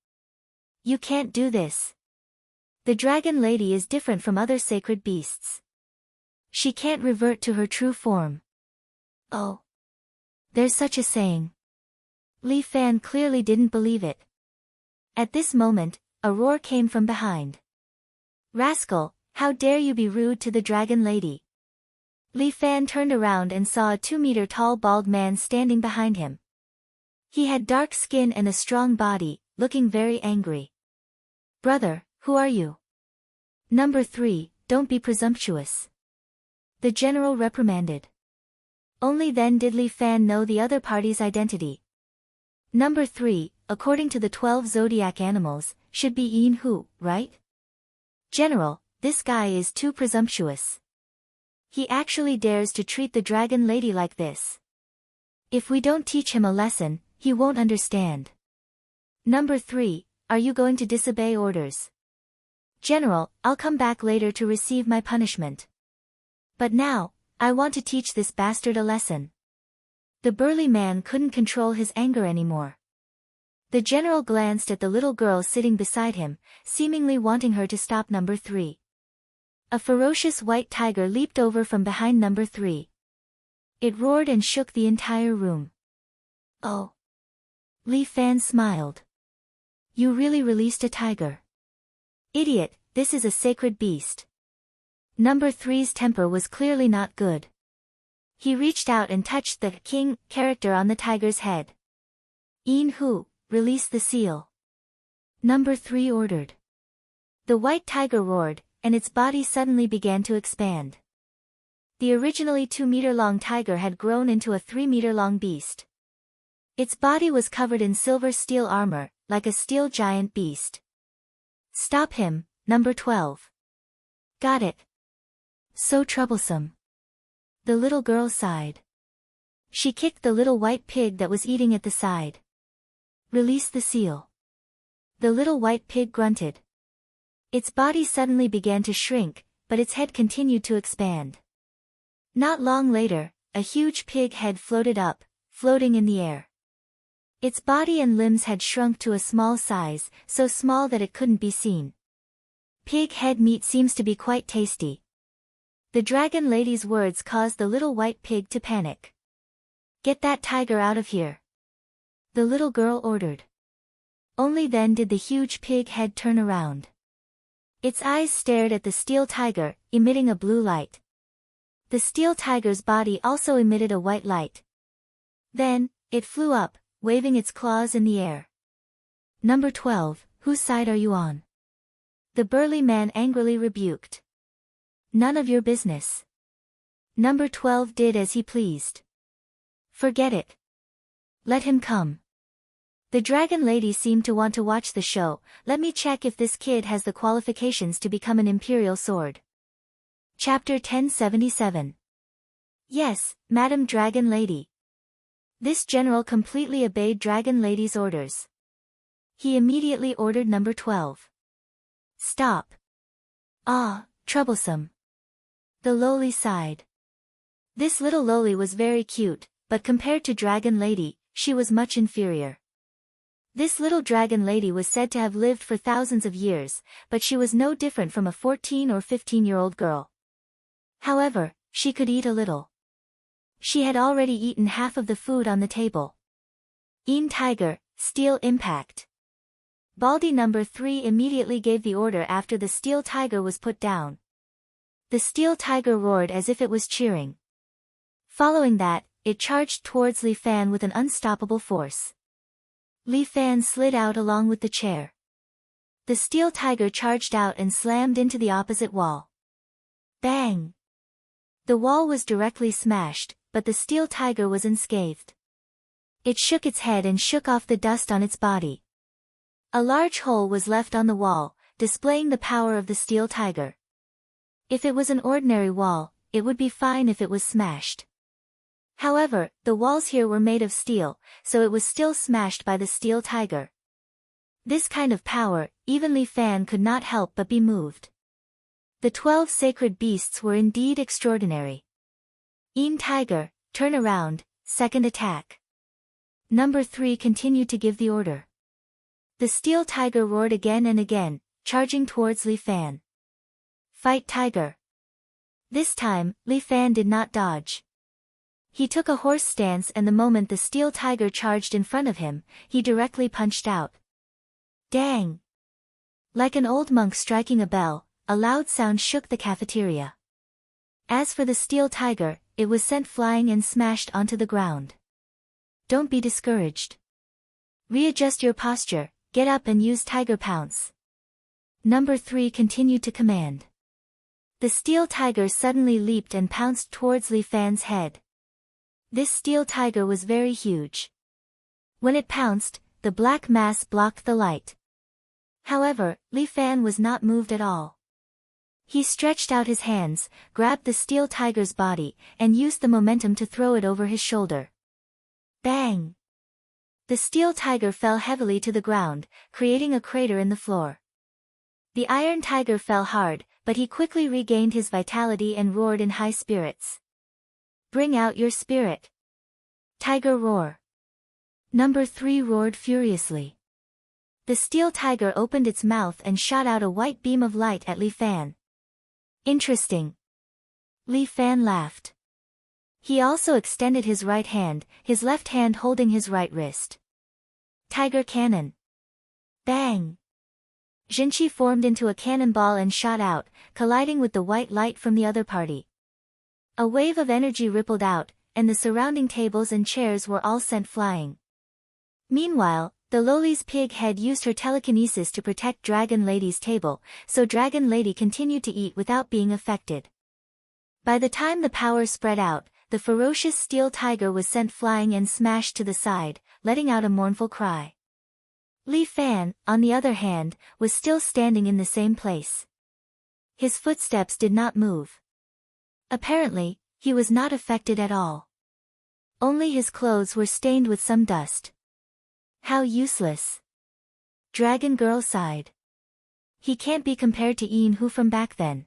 You can't do this. The dragon lady is different from other sacred beasts. She can't revert to her true form. Oh. There's such a saying. Li Fan clearly didn't believe it. At this moment, a roar came from behind. Rascal, how dare you be rude to the dragon lady? Li Fan turned around and saw a 2-meter-tall bald man standing behind him. He had dark skin and a strong body, looking very angry. Brother, who are you? Number 3, don't be presumptuous. The general reprimanded. Only then did Li Fan know the other party's identity. Number 3, according to the 12 zodiac animals, should be Yin Hu, right? General, this guy is too presumptuous. He actually dares to treat the dragon lady like this. If we don't teach him a lesson, he won't understand. Number 3, are you going to disobey orders? General, I'll come back later to receive my punishment. But now, I want to teach this bastard a lesson. The burly man couldn't control his anger anymore. The general glanced at the little girl sitting beside him, seemingly wanting her to stop Number 3. A ferocious white tiger leaped over from behind Number 3. It roared and shook the entire room. Oh. Li Fan smiled. You really released a tiger. Idiot, this is a sacred beast. Number 3's temper was clearly not good. He reached out and touched the king character on the tiger's head. Yin Hu, release the seal. Number 3 ordered. The white tiger roared, and its body suddenly began to expand. The originally 2-meter-long tiger had grown into a 3-meter-long beast. Its body was covered in silver steel armor, like a steel giant beast. Stop him, Number 12. Got it. So troublesome. The little girl sighed. She kicked the little white pig that was eating at the side. Release the seal. The little white pig grunted. Its body suddenly began to shrink, but its head continued to expand. Not long later, a huge pig head floated up, floating in the air. Its body and limbs had shrunk to a small size, so small that it couldn't be seen. Pig head meat seems to be quite tasty. The dragon lady's words caused the little white pig to panic. Get that tiger out of here. The little girl ordered. Only then did the huge pig head turn around. Its eyes stared at the steel tiger, emitting a blue light. The steel tiger's body also emitted a white light. Then, it flew up, waving its claws in the air. Number 12, whose side are you on? The burly man angrily rebuked. None of your business. Number 12 did as he pleased. Forget it. Let him come. The dragon lady seemed to want to watch the show. Let me check if this kid has the qualifications to become an imperial sword. Chapter 1077. Yes, Madam Dragon Lady. This general completely obeyed Dragon Lady's orders. He immediately ordered Number 12. Stop. Ah, troublesome. The loli sighed. This little loli was very cute, but compared to Dragon Lady, she was much inferior. This little dragon lady was said to have lived for thousands of years, but she was no different from a 14 or 15-year-old girl. However, she could eat a little. She had already eaten half of the food on the table. Yin Tiger, Steel Impact. Baldy Number 3 immediately gave the order after the steel tiger was put down. The steel tiger roared as if it was cheering. Following that, it charged towards Li Fan with an unstoppable force. Li Fan slid out along with the chair. The steel tiger charged out and slammed into the opposite wall. Bang! The wall was directly smashed, but the steel tiger was unscathed. It shook its head and shook off the dust on its body. A large hole was left on the wall, displaying the power of the steel tiger. If it was an ordinary wall, it would be fine if it was smashed. However, the walls here were made of steel, so it was still smashed by the steel tiger. This kind of power, even Li Fan could not help but be moved. The 12 sacred beasts were indeed extraordinary. Tiger, turn around, second attack. Number 3 continued to give the order. The steel tiger roared again and again, charging towards Li Fan. Fight tiger. This time, Li Fan did not dodge. He took a horse stance, and the moment the steel tiger charged in front of him, he directly punched out. Dang! Like an old monk striking a bell, a loud sound shook the cafeteria. As for the steel tiger, it was sent flying and smashed onto the ground. Don't be discouraged. Readjust your posture, get up and use tiger pounce. Number 3 continued to command. The steel tiger suddenly leaped and pounced towards Li Fan's head. This steel tiger was very huge. When it pounced, the black mass blocked the light. However, Li Fan was not moved at all. He stretched out his hands, grabbed the steel tiger's body, and used the momentum to throw it over his shoulder. Bang! The steel tiger fell heavily to the ground, creating a crater in the floor. The iron tiger fell hard, but he quickly regained his vitality and roared in high spirits. Bring out your spirit. Tiger roar. Number 3 roared furiously. The steel tiger opened its mouth and shot out a white beam of light at Li Fan. Interesting. Li Fan laughed. He also extended his right hand, his left hand holding his right wrist. Tiger cannon. Bang! Jinchi formed into a cannonball and shot out, colliding with the white light from the other party. A wave of energy rippled out, and the surrounding tables and chairs were all sent flying. Meanwhile, the Loli's pig head used her telekinesis to protect Dragon Lady's table, so Dragon Lady continued to eat without being affected. By the time the power spread out, the ferocious steel tiger was sent flying and smashed to the side, letting out a mournful cry. Li Fan, on the other hand, was still standing in the same place. His footsteps did not move. Apparently, he was not affected at all. Only his clothes were stained with some dust. How useless. Dragon Girl sighed. He can't be compared to Ian Hu from back then.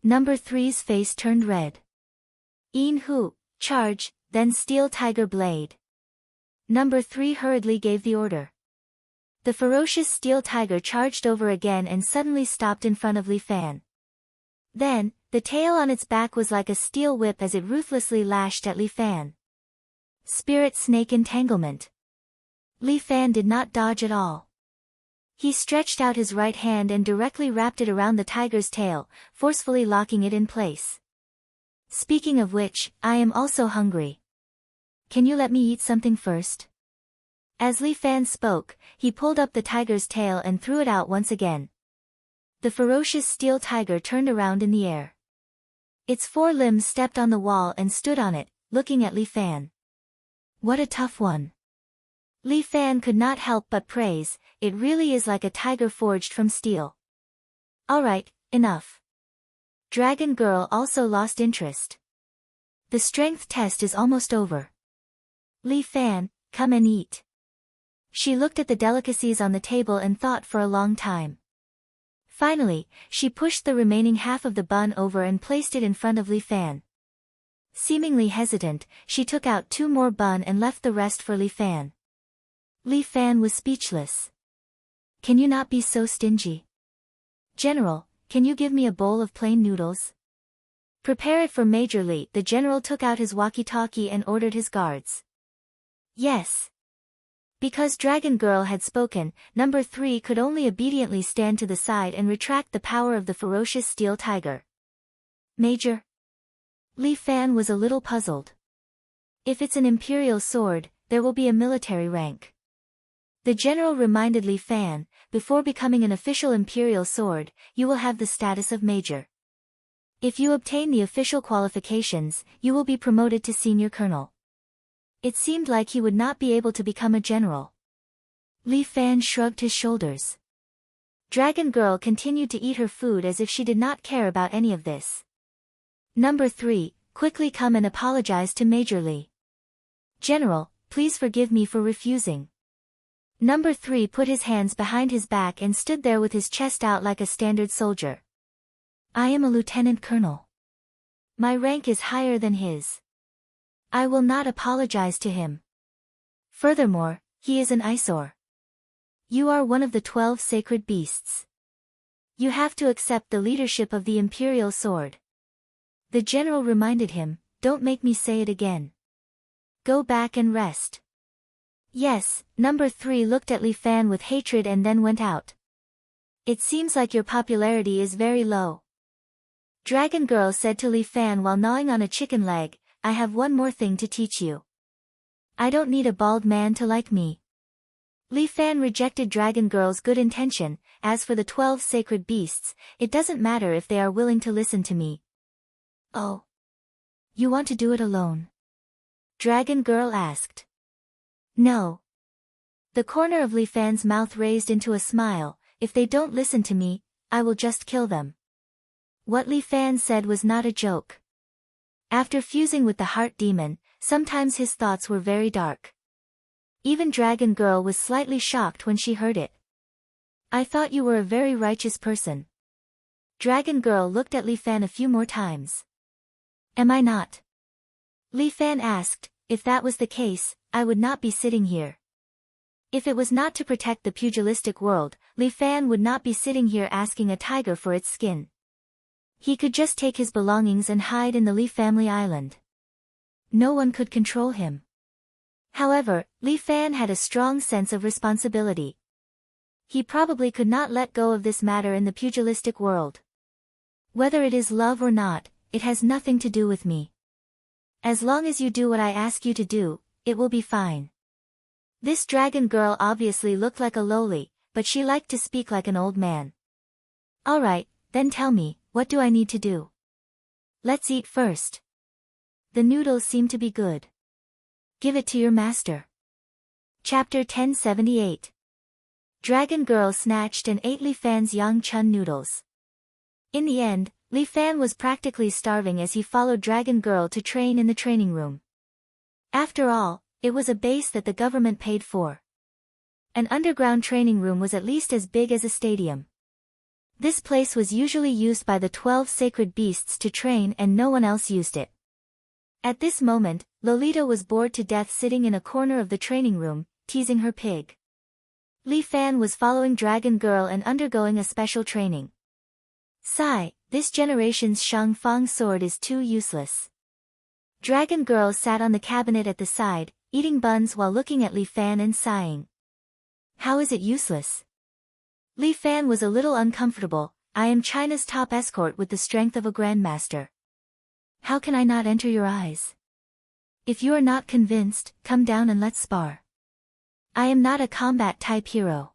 Number 3's face turned red. Ian Hu, charge, then steel tiger blade. Number 3 hurriedly gave the order. The ferocious steel tiger charged over again and suddenly stopped in front of Li Fan. Then, the tail on its back was like a steel whip as it ruthlessly lashed at Li Fan. Spirit snake entanglement. Li Fan did not dodge at all. He stretched out his right hand and directly wrapped it around the tiger's tail, forcefully locking it in place. Speaking of which, I am also hungry. Can you let me eat something first? As Li Fan spoke, he pulled up the tiger's tail and threw it out once again. The ferocious steel tiger turned around in the air. Its 4 limbs stepped on the wall and stood on it, looking at Li Fan. What a tough one. Li Fan could not help but praise, it really is like a tiger forged from steel. Alright, enough. Dragon Girl also lost interest. The strength test is almost over. Li Fan, come and eat. She looked at the delicacies on the table and thought for a long time. Finally, she pushed the remaining half of the bun over and placed it in front of Li Fan. Seemingly hesitant, she took out 2 more bun and left the rest for Li Fan. Li Fan was speechless. Can you not be so stingy? General, can you give me a bowl of plain noodles? Prepare it for Major Li. The general took out his walkie-talkie and ordered his guards. Yes. Because Dragon Girl had spoken, number 3 could only obediently stand to the side and retract the power of the ferocious steel tiger. Major? Li Fan was a little puzzled. If it's an imperial sword, there will be a military rank. The general reminded Li Fan, before becoming an official imperial sword, you will have the status of major. If you obtain the official qualifications, you will be promoted to senior colonel. It seemed like he would not be able to become a general. Li Fan shrugged his shoulders. Dragon Girl continued to eat her food as if she did not care about any of this. Number 3, quickly come and apologize to Major Li. General, please forgive me for refusing. Number 3 put his hands behind his back and stood there with his chest out like a standard soldier. I am a lieutenant colonel. My rank is higher than his. I will not apologize to him. Furthermore, he is an eyesore. You are one of the 12 sacred beasts. You have to accept the leadership of the imperial sword. The general reminded him, don't make me say it again. Go back and rest. Yes, number 3 looked at Li Fan with hatred and then went out. It seems like your popularity is very low. Dragon Girl said to Li Fan while gnawing on a chicken leg, I have one more thing to teach you. I don't need a bald man to like me. Li Fan rejected Dragon Girl's good intention. As for the 12 sacred beasts, it doesn't matter if they are willing to listen to me. Oh. You want to do it alone? Dragon Girl asked. No. The corner of Li Fan's mouth raised into a smile, if they don't listen to me, I will just kill them. What Li Fan said was not a joke. After fusing with the heart demon, sometimes his thoughts were very dark. Even Dragon Girl was slightly shocked when she heard it. I thought you were a very righteous person. Dragon Girl looked at Li Fan a few more times. Am I not? Li Fan asked, if that was the case, I would not be sitting here. If it was not to protect the pugilistic world, Li Fan would not be sitting here asking a tiger for its skin. He could just take his belongings and hide in the Li family island. No one could control him. However, Li Fan had a strong sense of responsibility. He probably could not let go of this matter in the pugilistic world. Whether it is love or not, it has nothing to do with me. As long as you do what I ask you to do, it will be fine. This Dragon Girl obviously looked like a lowly, but she liked to speak like an old man. Alright, then tell me, what do I need to do? Let's eat first. The noodles seem to be good. Give it to your master. Chapter 1078. Dragon Girl snatched and ate Li Fan's Yang Chun noodles. In the end, Li Fan was practically starving as he followed Dragon Girl to train in the training room. After all, it was a base that the government paid for. An underground training room was at least as big as a stadium. This place was usually used by the 12 sacred beasts to train and no one else used it. At this moment, Lolita was bored to death sitting in a corner of the training room, teasing her pig. Li Fan was following Dragon Girl and undergoing a special training. Sigh, this generation's Shang Fang sword is too useless. Dragon Girl sat on the cabinet at the side, eating buns while looking at Li Fan and sighing. How is it useless? Li Fan was a little uncomfortable. I am China's top escort with the strength of a grandmaster. How can I not enter your eyes? If you are not convinced, come down and let's spar. I am not a combat-type hero.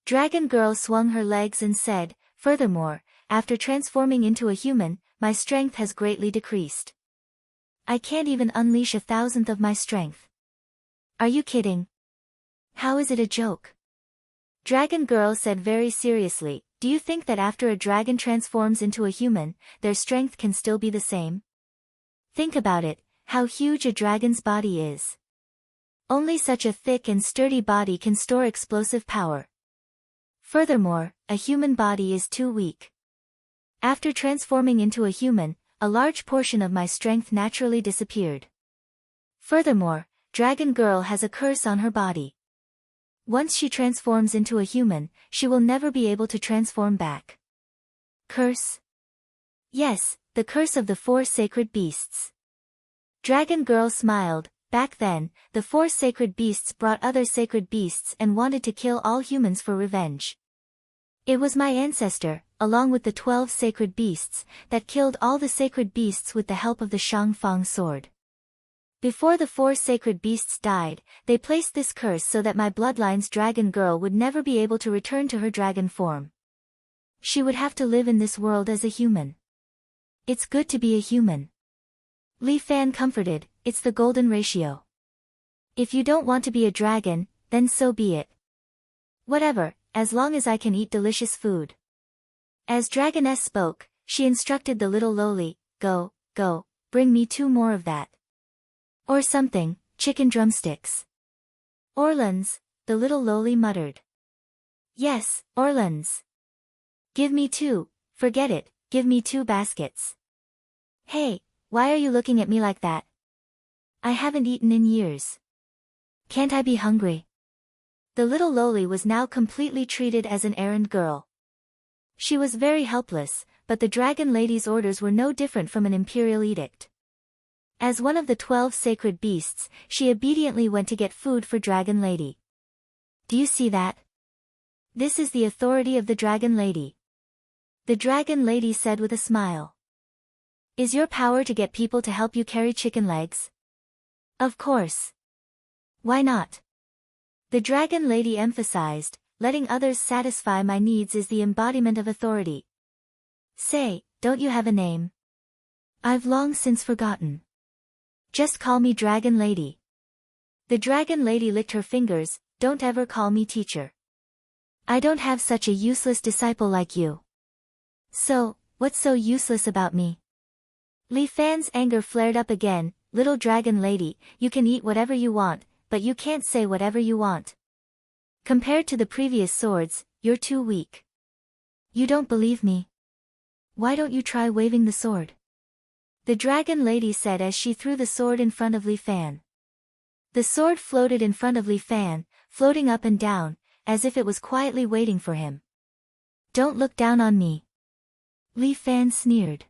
Dragon Girl swung her legs and said, furthermore, after transforming into a human, my strength has greatly decreased. I can't even unleash 1,000th of my strength. Are you kidding? How is it a joke? Dragon Girl said very seriously, do you think that after a dragon transforms into a human, their strength can still be the same? Think about it, how huge a dragon's body is. Only such a thick and sturdy body can store explosive power. Furthermore, a human body is too weak. After transforming into a human, a large portion of my strength naturally disappeared. Furthermore, Dragon Girl has a curse on her body. Once she transforms into a human, she will never be able to transform back. Curse? Yes, the curse of the 4 sacred beasts. Dragon Girl smiled. Back then, the 4 sacred beasts brought other sacred beasts and wanted to kill all humans for revenge. It was my ancestor, along with the 12 sacred beasts, that killed all the sacred beasts with the help of the Shang Fang sword. Before the 4 sacred beasts died, they placed this curse so that my bloodline's dragon girl would never be able to return to her dragon form. She would have to live in this world as a human. It's good to be a human. Li Fan comforted, it's the golden ratio. If you don't want to be a dragon, then so be it. Whatever, as long as I can eat delicious food. As Dragoness spoke, she instructed the little lowly, go, bring me 2 more of that. Or something, chicken drumsticks. Orleans, the little lowly muttered. Yes, Orleans. Give me 2, forget it, give me 2 baskets. Hey, why are you looking at me like that? I haven't eaten in years. Can't I be hungry? The little lowly was now completely treated as an errand girl. She was very helpless, but the dragon lady's orders were no different from an imperial edict. As one of the 12 sacred beasts, she obediently went to get food for Dragon Lady. Do you see that? This is the authority of the Dragon Lady. The Dragon Lady said with a smile. Is your power to get people to help you carry chicken legs? Of course. Why not? The Dragon Lady emphasized, letting others satisfy my needs is the embodiment of authority. Say, don't you have a name? I've long since forgotten. Just call me Dragon Lady. The Dragon Lady licked her fingers, don't ever call me teacher. I don't have such a useless disciple like you. So, what's so useless about me? Li Fan's anger flared up again, little Dragon Lady, you can eat whatever you want, but you can't say whatever you want. Compared to the previous swords, you're too weak. You don't believe me? Why don't you try waving the sword? The Dragon Lady said as she threw the sword in front of Li Fan. The sword floated in front of Li Fan, floating up and down, as if it was quietly waiting for him. Don't look down on me. Li Fan sneered.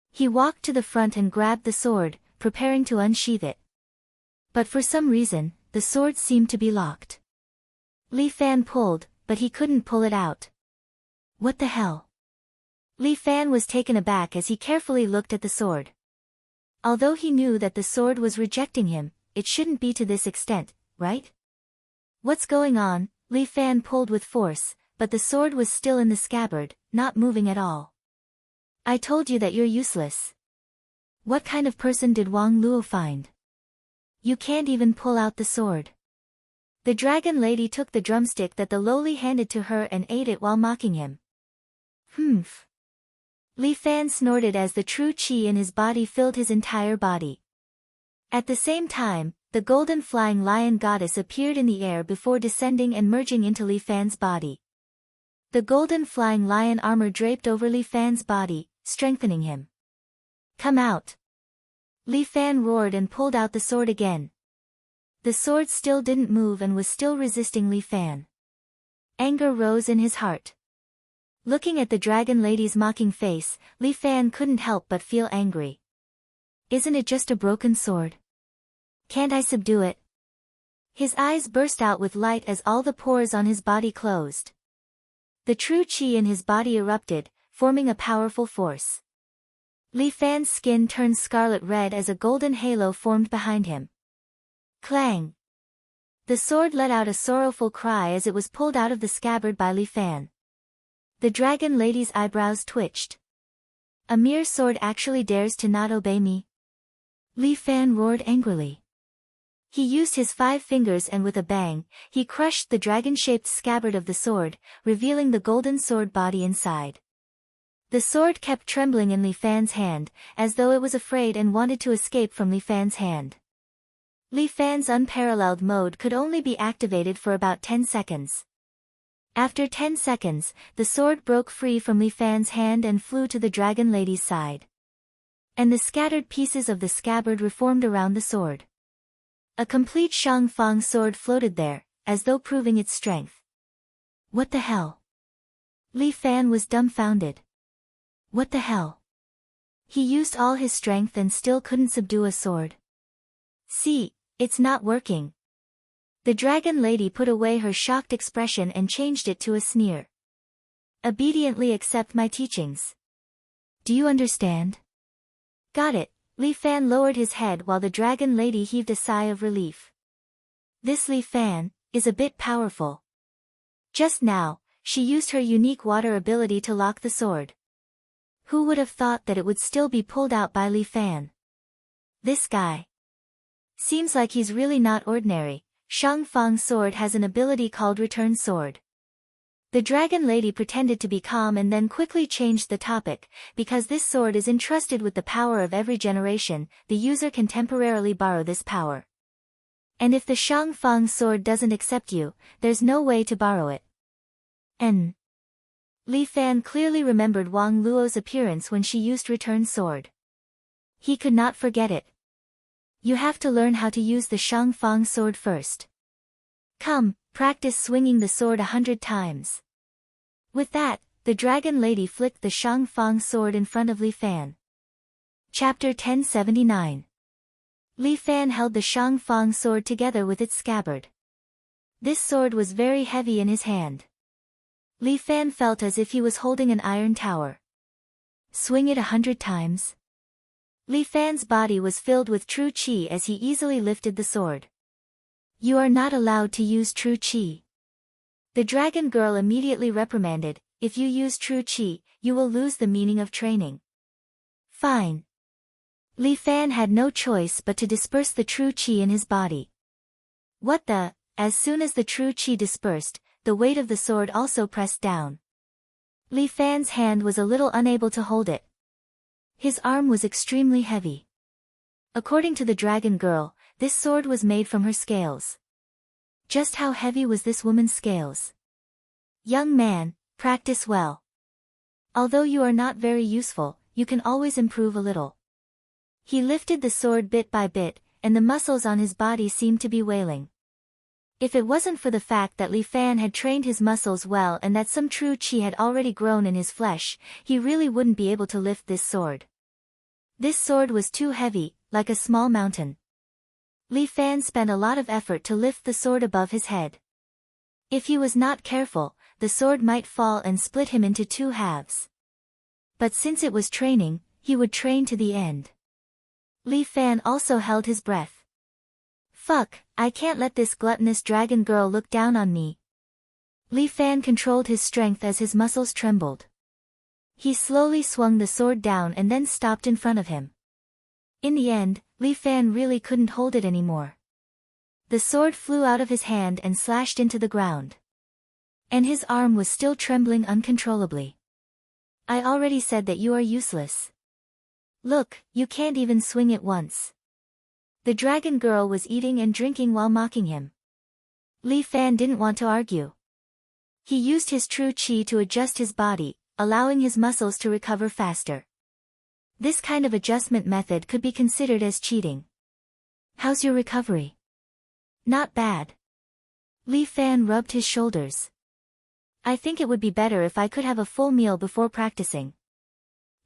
He walked to the front and grabbed the sword, preparing to unsheath it. But for some reason, the sword seemed to be locked. Li Fan pulled, but he couldn't pull it out. What the hell? Li Fan was taken aback as he carefully looked at the sword. Although he knew that the sword was rejecting him, it shouldn't be to this extent, right? What's going on? Li Fan pulled with force, but the sword was still in the scabbard, not moving at all. I told you that you're useless. What kind of person did Wang Luo find? You can't even pull out the sword. The Dragon Lady took the drumstick that the lowly handed to her and ate it while mocking him. Humph. Li Fan snorted as the true qi in his body filled his entire body. At the same time, the golden flying lion goddess appeared in the air before descending and merging into Li Fan's body. The golden flying lion armor draped over Li Fan's body, strengthening him. Come out. Li Fan roared and pulled out the sword again. The sword still didn't move and was still resisting Li Fan. Anger rose in his heart. Looking at the Dragon Lady's mocking face, Li Fan couldn't help but feel angry. Isn't it just a broken sword? Can't I subdue it? His eyes burst out with light as all the pores on his body closed. The true qi in his body erupted, forming a powerful force. Li Fan's skin turned scarlet red as a golden halo formed behind him. Clang! The sword let out a sorrowful cry as it was pulled out of the scabbard by Li Fan. The Dragon Lady's eyebrows twitched. A mere sword actually dares to not obey me? Li Fan roared angrily. He used his 5 fingers and with a bang, he crushed the dragon-shaped scabbard of the sword, revealing the golden sword body inside. The sword kept trembling in Li Fan's hand, as though it was afraid and wanted to escape from Li Fan's hand. Li Fan's unparalleled mode could only be activated for about 10 seconds. After 10 seconds, the sword broke free from Li Fan's hand and flew to the Dragon Lady's side. And the scattered pieces of the scabbard reformed around the sword. A complete Shangfang sword floated there, as though proving its strength. What the hell? Li Fan was dumbfounded. What the hell? He used all his strength and still couldn't subdue a sword. See, it's not working. The Dragon Lady put away her shocked expression and changed it to a sneer. Obediently accept my teachings. Do you understand? Got it, Li Fan lowered his head while the dragon lady heaved a sigh of relief. This Li Fan is a bit powerful. Just now, she used her unique water ability to lock the sword. Who would have thought that it would still be pulled out by Li Fan? This guy. Seems like he's really not ordinary. Shang Fang's sword has an ability called Return Sword. The dragon lady pretended to be calm and then quickly changed the topic. Because this sword is entrusted with the power of every generation, the user can temporarily borrow this power. And if the Shang Fang sword doesn't accept you, there's no way to borrow it. Li Fan clearly remembered Wang Luo's appearance when she used Return Sword. He could not forget it. You have to learn how to use the Shang Fang sword first. Come, practice swinging the sword 100 times. With that, the dragon lady flicked the Shang Fang sword in front of Li Fan. Chapter 1079. Li Fan held the Shang Fang sword together with its scabbard. This sword was very heavy in his hand. Li Fan felt as if he was holding an iron tower. Swing it 100 times. Li Fan's body was filled with true qi as he easily lifted the sword. You are not allowed to use true qi. The dragon girl immediately reprimanded, if you use true qi, you will lose the meaning of training. Fine. Li Fan had no choice but to disperse the true qi in his body. What the? As soon as the true qi dispersed, the weight of the sword also pressed down. Li Fan's hand was a little unable to hold it. His arm was extremely heavy. According to the dragon girl, this sword was made from her scales. Just how heavy was this woman's scales? Young man, practice well. Although you are not very useful, you can always improve a little. He lifted the sword bit by bit, and the muscles on his body seemed to be wailing. If it wasn't for the fact that Li Fan had trained his muscles well and that some true qi had already grown in his flesh, he really wouldn't be able to lift this sword. This sword was too heavy, like a small mountain. Li Fan spent a lot of effort to lift the sword above his head. If he was not careful, the sword might fall and split him into two halves. But since it was training, he would train to the end. Li Fan also held his breath. Fuck, I can't let this gluttonous dragon girl look down on me. Li Fan controlled his strength as his muscles trembled. He slowly swung the sword down and then stopped in front of him. In the end, Li Fan really couldn't hold it anymore. The sword flew out of his hand and slashed into the ground. And his arm was still trembling uncontrollably. I already said that you are useless. Look, you can't even swing it once. The dragon girl was eating and drinking while mocking him. Li Fan didn't want to argue. He used his true qi to adjust his body, allowing his muscles to recover faster. This kind of adjustment method could be considered as cheating. How's your recovery? Not bad. Li Fan rubbed his shoulders. I think it would be better if I could have a full meal before practicing.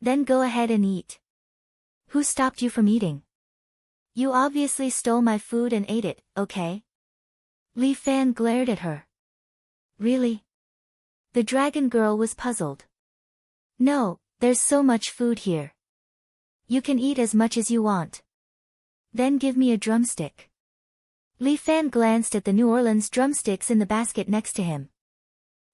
Then go ahead and eat. Who stopped you from eating? You obviously stole my food and ate it, okay? Li Fan glared at her. Really? The dragon girl was puzzled. No, there's so much food here. You can eat as much as you want. Then give me a drumstick. Li Fan glanced at the New Orleans drumsticks in the basket next to him.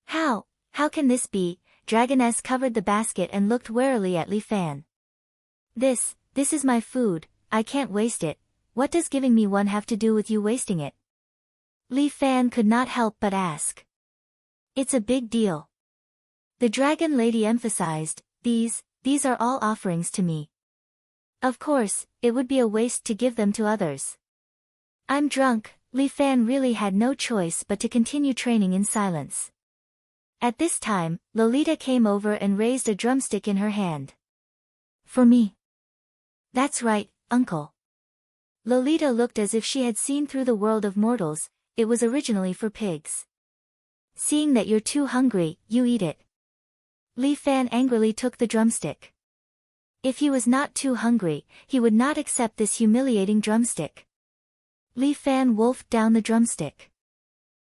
How can this be? Dragoness covered the basket and looked warily at Li Fan. This is my food, I can't waste it. What does giving me one have to do with you wasting it? Li Fan could not help but ask. It's a big deal. The dragon lady emphasized, these are all offerings to me. Of course, it would be a waste to give them to others. I'm drunk. Li Fan really had no choice but to continue training in silence. At this time, Lolita came over and raised a drumstick in her hand. For me. That's right, uncle. Lolita looked as if she had seen through the world of mortals. It was originally for pigs. Seeing that you're too hungry, you eat it. Li Fan angrily took the drumstick. If he was not too hungry, he would not accept this humiliating drumstick. Li Fan wolfed down the drumstick.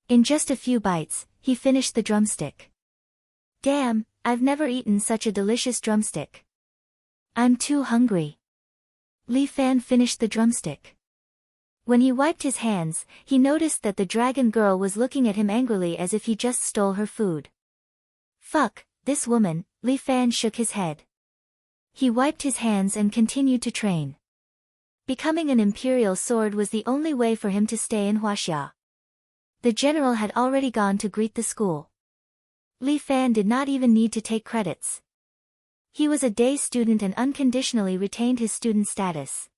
In just a few bites, he finished the drumstick. Damn, I've never eaten such a delicious drumstick. I'm too hungry. Li Fan finished the drumstick. When he wiped his hands, he noticed that the dragon girl was looking at him angrily as if he just stole her food. Fuck, this woman, Li Fan shook his head. He wiped his hands and continued to train. Becoming an imperial sword was the only way for him to stay in Huaxia. The general had already gone to greet the school. Li Fan did not even need to take credits. He was a day student and unconditionally retained his student status.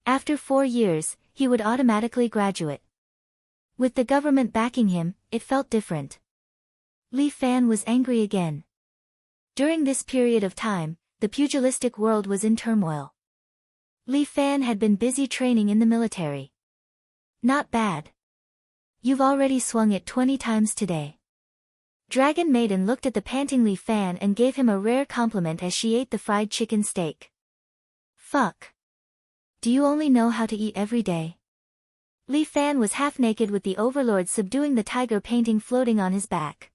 After 4 years, he would automatically graduate. With the government backing him, it felt different. Li Fan was angry again. During this period of time, the pugilistic world was in turmoil. Li Fan had been busy training in the military. Not bad. You've already swung it 20 times today. Dragon Maiden looked at the panting Li Fan and gave him a rare compliment as she ate the fried chicken steak. Fuck. Do you only know how to eat every day? Li Fan was half naked with the overlord subduing the tiger painting floating on his back.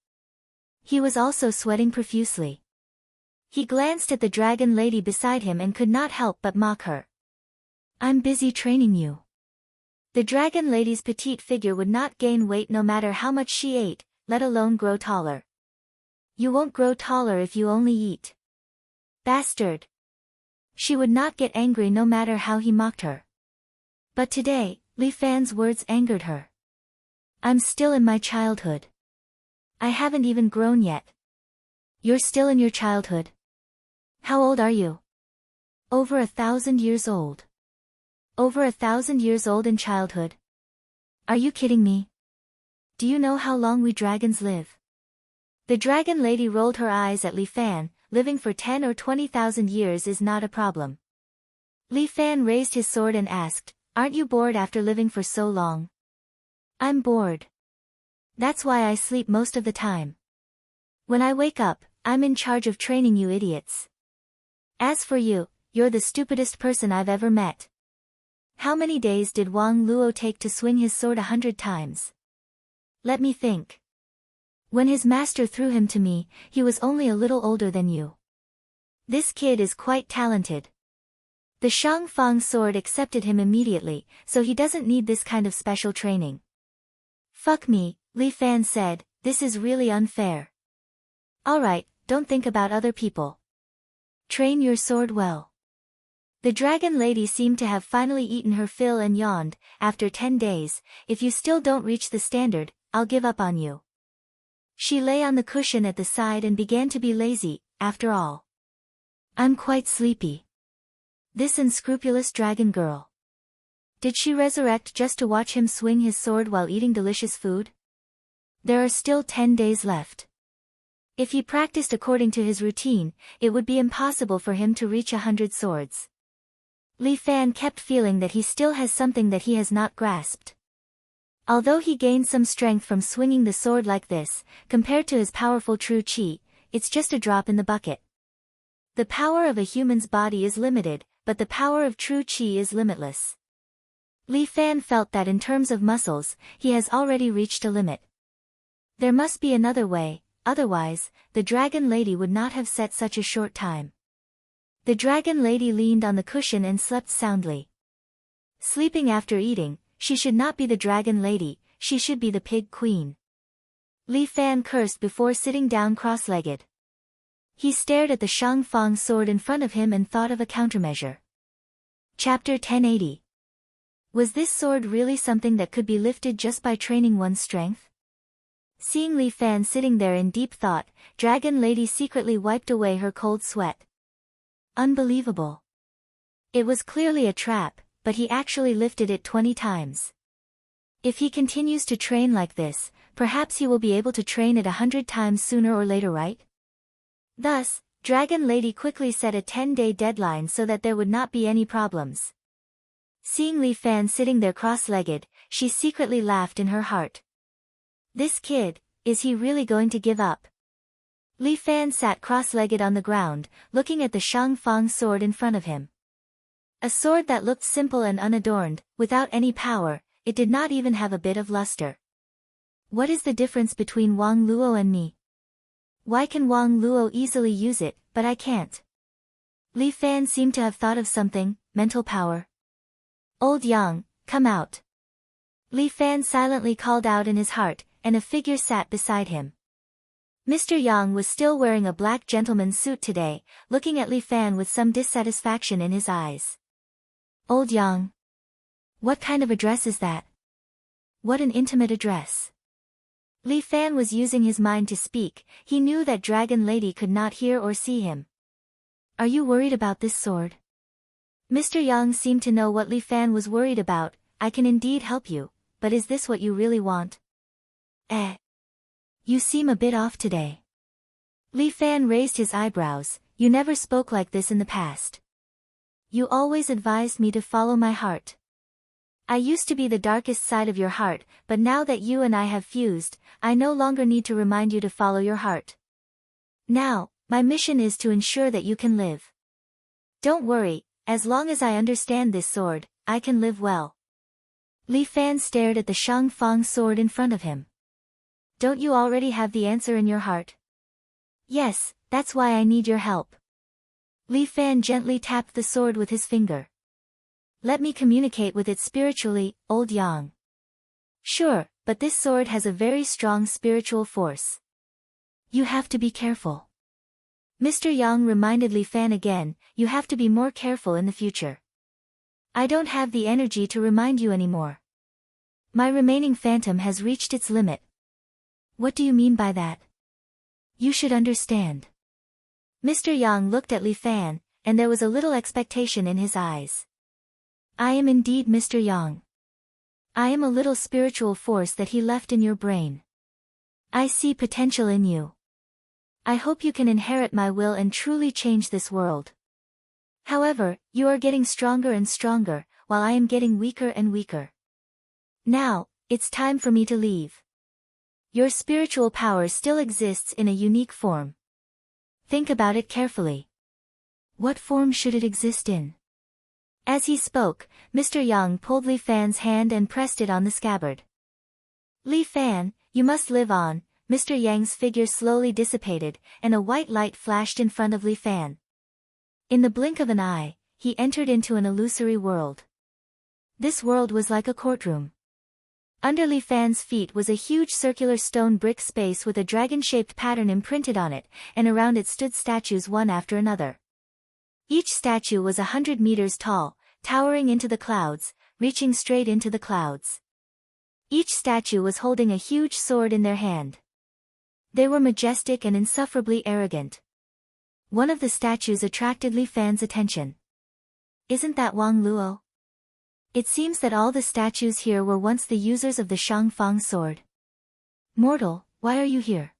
He was also sweating profusely. He glanced at the dragon lady beside him and could not help but mock her. I'm busy training you. The dragon lady's petite figure would not gain weight no matter how much she ate, let alone grow taller. You won't grow taller if you only eat. Bastard. She would not get angry no matter how he mocked her. But today, Li Fan's words angered her. I'm still in my childhood. I haven't even grown yet. You're still in your childhood. How old are you? Over 1,000 years old. Over 1,000 years old in childhood? Are you kidding me? Do you know how long we dragons live? The dragon lady rolled her eyes at Li Fan. Living for 10 or 20,000 years is not a problem. Li Fan raised his sword and asked, aren't you bored after living for so long? I'm bored. That's why I sleep most of the time. When I wake up, I'm in charge of training you idiots. As for you, you're the stupidest person I've ever met. How many days did Wang Luo take to swing his sword 100 times? Let me think. When his master threw him to me, he was only a little older than you. This kid is quite talented. The Shang Fang sword accepted him immediately, so he doesn't need this kind of special training. Fuck me, Li Fan said, this is really unfair. Alright, don't think about other people. Train your sword well. The dragon lady seemed to have finally eaten her fill and yawned, after 10 days, if you still don't reach the standard, I'll give up on you. She lay on the cushion at the side and began to be lazy, after all. I'm quite sleepy. This unscrupulous dragon girl. Did she resurrect just to watch him swing his sword while eating delicious food? There are still 10 days left. If he practiced according to his routine, it would be impossible for him to reach 100 swords. Li Fan kept feeling that he still has something that he has not grasped. Although he gained some strength from swinging the sword like this, compared to his powerful true qi, it's just a drop in the bucket. The power of a human's body is limited, but the power of true qi is limitless. Li Fan felt that in terms of muscles, he has already reached a limit. There must be another way, otherwise, the dragon lady would not have set such a short time. The dragon lady leaned on the cushion and slept soundly. Sleeping after eating, she should not be the dragon lady, she should be the pig queen. Li Fan cursed before sitting down cross-legged. He stared at the Shang Fang sword in front of him and thought of a countermeasure. Chapter 1080. Was this sword really something that could be lifted just by training one's strength? Seeing Li Fan sitting there in deep thought, Dragon Lady secretly wiped away her cold sweat. Unbelievable. It was clearly a trap, but he actually lifted it 20 times. If he continues to train like this, perhaps he will be able to train it 100 times sooner or later, right? Thus, Dragon Lady quickly set a 10-day deadline so that there would not be any problems. Seeing Li Fan sitting there cross-legged, she secretly laughed in her heart. This kid, is he really going to give up? Li Fan sat cross-legged on the ground, looking at the Shang Fang sword in front of him. A sword that looked simple and unadorned, without any power, it did not even have a bit of luster. What is the difference between Wang Luo and me? Why can Wang Luo easily use it, but I can't? Li Fan seemed to have thought of something, mental power. Old Yang, come out. Li Fan silently called out in his heart, and a figure sat beside him. Mr. Yang was still wearing a black gentleman's suit today, looking at Li Fan with some dissatisfaction in his eyes. Old Yang. What kind of address is that? What an intimate address. Li Fan was using his mind to speak. He knew that Dragon Lady could not hear or see him. Are you worried about this sword? Mr. Yang seemed to know what Li Fan was worried about. I can indeed help you, but is this what you really want? You seem a bit off today. Li Fan raised his eyebrows. You never spoke like this in the past. You always advised me to follow my heart. I used to be the darkest side of your heart, but now that you and I have fused, I no longer need to remind you to follow your heart. Now, my mission is to ensure that you can live. Don't worry, as long as I understand this sword, I can live well. Li Fan stared at the Shangfang sword in front of him. Don't you already have the answer in your heart? Yes, that's why I need your help. Li Fan gently tapped the sword with his finger. Let me communicate with it spiritually, Old Yang. Sure, but this sword has a very strong spiritual force. You have to be careful. Mr. Yang reminded Li Fan again, you have to be more careful in the future. I don't have the energy to remind you anymore. My remaining phantom has reached its limit. What do you mean by that? You should understand. Mr. Yang looked at Li Fan, and there was a little expectation in his eyes. I am indeed Mr. Yang. I am a little spiritual force that he left in your brain. I see potential in you. I hope you can inherit my will and truly change this world. However, you are getting stronger and stronger, while I am getting weaker and weaker. Now, it's time for me to leave. Your spiritual power still exists in a unique form. Think about it carefully. What form should it exist in? As he spoke, Mr. Yang pulled Li Fan's hand and pressed it on the scabbard. Li Fan, you must live on. Mr. Yang's figure slowly dissipated, and a white light flashed in front of Li Fan. In the blink of an eye, he entered into an illusory world. This world was like a courtroom. Under Li Fan's feet was a huge circular stone brick space with a dragon-shaped pattern imprinted on it, and around it stood statues one after another. Each statue was 100 meters tall, towering into the clouds, reaching straight into the clouds. Each statue was holding a huge sword in their hand. They were majestic and insufferably arrogant. One of the statues attracted Li Fan's attention. Isn't that Wang Luo? It seems that all the statues here were once the users of the Shangfang sword. Mortal, why are you here?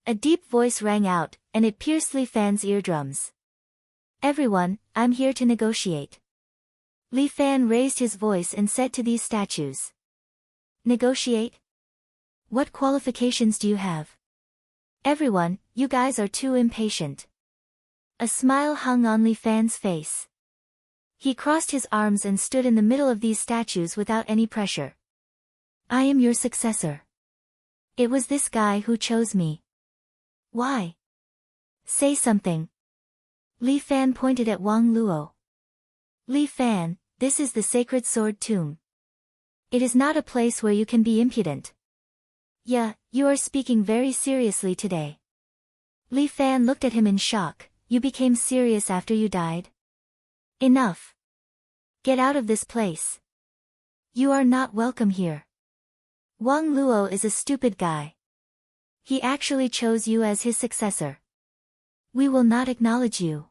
A deep voice rang out, and it pierced Li Fan's eardrums. Everyone, I'm here to negotiate. Li Fan raised his voice and said to these statues. Negotiate? What qualifications do you have? Everyone, you guys are too impatient. A smile hung on Li Fan's face. He crossed his arms and stood in the middle of these statues without any pressure. I am your successor. It was this guy who chose me. Why? Say something. Li Fan pointed at Wang Luo. Li Fan, this is the sacred sword tomb. It is not a place where you can be impudent. Yeah, you are speaking very seriously today. Li Fan looked at him in shock. You became serious after you died? Enough. Get out of this place. You are not welcome here. Wang Luo is a stupid guy. He actually chose you as his successor. We will not acknowledge you.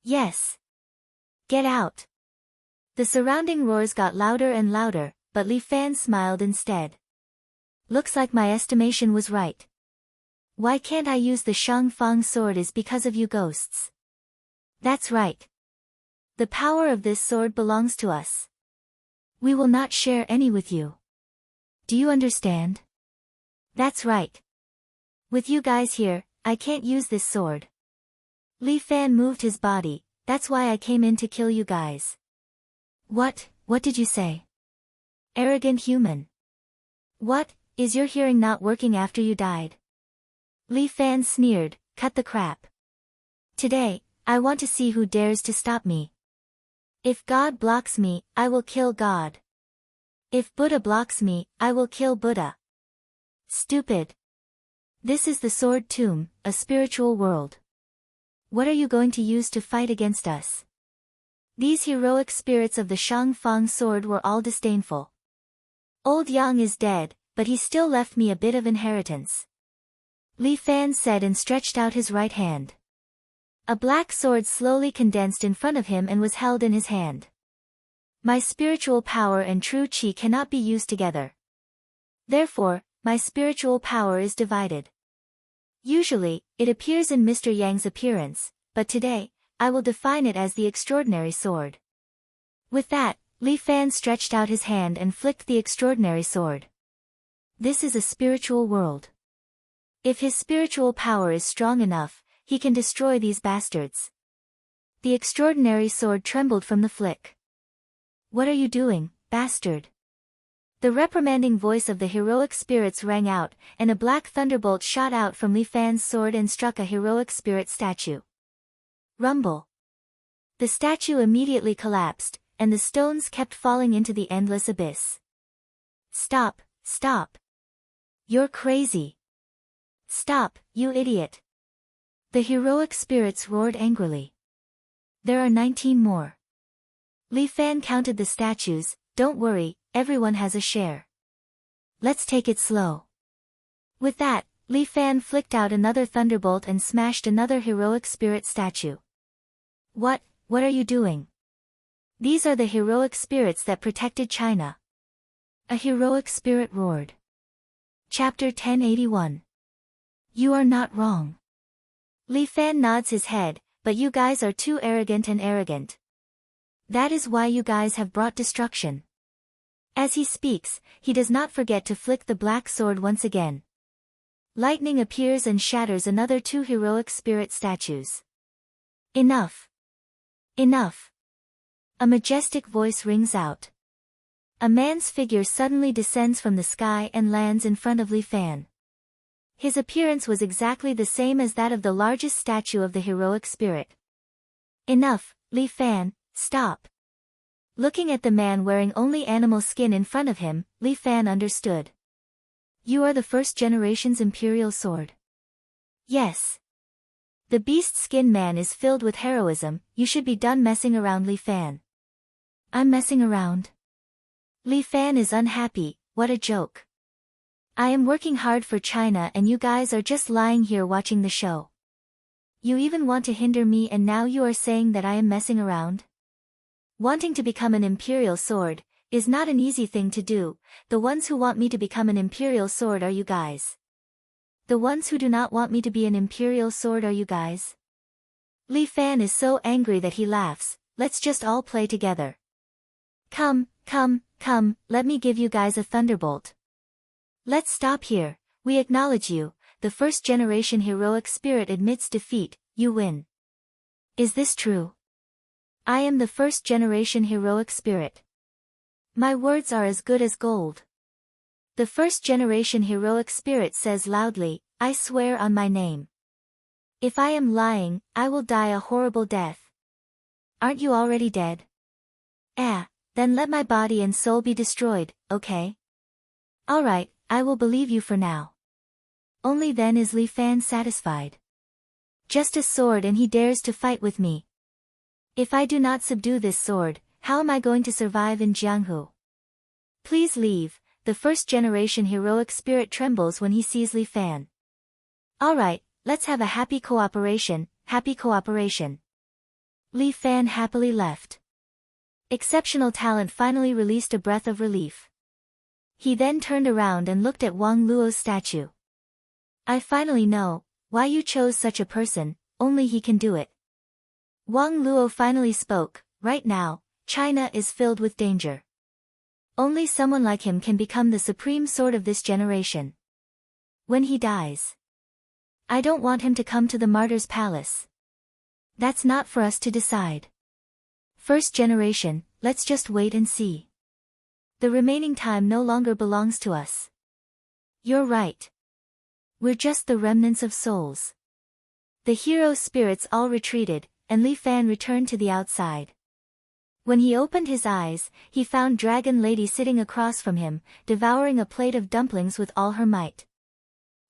Yes. Get out. The surrounding roars got louder and louder, but Li Fan smiled instead. Looks like my estimation was right. Why can't I use the Shangfang sword is because of you ghosts. That's right. The power of this sword belongs to us. We will not share any with you. Do you understand? That's right. With you guys here, I can't use this sword. Li Fan moved his body. That's why I came in to kill you guys. What did you say? Arrogant human. What, is your hearing not working after you died? Li Fan sneered, cut the crap. Today, I want to see who dares to stop me. If God blocks me, I will kill God. If Buddha blocks me, I will kill Buddha. Stupid. This is the sword tomb, a spiritual world. What are you going to use to fight against us? These heroic spirits of the Shangfang sword were all disdainful. Old Yang is dead, but he still left me a bit of inheritance. Li Fan said and stretched out his right hand. A black sword slowly condensed in front of him and was held in his hand. My spiritual power and true qi cannot be used together. Therefore, my spiritual power is divided. Usually, it appears in Mr. Yang's appearance, but today, I will define it as the extraordinary sword. With that, Li Fan stretched out his hand and flicked the extraordinary sword. This is a spiritual world. If his spiritual power is strong enough, he can destroy these bastards. The extraordinary sword trembled from the flick. What are you doing, bastard? The reprimanding voice of the heroic spirits rang out, and a black thunderbolt shot out from Li Fan's sword and struck a heroic spirit statue. Rumble. The statue immediately collapsed, and the stones kept falling into the endless abyss. Stop, stop. You're crazy. Stop, you idiot. The heroic spirits roared angrily. There are 19 more. Li Fan counted the statues. Don't worry, everyone has a share. Let's take it slow. With that, Li Fan flicked out another thunderbolt and smashed another heroic spirit statue. What are you doing? These are the heroic spirits that protected China. A heroic spirit roared. Chapter 1081. You are not wrong. Li Fan nods his head, but you guys are too arrogant and arrogant. That is why you guys have brought destruction. As he speaks, he does not forget to flick the black sword once again. Lightning appears and shatters another 2 heroic spirit statues. Enough. Enough. A majestic voice rings out. A man's figure suddenly descends from the sky and lands in front of Li Fan. His appearance was exactly the same as that of the largest statue of the heroic spirit. Enough, Li Fan, stop. Looking at the man wearing only animal skin in front of him, Li Fan understood. You are the first generation's imperial sword. Yes. The beast skin man is filled with heroism. You should be done messing around, Li Fan. I'm messing around. Li Fan is unhappy. What a joke. I am working hard for China and you guys are just lying here watching the show. You even want to hinder me and now you are saying that I am messing around? Wanting to become an imperial sword is not an easy thing to do. The ones who want me to become an imperial sword are you guys. The ones who do not want me to be an imperial sword are you guys. Li Fan is so angry that he laughs. Let's just all play together. Come, let me give you guys a thunderbolt. Let's stop here. We acknowledge you. The first generation heroic spirit admits defeat. You win. Is this true? I am the first generation heroic spirit. My words are as good as gold. The first generation heroic spirit says loudly, I swear on my name. If I am lying, I will die a horrible death. Aren't you already dead? Then let my body and soul be destroyed, okay? Alright, I will believe you for now. Only then is Li Fan satisfied. Just a sword and he dares to fight with me. If I do not subdue this sword, how am I going to survive in Jianghu? Please leave. The first generation heroic spirit trembles when he sees Li Fan. Alright, let's have a happy cooperation, happy cooperation. Li Fan happily left. Exceptional talent finally released a breath of relief. He then turned around and looked at Wang Luo's statue. I finally know why you chose such a person, only he can do it. Wang Luo finally spoke. Right now, China is filled with danger. Only someone like him can become the supreme sword of this generation. When he dies, I don't want him to come to the martyr's palace. That's not for us to decide. First generation, let's just wait and see. The remaining time no longer belongs to us. You're right. We're just the remnants of souls. The hero spirits all retreated, and Li Fan returned to the outside. When he opened his eyes, he found Dragon Lady sitting across from him, devouring a plate of dumplings with all her might.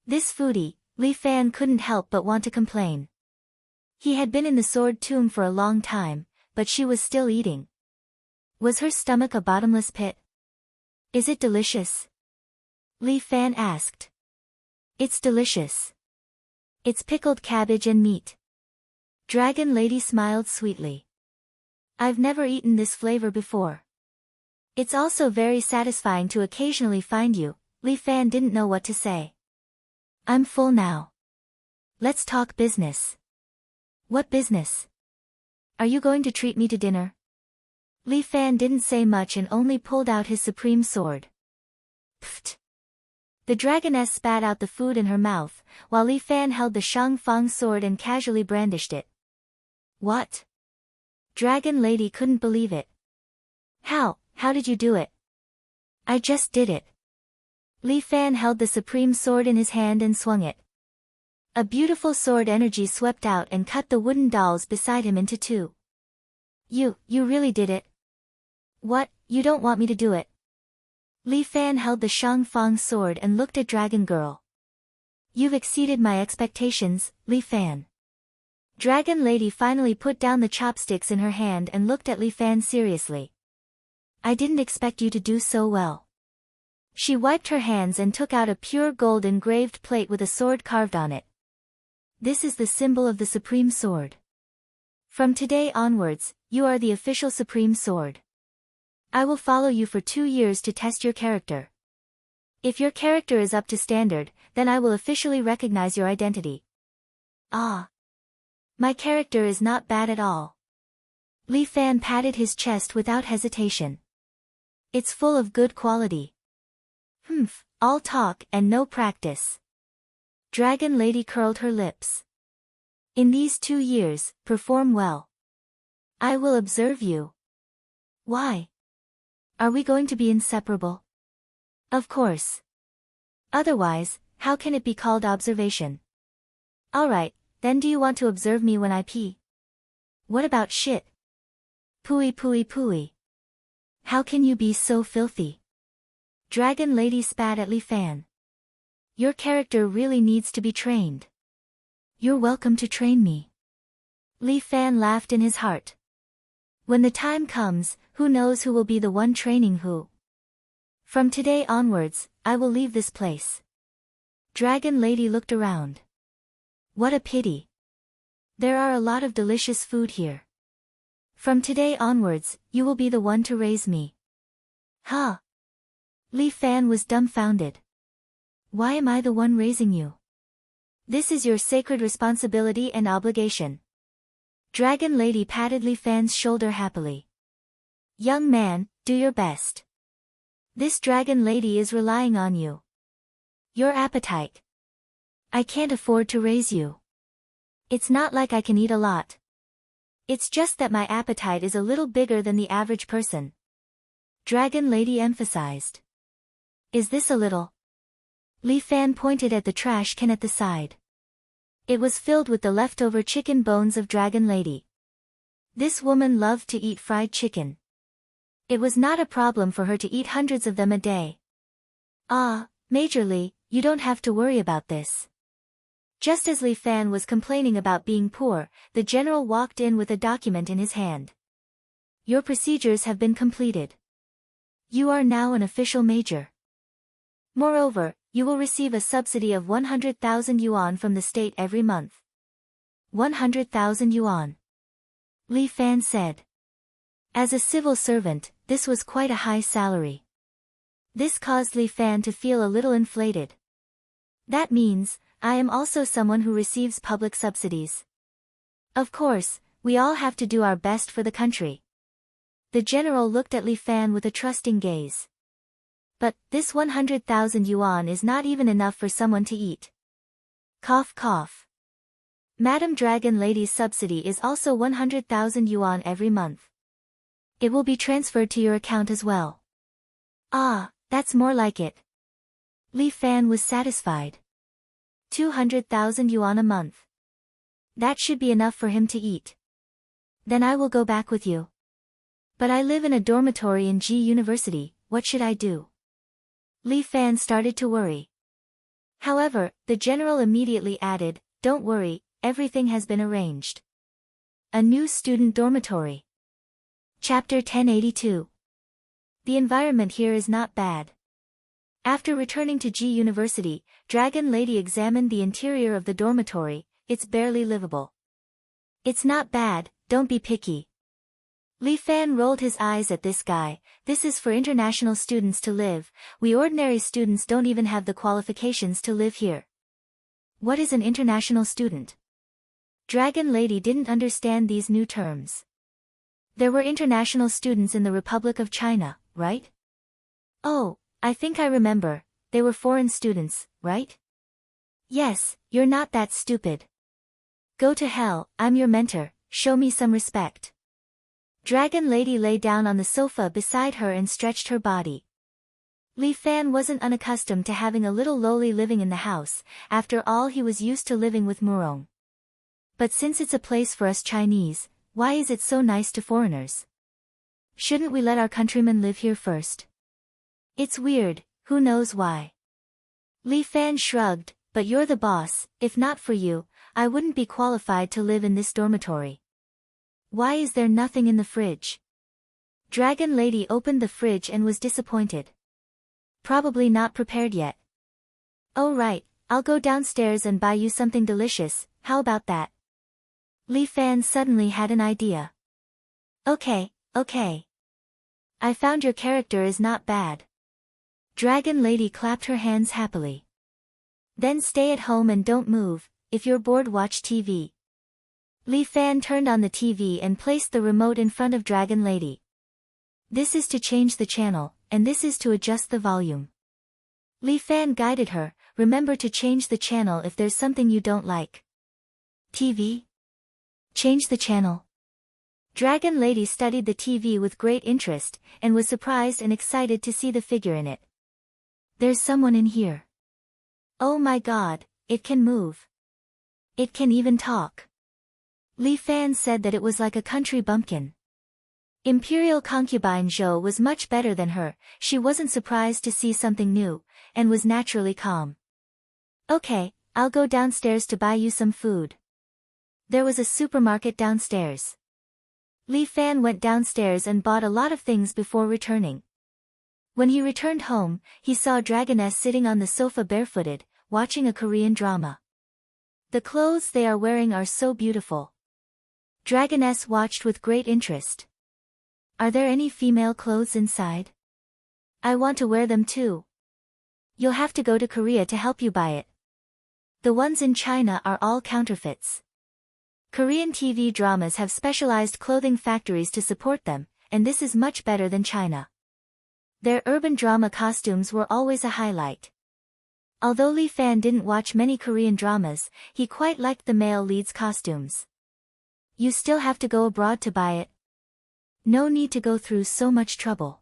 This foodie, Li Fan couldn't help but want to complain. He had been in the sword tomb for a long time, but she was still eating. Was her stomach a bottomless pit? Is it delicious? Li Fan asked. It's delicious. It's pickled cabbage and meat. Dragon Lady smiled sweetly. I've never eaten this flavor before. It's also very satisfying to occasionally find you. Li Fan didn't know what to say. I'm full now. Let's talk business. What business? Are you going to treat me to dinner? Li Fan didn't say much and only pulled out his supreme sword. Pfft. The dragoness spat out the food in her mouth, while Li Fan held the Shang Fang sword and casually brandished it. What? Dragon Lady couldn't believe it. How did you do it? I just did it. Li Fan held the supreme sword in his hand and swung it. A beautiful sword energy swept out and cut the wooden dolls beside him into two. You really did it? What, you don't want me to do it? Li Fan held the Shang Fang sword and looked at Dragon Girl. You've exceeded my expectations, Li Fan. Dragon Lady finally put down the chopsticks in her hand and looked at Li Fan seriously. I didn't expect you to do so well. She wiped her hands and took out a pure gold engraved plate with a sword carved on it. This is the symbol of the Supreme Sword. From today onwards, you are the official Supreme Sword. I will follow you for 2 years to test your character. If your character is up to standard, then I will officially recognize your identity. Ah. My character is not bad at all. Li Fan patted his chest without hesitation. It's full of good quality. All talk and no practice. Dragon Lady curled her lips. In these 2 years, perform well. I will observe you. Why? Are we going to be inseparable? Of course. Otherwise, how can it be called observation? Alright, then do you want to observe me when I pee? What about shit? Pooey pooey pooey. How can you be so filthy? Dragon Lady spat at Li Fan. Your character really needs to be trained. You're welcome to train me. Li Fan laughed in his heart. When the time comes, who knows who will be the one training who? From today onwards, I will leave this place. Dragon Lady looked around. What a pity. There are a lot of delicious food here. From today onwards, you will be the one to raise me. Huh? Li Fan was dumbfounded. Why am I the one raising you? This is your sacred responsibility and obligation. Dragon Lady patted Li Fan's shoulder happily. Young man, do your best. This Dragon Lady is relying on you. Your appetite. I can't afford to raise you. It's not like I can eat a lot. It's just that my appetite is a little bigger than the average person. Dragon Lady emphasized. Is this a little? Li Fan pointed at the trash can at the side. It was filled with the leftover chicken bones of Dragon Lady. This woman loved to eat fried chicken. It was not a problem for her to eat hundreds of them a day. Ah, Major Li, you don't have to worry about this. Just as Li Fan was complaining about being poor, the general walked in with a document in his hand. Your procedures have been completed. You are now an official major. Moreover, you will receive a subsidy of 100,000 yuan from the state every month. 100,000 yuan. Li Fan said. As a civil servant, this was quite a high salary. This caused Li Fan to feel a little inflated. That means, I am also someone who receives public subsidies. Of course, we all have to do our best for the country. The general looked at Li Fan with a trusting gaze. But, this 100,000 yuan is not even enough for someone to eat. Cough cough. Madam Dragon Lady's subsidy is also 100,000 yuan every month. It will be transferred to your account as well. Ah, that's more like it. Li Fan was satisfied. 200,000 yuan a month. That should be enough for him to eat. Then I will go back with you. But I live in a dormitory in G University, what should I do? Li Fan started to worry. However, the general immediately added, don't worry, everything has been arranged. A new student dormitory. Chapter 1082. The environment here is not bad. After returning to G University, Dragon Lady examined the interior of the dormitory. It's barely livable. It's not bad, don't be picky. Li Fan rolled his eyes at this guy. This is for international students to live. We ordinary students don't even have the qualifications to live here. What is an international student? Dragon Lady didn't understand these new terms. There were international students in the Republic of China, right? Oh, I think I remember, they were foreign students, right? Yes, you're not that stupid. Go to hell, I'm your mentor, show me some respect. Dragon Lady lay down on the sofa beside her and stretched her body. Li Fan wasn't unaccustomed to having a little lowly living in the house, after all he was used to living with Murong. But since it's a place for us Chinese, why is it so nice to foreigners? Shouldn't we let our countrymen live here first? It's weird, who knows why? Li Fan shrugged, but you're the boss, if not for you, I wouldn't be qualified to live in this dormitory. Why is there nothing in the fridge? Dragon Lady opened the fridge and was disappointed. Probably not prepared yet. Oh right, I'll go downstairs and buy you something delicious, how about that? Li Fan suddenly had an idea. Okay. I found your character is not bad. Dragon Lady clapped her hands happily. Then stay at home and don't move, if you're bored watch TV. Li Fan turned on the TV and placed the remote in front of Dragon Lady. This is to change the channel, and this is to adjust the volume. Li Fan guided her, remember to change the channel if there's something you don't like. TV? Change the channel. Dragon Lady studied the TV with great interest, and was surprised and excited to see the figure in it. There's someone in here. Oh my god, it can move. It can even talk. Li Fan said that it was like a country bumpkin. Imperial concubine Zhou was much better than her, she wasn't surprised to see something new, and was naturally calm. Okay, I'll go downstairs to buy you some food. There was a supermarket downstairs. Li Fan went downstairs and bought a lot of things before returning. When he returned home, he saw Dragoness sitting on the sofa barefooted, watching a Korean drama. The clothes they are wearing are so beautiful. Dragoness watched with great interest. Are there any female clothes inside? I want to wear them too. You'll have to go to Korea to help you buy it. The ones in China are all counterfeits. Korean TV dramas have specialized clothing factories to support them, and this is much better than China. Their urban drama costumes were always a highlight. Although Li Fan didn't watch many Korean dramas, he quite liked the male leads' costumes. You still have to go abroad to buy it? No need to go through so much trouble.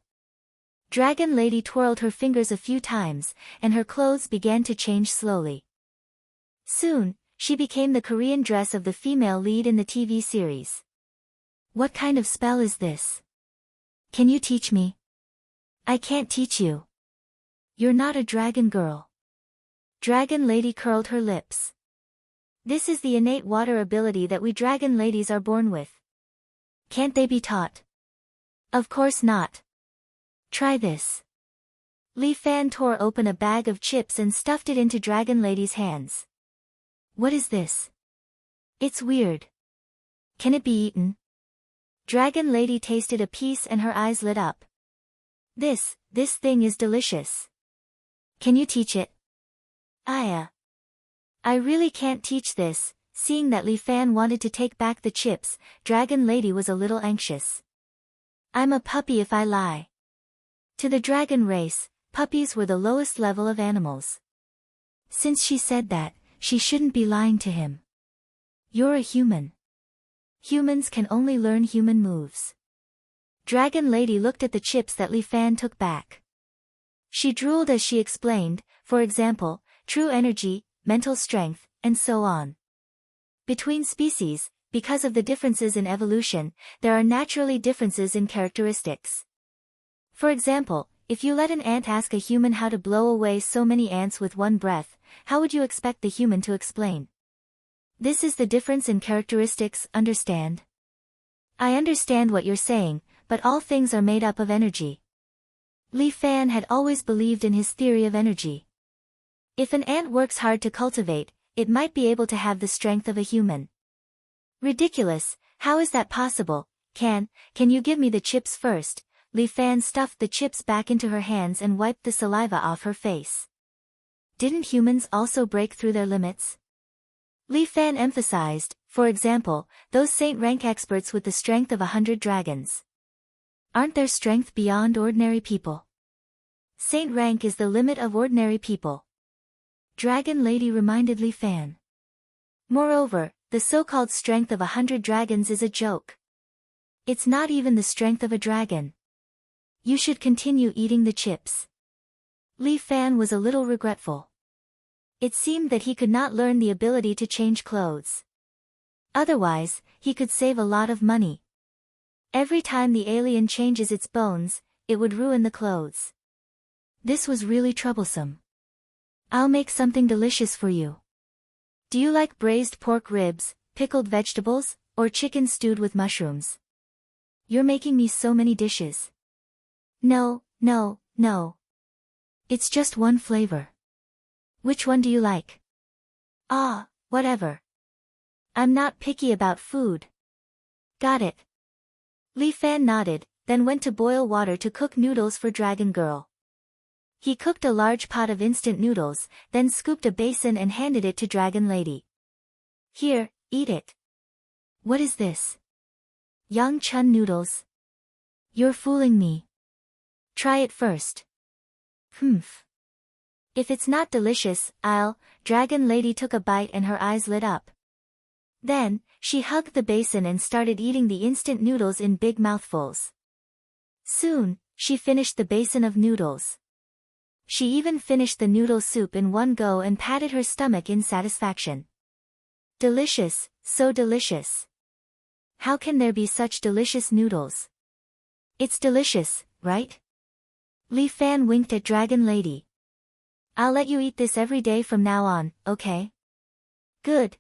Dragon Lady twirled her fingers a few times, and her clothes began to change slowly. Soon, she became the Korean dress of the female lead in the TV series. What kind of spell is this? Can you teach me? I can't teach you. You're not a dragon girl. Dragon Lady curled her lips. This is the innate water ability that we dragon ladies are born with. Can't they be taught? Of course not. Try this. Li Fan tore open a bag of chips and stuffed it into Dragon Lady's hands. What is this? It's weird. Can it be eaten? Dragon Lady tasted a piece and her eyes lit up. This thing is delicious. Can you teach it? I really can't teach this. Seeing that Li Fan wanted to take back the chips, Dragon Lady was a little anxious. I'm a puppy if I lie. To the dragon race, puppies were the lowest level of animals. Since she said that, she shouldn't be lying to him. You're a human. Humans can only learn human moves. Dragon Lady looked at the chips that Li Fan took back. She drooled as she explained, for example, true energy, mental strength, and so on. Between species, because of the differences in evolution, there are naturally differences in characteristics. For example, if you let an ant ask a human how to blow away so many ants with one breath, how would you expect the human to explain? This is the difference in characteristics, understand? I understand what you're saying, but all things are made up of energy. Li Fan had always believed in his theory of energy. If an ant works hard to cultivate, it might be able to have the strength of a human. Ridiculous, how is that possible? Can you give me the chips first? Li Fan stuffed the chips back into her hands and wiped the saliva off her face. Didn't humans also break through their limits? Li Fan emphasized, for example, those Saint Rank experts with the strength of 100 dragons. Aren't their strength beyond ordinary people? Saint Rank is the limit of ordinary people. Dragon Lady reminded Li Fan. Moreover, the so-called strength of 100 dragons is a joke. It's not even the strength of a dragon. You should continue eating the chips. Li Fan was a little regretful. It seemed that he could not learn the ability to change clothes. Otherwise, he could save a lot of money. Every time the alien changes its bones, it would ruin the clothes. This was really troublesome. I'll make something delicious for you. Do you like braised pork ribs, pickled vegetables, or chicken stewed with mushrooms? You're making me so many dishes. No. It's just one flavor. Which one do you like? Ah, whatever. I'm not picky about food. Got it. Li Fan nodded, then went to boil water to cook noodles for Dragon Girl. He cooked a large pot of instant noodles, then scooped a basin and handed it to Dragon Lady. Here, eat it. What is this? Yang Chun noodles. You're fooling me. Try it first. Humph. If it's not delicious, Dragon Lady took a bite and her eyes lit up. Then, she hugged the basin and started eating the instant noodles in big mouthfuls. Soon, she finished the basin of noodles. She even finished the noodle soup in one go and patted her stomach in satisfaction. Delicious, so delicious. How can there be such delicious noodles? It's delicious, right? Li Fan winked at Dragon Lady. I'll let you eat this every day from now on, okay? Good.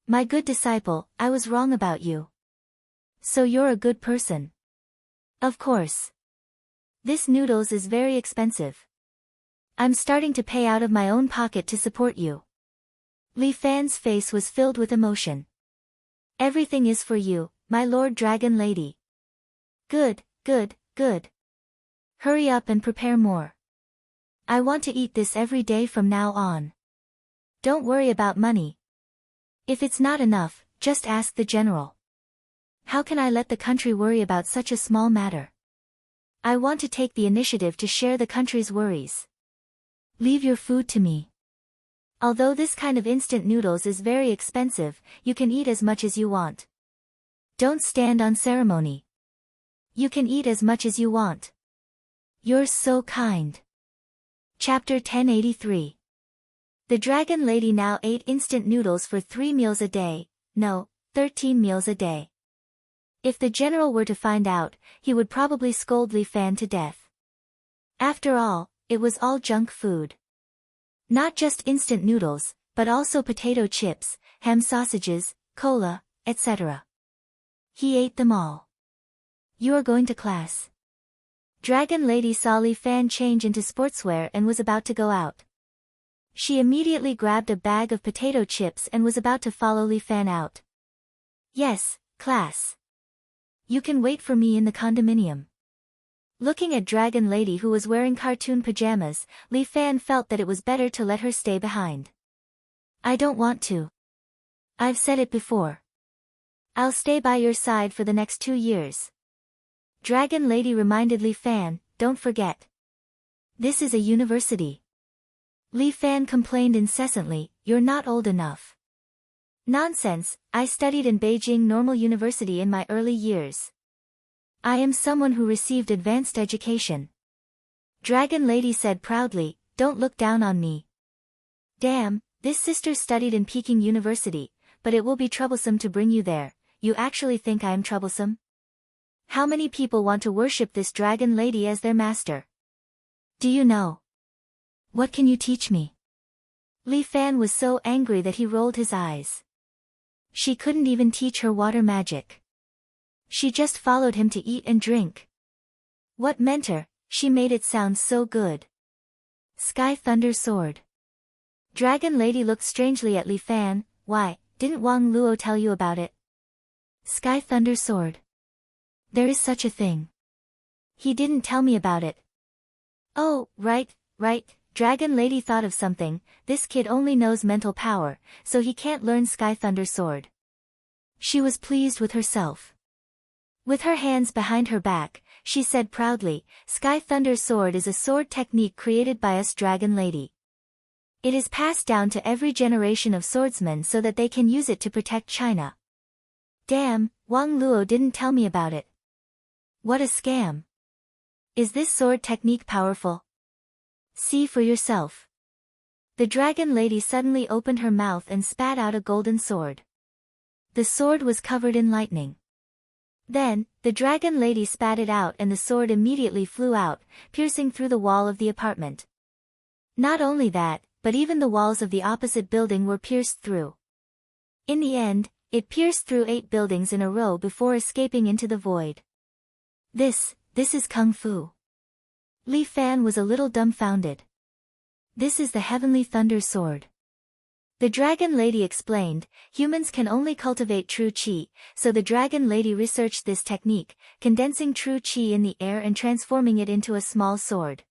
My good disciple, I was wrong about you. So you're a good person. Of course. This noodles is very expensive. I'm starting to pay out of my own pocket to support you. Li Fan's face was filled with emotion. Everything is for you, my Lord Dragon Lady. Good. Hurry up and prepare more. I want to eat this every day from now on. Don't worry about money. If it's not enough, just ask the general. How can I let the country worry about such a small matter? I want to take the initiative to share the country's worries. Leave your food to me. Although this kind of instant noodles is very expensive, you can eat as much as you want. Don't stand on ceremony. You can eat as much as you want. You're so kind. Chapter 1083. The Dragon Lady now ate instant noodles for 3 meals a day, no, 13 meals a day. If the general were to find out, he would probably scold Li Fan to death. After all, it was all junk food. Not just instant noodles, but also potato chips, ham sausages, cola, etc. He ate them all. You are going to class. Dragon Lady saw Li Fan change into sportswear and was about to go out. She immediately grabbed a bag of potato chips and was about to follow Li Fan out. Yes, class. You can wait for me in the condominium. Looking at Dragon Lady who was wearing cartoon pajamas, Li Fan felt that it was better to let her stay behind. I don't want to. I've said it before. I'll stay by your side for the next 2 years. Dragon Lady reminded Li Fan, don't forget. This is a university. Li Fan complained incessantly, you're not old enough. Nonsense, I studied in Beijing Normal University in my early years. I am someone who received advanced education. Dragon Lady said proudly, don't look down on me. Damn, this sister studied in Peking University, but it will be troublesome to bring you there. You actually think I am troublesome? How many people want to worship this dragon lady as their master? Do you know? What can you teach me? Li Fan was so angry that he rolled his eyes. She couldn't even teach her water magic. She just followed him to eat and drink. What mentor? She made it sound so good. Sky Thunder Sword. Dragon Lady looked strangely at Li Fan. Why, didn't Wang Luo tell you about it? Sky Thunder Sword. There is such a thing. He didn't tell me about it. Oh, right. Dragon Lady thought of something. This kid only knows mental power, so he can't learn Sky Thunder Sword. She was pleased with herself. With her hands behind her back, she said proudly, Sky Thunder Sword is a sword technique created by us Dragon Lady. It is passed down to every generation of swordsmen so that they can use it to protect China. Damn, Wang Luo didn't tell me about it. What a scam. Is this sword technique powerful? See for yourself. The Dragon Lady suddenly opened her mouth and spat out a golden sword. The sword was covered in lightning. Then, the Dragon Lady spat it out and the sword immediately flew out, piercing through the wall of the apartment. Not only that, but even the walls of the opposite building were pierced through. In the end, it pierced through 8 buildings in a row before escaping into the void. This is Kung Fu. Li Fan was a little dumbfounded. This is the Heavenly Thunder Sword. The Dragon Lady explained, humans can only cultivate true qi, so the Dragon Lady researched this technique, condensing true qi in the air and transforming it into a small sword.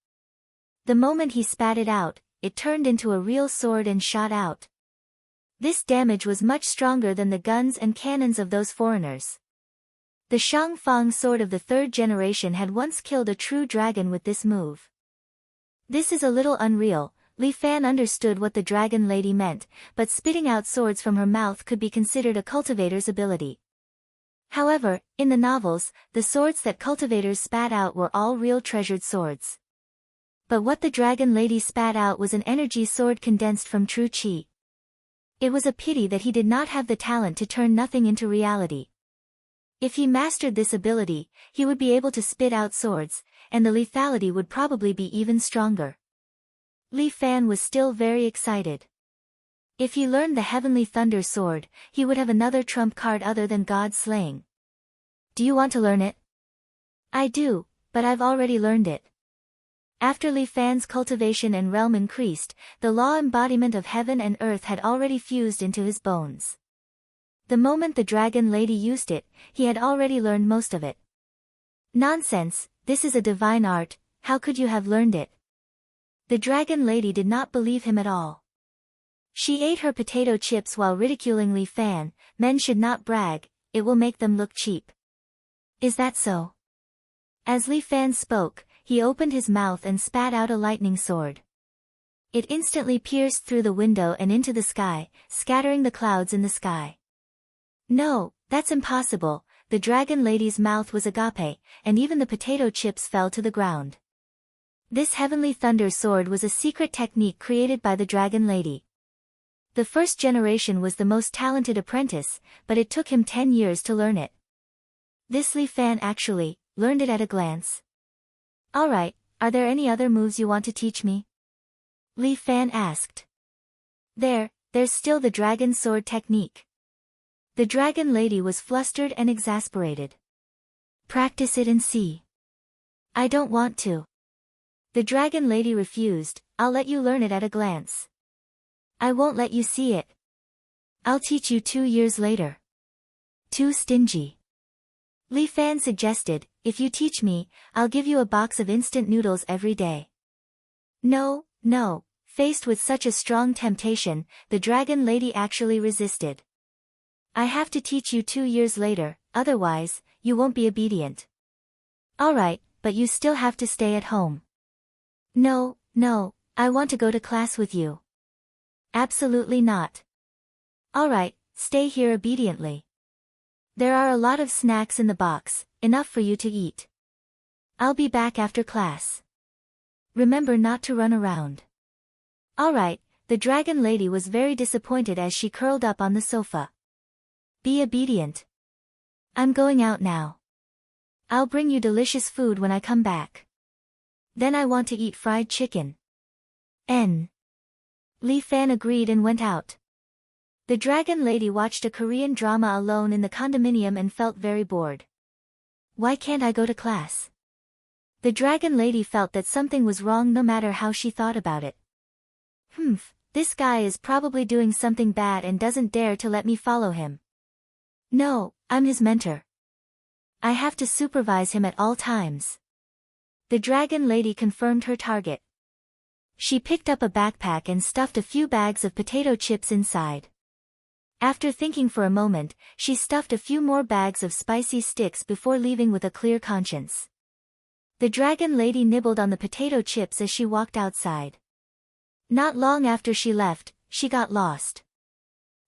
The moment he spat it out, it turned into a real sword and shot out. This damage was much stronger than the guns and cannons of those foreigners. The Shangfang sword of the 3rd generation had once killed a true dragon with this move. This is a little unreal. Li Fan understood what the Dragon Lady meant, but spitting out swords from her mouth could be considered a cultivator's ability. However, in the novels, the swords that cultivators spat out were all real treasured swords. But what the Dragon Lady spat out was an energy sword condensed from true qi. It was a pity that he did not have the talent to turn nothing into reality. If he mastered this ability, he would be able to spit out swords, and the lethality would probably be even stronger. Li Fan was still very excited. If he learned the Heavenly Thunder Sword, he would have another trump card other than God slaying. Do you want to learn it? I do, but I've already learned it. After Li Fan's cultivation and realm increased, the law embodiment of heaven and earth had already fused into his bones. The moment the Dragon Lady used it, he had already learned most of it. Nonsense, this is a divine art, how could you have learned it? The Dragon Lady did not believe him at all. She ate her potato chips while ridiculing Li Fan. Men should not brag, it will make them look cheap. Is that so? As Li Fan spoke, he opened his mouth and spat out a lightning sword. It instantly pierced through the window and into the sky, scattering the clouds in the sky. No, that's impossible. The Dragon Lady's mouth was agape, and even the potato chips fell to the ground. This Heavenly Thunder Sword was a secret technique created by the Dragon Lady. The 1st generation was the most talented apprentice, but it took him 10 years to learn it. This Li Fan actually learned it at a glance. Alright, are there any other moves you want to teach me? Li Fan asked. There's still the Dragon Sword technique. The Dragon Lady was flustered and exasperated. Practice it and see. I don't want to. The Dragon Lady refused. I'll let you learn it at a glance. I won't let you see it. I'll teach you 2 years later. Too stingy. Li Fan suggested, if you teach me, I'll give you a box of instant noodles every day. No. Faced with such a strong temptation, the Dragon Lady actually resisted. I have to teach you 2 years later, otherwise, you won't be obedient. Alright, but you still have to stay at home. No, I want to go to class with you. Absolutely not. Alright, stay here obediently. There are a lot of snacks in the box, enough for you to eat. I'll be back after class. Remember not to run around. Alright, the Dragon Lady was very disappointed as she curled up on the sofa. Be obedient. I'm going out now. I'll bring you delicious food when I come back. Then I want to eat fried chicken. Li Fan agreed and went out. The dragon lady watched a Korean drama alone in the condominium and felt very bored. Why can't I go to class? The dragon lady felt that something was wrong no matter how she thought about it. This guy is probably doing something bad and doesn't dare to let me follow him. No, I'm his mentor. I have to supervise him at all times. The dragon lady confirmed her target. She picked up a backpack and stuffed a few bags of potato chips inside. After thinking for a moment, she stuffed a few more bags of spicy sticks before leaving with a clear conscience. The dragon lady nibbled on the potato chips as she walked outside. Not long after she left, she got lost.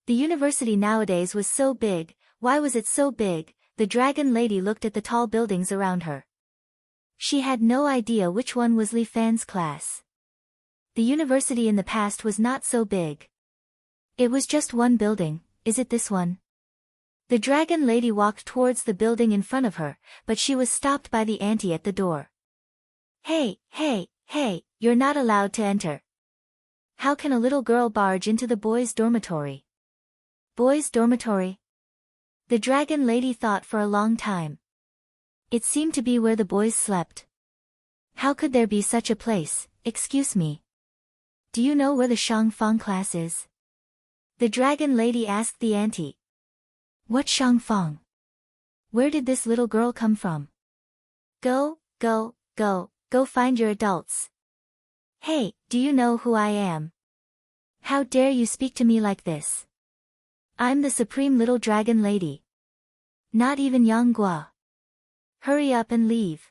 The university nowadays was so big. Why was it so big? The dragon lady looked at the tall buildings around her. She had no idea which one was Li Fan's class. The university in the past was not so big. It was just one building. Is it this one? The dragon lady walked towards the building in front of her, but she was stopped by the auntie at the door. Hey, you're not allowed to enter. How can a little girl barge into the boys' dormitory? Boys' dormitory? The dragon lady thought for a long time. It seemed to be where the boys slept. How could there be such a place? Excuse me. Do you know where the Shangfang class is? The dragon lady asked the auntie. What Shangfang? Where did this little girl come from? Go find your adults. Hey, do you know who I am? How dare you speak to me like this? I'm the supreme little dragon lady. Not even Yang Gua. Hurry up and leave.